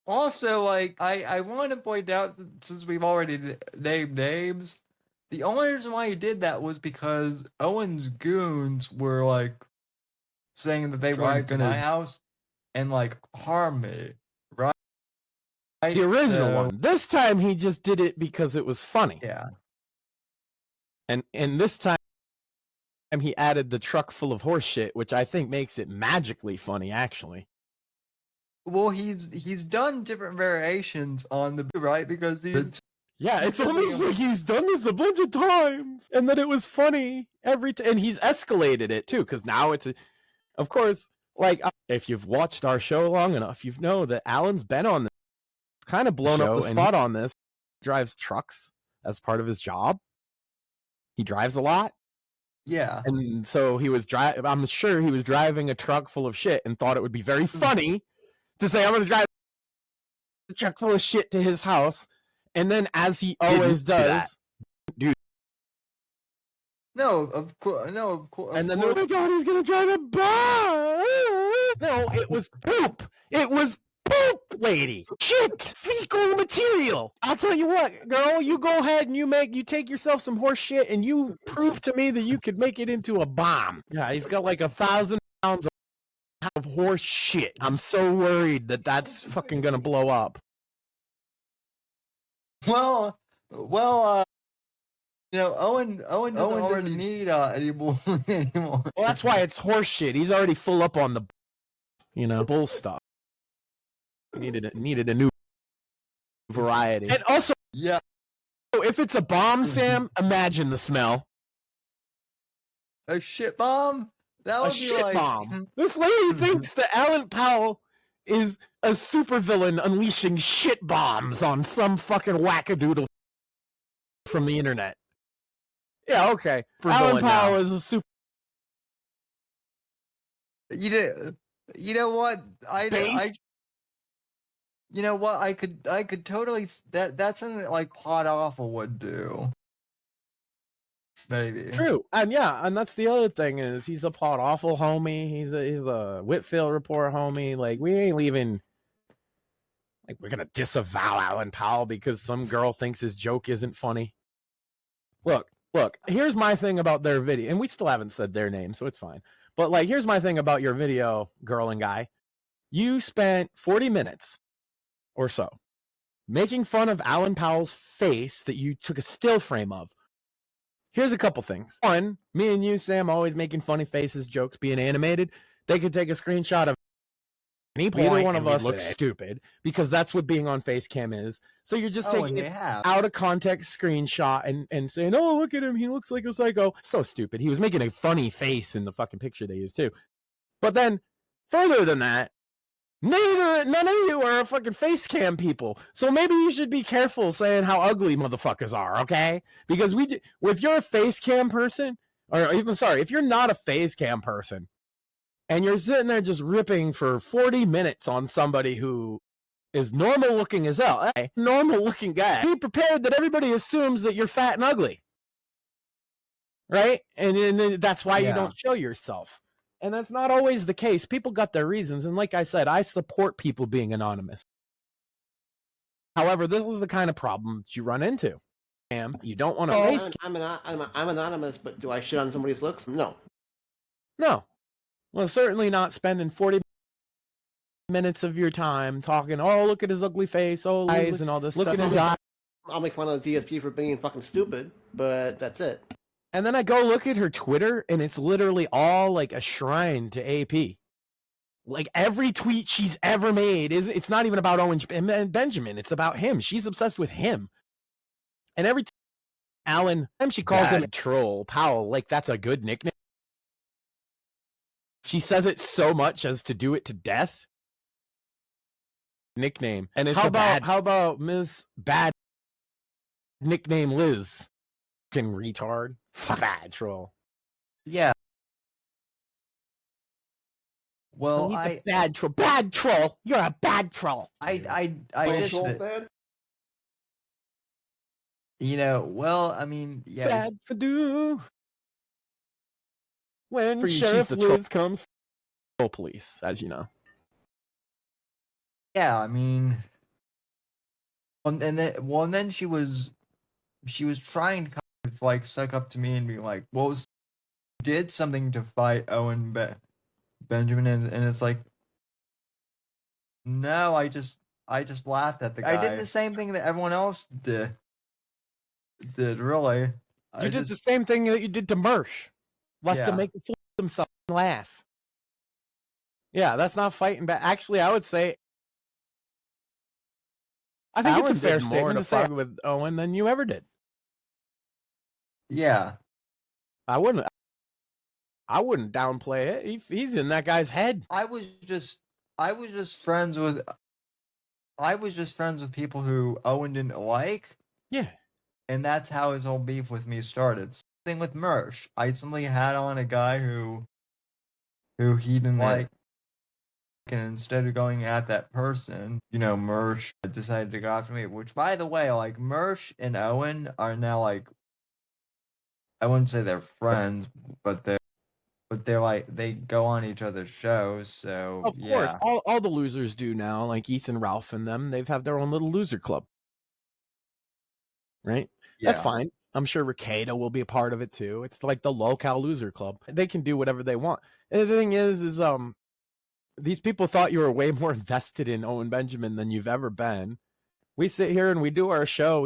Also, like, I want to point out, since we've already named names, the only reason why he did that was because Owen's goons were, like, saying that they went to my house and, like, harm me, right? The original one. This time, he just did it because it was funny. Yeah. And this time, he added the truck full of horse shit, which I think makes it magically funny, actually. Well, he's done different variations on the right because Yeah, it's almost like he's done this a bunch of times, and that it was funny every time, and he's escalated it too, because now of course, like if you've watched our show long enough, you know that Alan's been on this, kind of blown up the spot on this. He drives trucks as part of his job. He drives a lot. Yeah. And so I'm sure he was driving a truck full of shit and thought it would be very funny to say, I'm going to drive a truck full of shit to his house. And then, as he always does, dude. No, of course. And then, oh my God, he's going to drive a bar. No, it was poop. It was poop, lady. Shit. Fecal material. I'll tell you what, girl, you go ahead and you take yourself some horse shit and you prove to me that you could make it into a bomb. Yeah, he's got like 1,000 pounds of horse shit. I'm so worried that that's fucking going to blow up. Well, Owen doesn't already need anymore. Well, that's why it's horse shit. He's already full up on the, bull stuff. Needed a new variety. And also, yeah, if it's a bomb, Sam, imagine the smell. A shit bomb? That would a be shit like... bomb. This lady thinks that Alan Powell is a supervillain unleashing shit bombs on some fucking wackadoodle from the internet. Yeah, okay. Alan Powell is a super. You know what? You know what? I could totally. That's something that like Pod Awful would do. Maybe. True, and that's the other thing is he's a Pod Awful homie. He's a Whitfield Report homie. Like we ain't leaving. Like we're gonna disavow Alan Powell because some girl thinks his joke isn't funny. Look. Here's my thing about their video, and we still haven't said their name, so it's fine. But like, here's my thing about your video, girl and guy. You spent 40 minutes or so making fun of Alan Powell's face that you took a still frame of. Here's a couple things. One, me and you, Sam, always making funny faces, jokes, being animated. They could take a screenshot of any point. Either one of us looks stupid because that's what being on face cam is. So you're just taking it out of context screenshot and saying, oh, look at him. He looks like a psycho. So stupid. He was making a funny face in the fucking picture they used too. But then further than that, none of you are fucking face cam people. So maybe you should be careful saying how ugly motherfuckers are, okay? Because if you're a face cam person, or even, sorry, if you're not a face cam person, and you're sitting there just ripping for 40 minutes on somebody who is normal looking as hell, hey, normal looking guy, be prepared that everybody assumes that you're fat and ugly, right? And that's why you don't show yourself. And that's not always the case. People got their reasons. And like I said, I support people being anonymous. However, this is the kind of problem that you run into. You don't want to I'm anonymous, but do I shit on somebody's looks? No. Well, certainly not spending 40 minutes of your time talking, oh, look at his ugly face, oh, eyes, and all this stuff. Look at his eyes. I'll make fun of the DSP for being fucking stupid, but that's it. And then I go look at her Twitter, and it's literally all like a shrine to AP. Like every tweet she's ever made it's not even about Owen Benjamin. It's about him. She's obsessed with him. And every time Alan, she calls him a troll, Powell, like that's a good nickname. She says it so much as to do it to death. Nickname. And it's how about Ms. Bad nickname Liz? Fucking retard. Bad troll. Yeah. Well, bad troll. You're a bad troll. I just, well, I mean, yeah. Bad for do. When Sheriff Liz comes, police, as you know. Yeah, I mean, and then she was trying to kind of like suck up to me and be like, well, did something to fight Owen Benjamin, and it's like, no, I just laughed at the guy. I did the same thing that everyone else did really. You did the same thing that you did to Mersh. Left to make a fool of himself and laugh. Yeah, that's not fighting back. Actually, I would say I think Alan it's a fair did more statement to to say fuck- with Owen than you ever did. Yeah. I wouldn't downplay it. He's in that guy's head. I was just friends with people who Owen didn't like. Yeah. And that's how his whole beef with me started. Same thing with Mersh. I suddenly had on a guy who he didn't like, and instead of going at that person, Mersh decided to go after me. Which, by the way, like, Mersh and Owen are now, like, I wouldn't say they're friends, but they're like, they go on each other's shows, so Of course, all the losers do now, like Ethan, Ralph, and them. They've have their own little loser club, right? That's Yeah. fine. I'm sure Ricardo will be a part of it too. It's like the local loser club. They can do whatever they want. And the thing is these people thought you were way more invested in Owen Benjamin than you've ever been. We sit here and we do our show.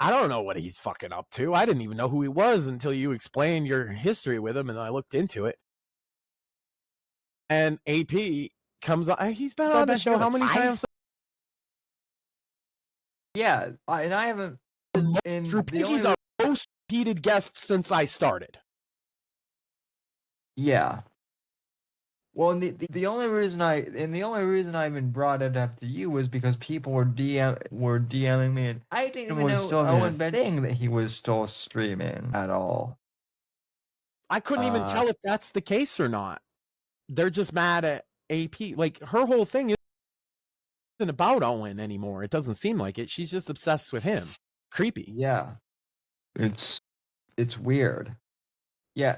I don't know what he's fucking up to. I didn't even know who he was until you explained your history with him, and I looked into it. And AP comes on. He's been on the show how many times? Yeah, and I haven't. He's our most repeated guest since I started. Yeah. Well, and the only reason I even brought it up to you was because people were DMing me, and I didn't even know Owen betting that he was still streaming at all. I couldn't even tell if that's the case or not. They're just mad at AP. Like, her whole thing isn't about Owen anymore. It doesn't seem like it. She's just obsessed with him. Creepy. Yeah. It's weird. Yeah,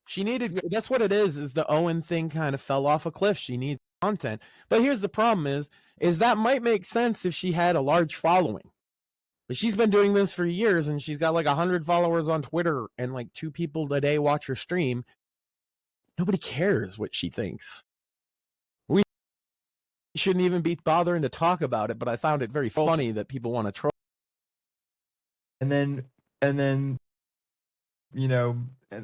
she needed, that's what it is the Owen thing kind of fell off a cliff. She needs content. But here's the problem is that might make sense if she had a large following. But she's been doing this for years, and she's got like 100 followers on Twitter, and like 2 people a day watch her stream. Nobody cares what she thinks. We shouldn't even be bothering to talk about it, but I found it very funny that people want to troll. And then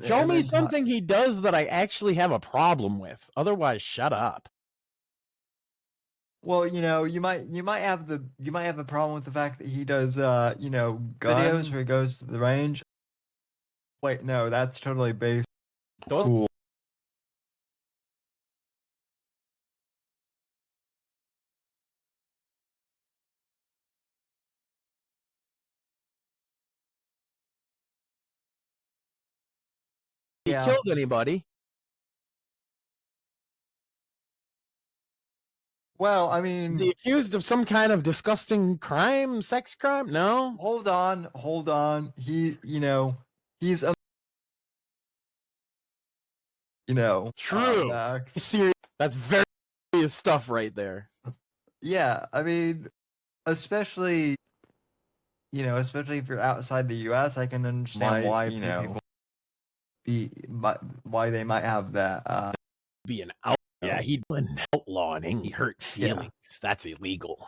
show me something he does that I actually have a problem with. Otherwise, shut up. Well, you might have a problem with the fact that he does videos where he goes to the range. Wait, no, that's totally based. Cool. He killed anybody. Well, I mean, is he accused of some kind of disgusting crime, sex crime? No. Hold on. He's a true. Serious. That's very serious stuff right there. Yeah, I mean, especially if you're outside the U.S., I can understand why people why they might have that be an out. Yeah, he'd been outlawing hurt feelings. Yeah. That's illegal.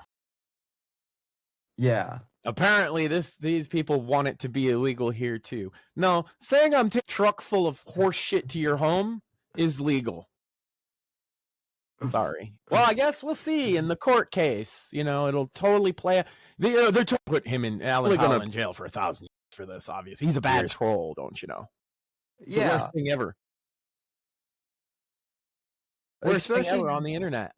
Yeah. Apparently, these people want it to be illegal here too. No, saying I'm taking a truck full of horse shit to your home is legal. Sorry. Well, I guess we'll see in the court case. It'll totally play. They're to put him in Alan Powell in jail for 1,000 years for this. Obviously, he's a bad troll, don't you know? It's the worst thing ever. Worst thing ever on the internet.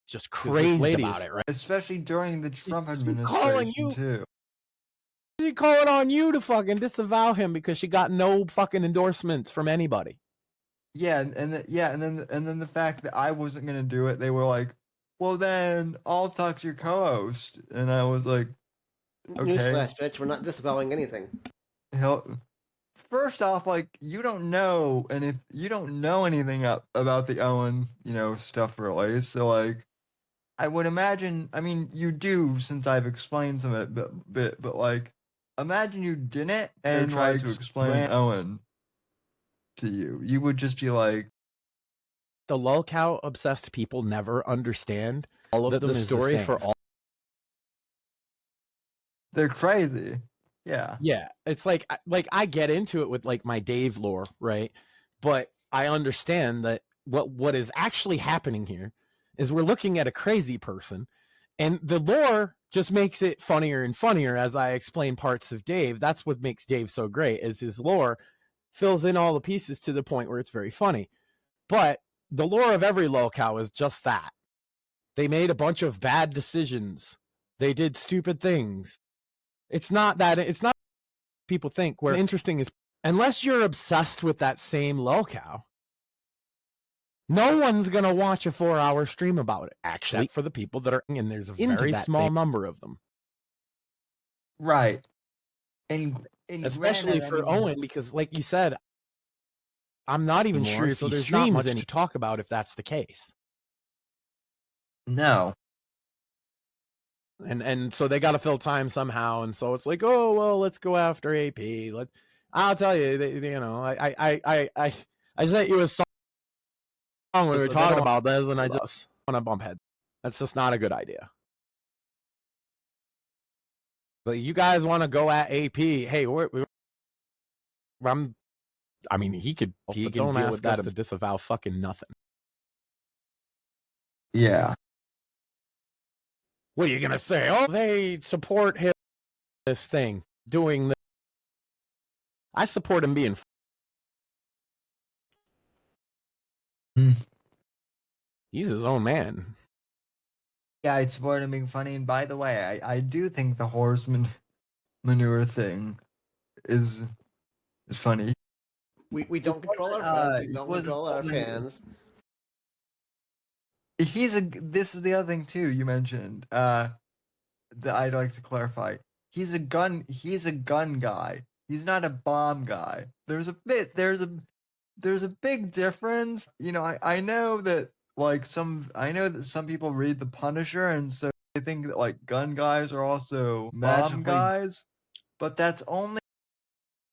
Just crazy about it, right? Especially during the Trump administration too. She calling on you to fucking disavow him because she got no fucking endorsements from anybody. Yeah, and then the fact that I wasn't gonna do it, they were like, "Well, then I'll talk to your co-host," and I was like, "Okay." Newsflash, bitch, we're not disavowing anything. First off, like, you don't know, and if you don't know anything about the Owen, stuff really, so like, I would imagine. I mean, you do since I've explained some of it, but like, imagine you didn't and tried to explain Owen to you. You would just be like, the lolcow obsessed people never understand all of the story for all. They're crazy. Yeah. Yeah. It's like I get into it with like my Dave lore, right? But I understand that what is actually happening here is we're looking at a crazy person, And the lore just makes it funnier and funnier as I explain parts of Dave. That's what makes Dave so great, is his lore fills in all the pieces to the point where it's very funny. But the lore of every locale is just that. They made a bunch of bad decisions. They did stupid things. It's not people think. Where interesting is, unless you're obsessed with that same locale, no one's going to watch a 4-hour stream about it, actually, for the people that are, and there's a very small number of them. Right. And especially for Owen, because like you said, I'm not even sure, so there's not much to talk about if that's the case. No. And so they got to fill time somehow, and so it's like, oh well, let's go after AP. I'll tell you, I sent you a song when we were talking about this, and I just want to bump heads. That's just not a good idea. But you guys want to go at AP? Hey, I mean, he can deal with that to disavow fucking nothing. Yeah. What are you gonna say? Oh, they support him. This thing doing this. I support him being. He's his own man. Yeah, I support him being funny. And by the way, I do think the horseman manure thing is funny. We don't control our friends. We don't control our fans. This is the other thing too you mentioned. That I'd like to clarify. He's a gun guy. He's not a bomb guy. There's a big difference. You know, I know that some people read The Punisher, and so they think that like gun guys are also bomb guys, but that's only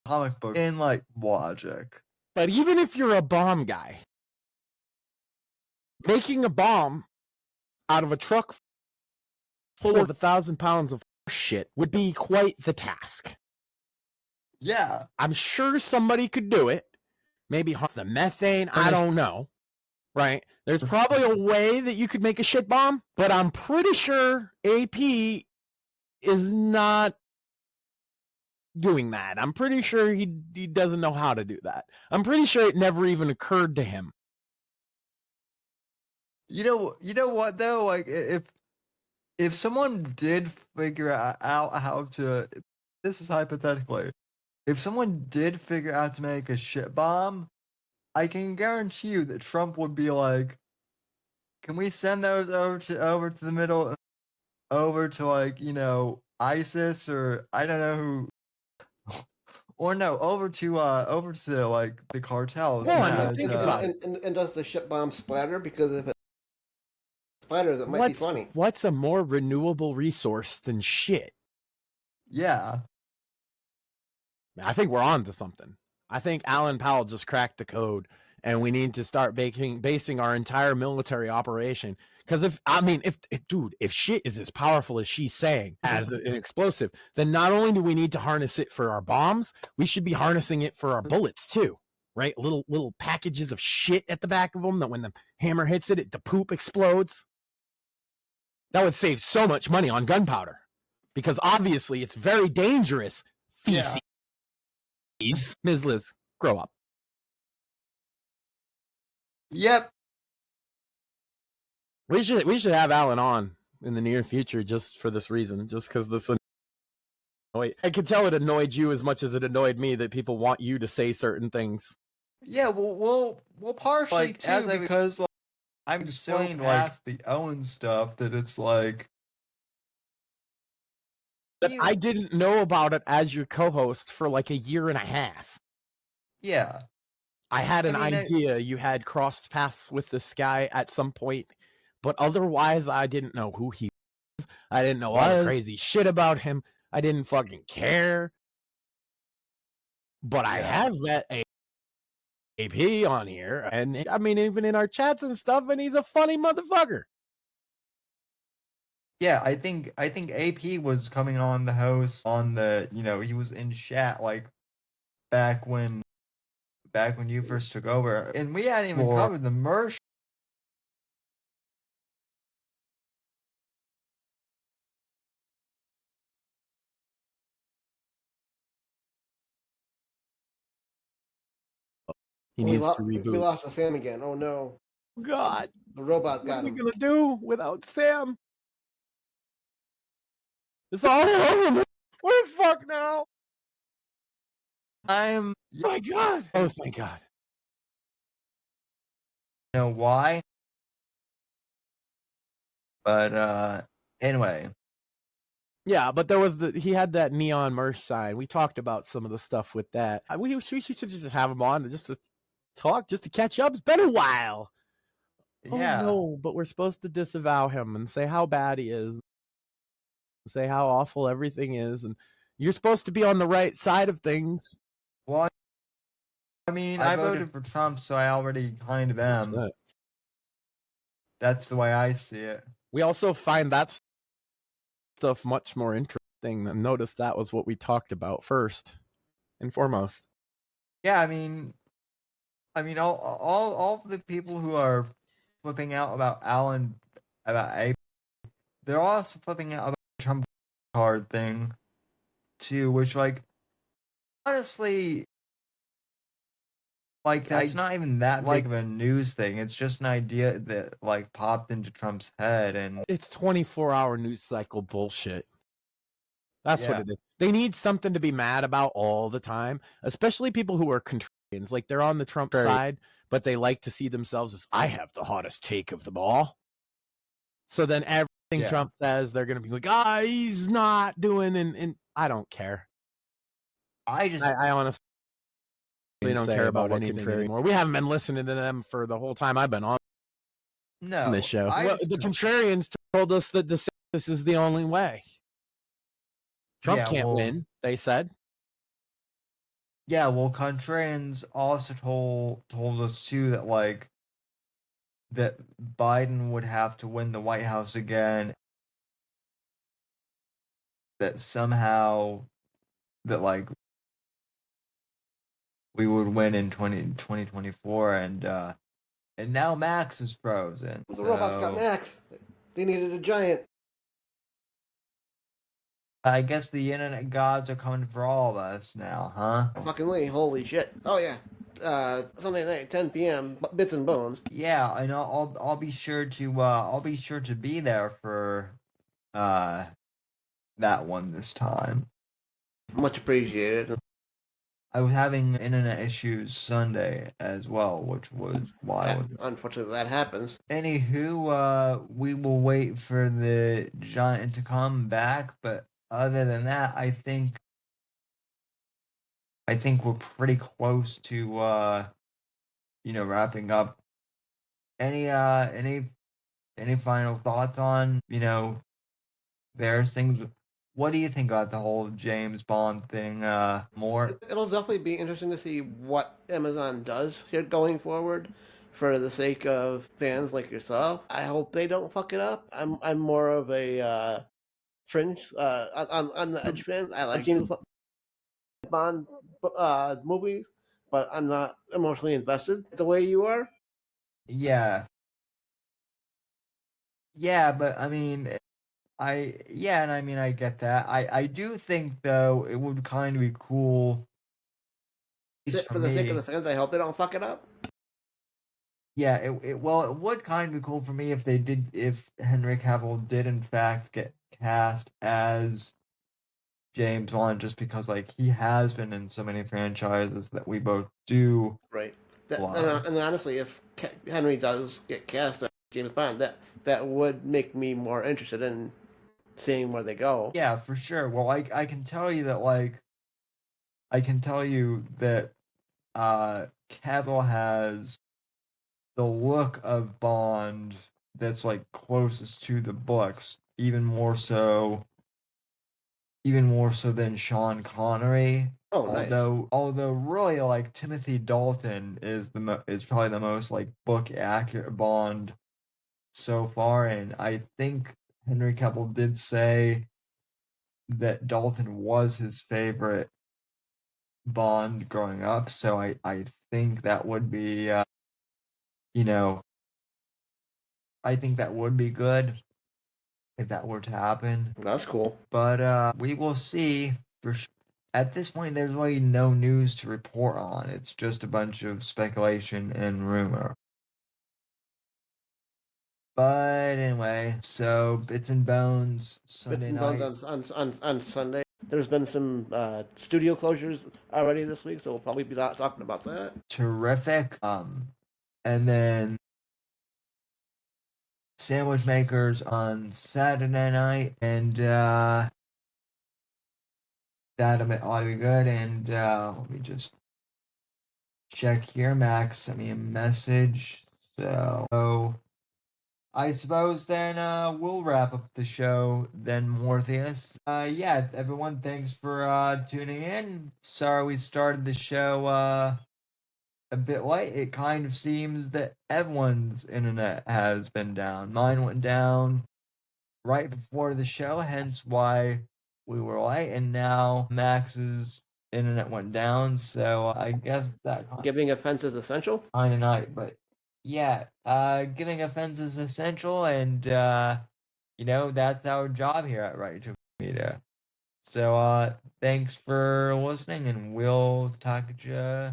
comic book in like logic. But even if you're a bomb guy, making a bomb out of a truck full of 1,000 pounds of shit would be quite the task. Yeah. I'm sure somebody could do it. Maybe harm the methane. I don't know. Right? There's probably a way that you could make a shit bomb, but I'm pretty sure AP is not doing that. I'm pretty sure he doesn't know how to do that. I'm pretty sure it never even occurred to him. You know what though? Like if someone did figure out how to, this is hypothetically, if someone did figure out to make a shit bomb, I can guarantee you that Trump would be like, "Can we send those over to the middle, over to like ISIS or I don't know who." Or no, over to like the cartels. And does the shit bomb splatter? Because if it splatters, it might be funny. What's a more renewable resource than shit? Yeah. I think we're on to something. I think Alan Powell just cracked the code, and we need to start basing our entire military operation. Because if shit is as powerful as she's saying as an explosive, then not only do we need to harness it for our bombs, we should be harnessing it for our bullets too, right? Little packages of shit at the back of them that when the hammer hits it, the poop explodes. That would save so much money on gunpowder, because obviously it's very dangerous feces. Yeah. Ms. Liz, grow up. Yep. We should have Alan on in the near future just for this reason, just because this. I could tell it annoyed you as much as it annoyed me that people want you to say certain things. Yeah, we'll partially too, because I'm so past the Owen stuff that it's like. But I didn't know about it as your co-host for like a year and a half. Yeah. I had an idea you had crossed paths with this guy at some point, but otherwise I didn't know who he was. I didn't know all the crazy shit about him. I didn't fucking care. But I have met AP on here, and I mean, even in our chats and stuff, and he's a funny motherfucker. Yeah, I think AP was coming on the host on the, he was in chat like back when you first took over, and we hadn't even covered the merch He we, needs lo- to we reboot. lost the Sam again. Oh no. God, The robot what got are we him. gonna do without Sam? It's all over. We're fucked now. I'm. My God. Oh, thank God. You know why? But anyway. Yeah, but he had that neon merch sign. We talked about some of the stuff with that. We should just have him on just to talk, just to catch up. It's been a while. Yeah. Oh no, but we're supposed to disavow him and say how bad he is, say how awful everything is, and you're supposed to be on the right side of things. Well, I mean, I voted for Trump, so I already kind of am. That's the way I see it. We also find that stuff much more interesting, and notice that was what we talked about first and foremost. Yeah, I mean, all the people who are flipping out about A, they're also flipping out about the Trump card thing too, which, like, honestly, like, that's not even that big of a news thing. It's just an idea that, like, popped into Trump's head, and it's 24-hour news cycle bullshit. That's what Yeah. it is. They need something to be mad about all the time, especially people who are contrarians. Like, they're on the Trump side, but they like to see themselves as, I have the hottest take of them all. So then everything Trump says, they're going to be like, he's not doing, and I don't care. I honestly don't care about anything anymore. We haven't been listening to them for the whole time I've been on this show. The contrarians told us that this is the only way. Trump can't win, they said. Yeah, well, contrarians also told us too that, like, that Biden would have to win the White House again. That somehow that, like, we would win in 2024, and now Max is frozen. The robots got Max. They needed a giant. I guess the internet gods are coming for all of us now, huh? Fucking Lee, holy shit. Oh yeah. Sunday night, 10 p.m. Bits and Bones. Yeah, I know. I'll be sure to be there for that one this time. Much appreciated. I was having internet issues Sunday as well, which was wild. Unfortunately, that happens. Anywho, we will wait for the giant to come back, but other than that, I think we're pretty close to wrapping up. Any final thoughts on various things? What do you think about the whole James Bond thing more? It'll definitely be interesting to see what Amazon does here going forward for the sake of fans like yourself. I hope they don't fuck it up. I'm more of a fringe on the edge fan. I like James Bond movies, but I'm not emotionally invested the way you are. Yeah, but I mean, I get that. I do think, though, it would kind of be cool. For the sake of the fans, I hope they don't fuck it up. Yeah, it would kind of be cool for me if Henry Cavill did in fact get cast as James Bond, just because, like, he has been in so many franchises that we both do. Right. And honestly, if Henry does get cast as James Bond, that would make me more interested in seeing where they go. Yeah, for sure. Well, I can tell you that Cavill has the look of Bond that's, like, closest to the books, even more so than Sean Connery. Oh, nice. Although really, like, Timothy Dalton is probably the most, like, book accurate Bond so far, and I think Henry Cavill did say that Dalton was his favorite Bond growing up, so I think that would be I think that would be good if that were to happen. That's cool. But we will see for sure. at this point, there's really no news to report on. It's just a bunch of speculation and rumor. But anyway, so Bits and Bones Sunday night. Bits and Bones on Sunday. There's been some studio closures already this week, so we'll probably be talking about that. Terrific. And then Sandwich Makers on Saturday night, and that ought to be good. And let me just check here. Max sent me a message, so I suppose then we'll wrap up the show then, Mortheous. Yeah, everyone, thanks for tuning in. Sorry we started the show a bit late. It kind of seems that everyone's internet has been down. Mine went down right before the show, hence why we were late, and now Max's internet went down, so I guess that Giving offense is essential? kind of night, but yeah, giving offense is essential, and that's our job here at Right to Media. So thanks for listening, and we'll talk to you.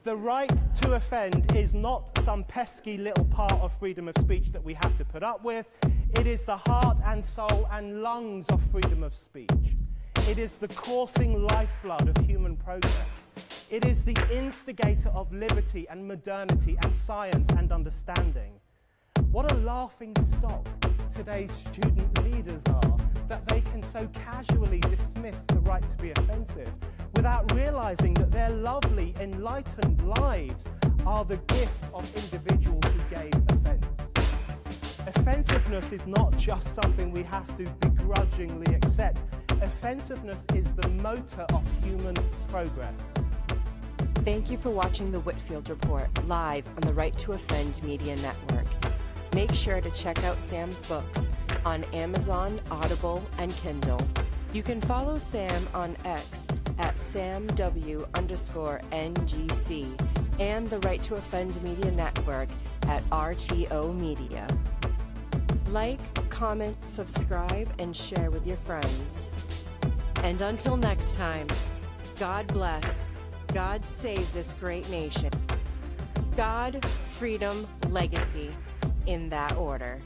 The right to offend is not some pesky little part of freedom of speech that we have to put up with. It is the heart and soul and lungs of freedom of speech. It is the coursing lifeblood of human progress. It is the instigator of liberty and modernity and science and understanding. What a laughing stock today's student leaders are, that they can so casually dismiss the right to be offensive without realizing that their lovely, enlightened lives are the gift of individuals who gave offense. Offensiveness is not just something we have to begrudgingly accept. Offensiveness is the motor of human progress. Thank you for watching the Whitfield Report live on the Right to Offend Media Network. Make sure to check out Sam's books on Amazon, Audible, and Kindle. You can follow Sam on X at SamW_NGC and the Right to Offend Media Network at RTO Media. Like, comment, subscribe, and share with your friends. And until next time, God bless, God save this great nation. God, freedom, legacy, in that order.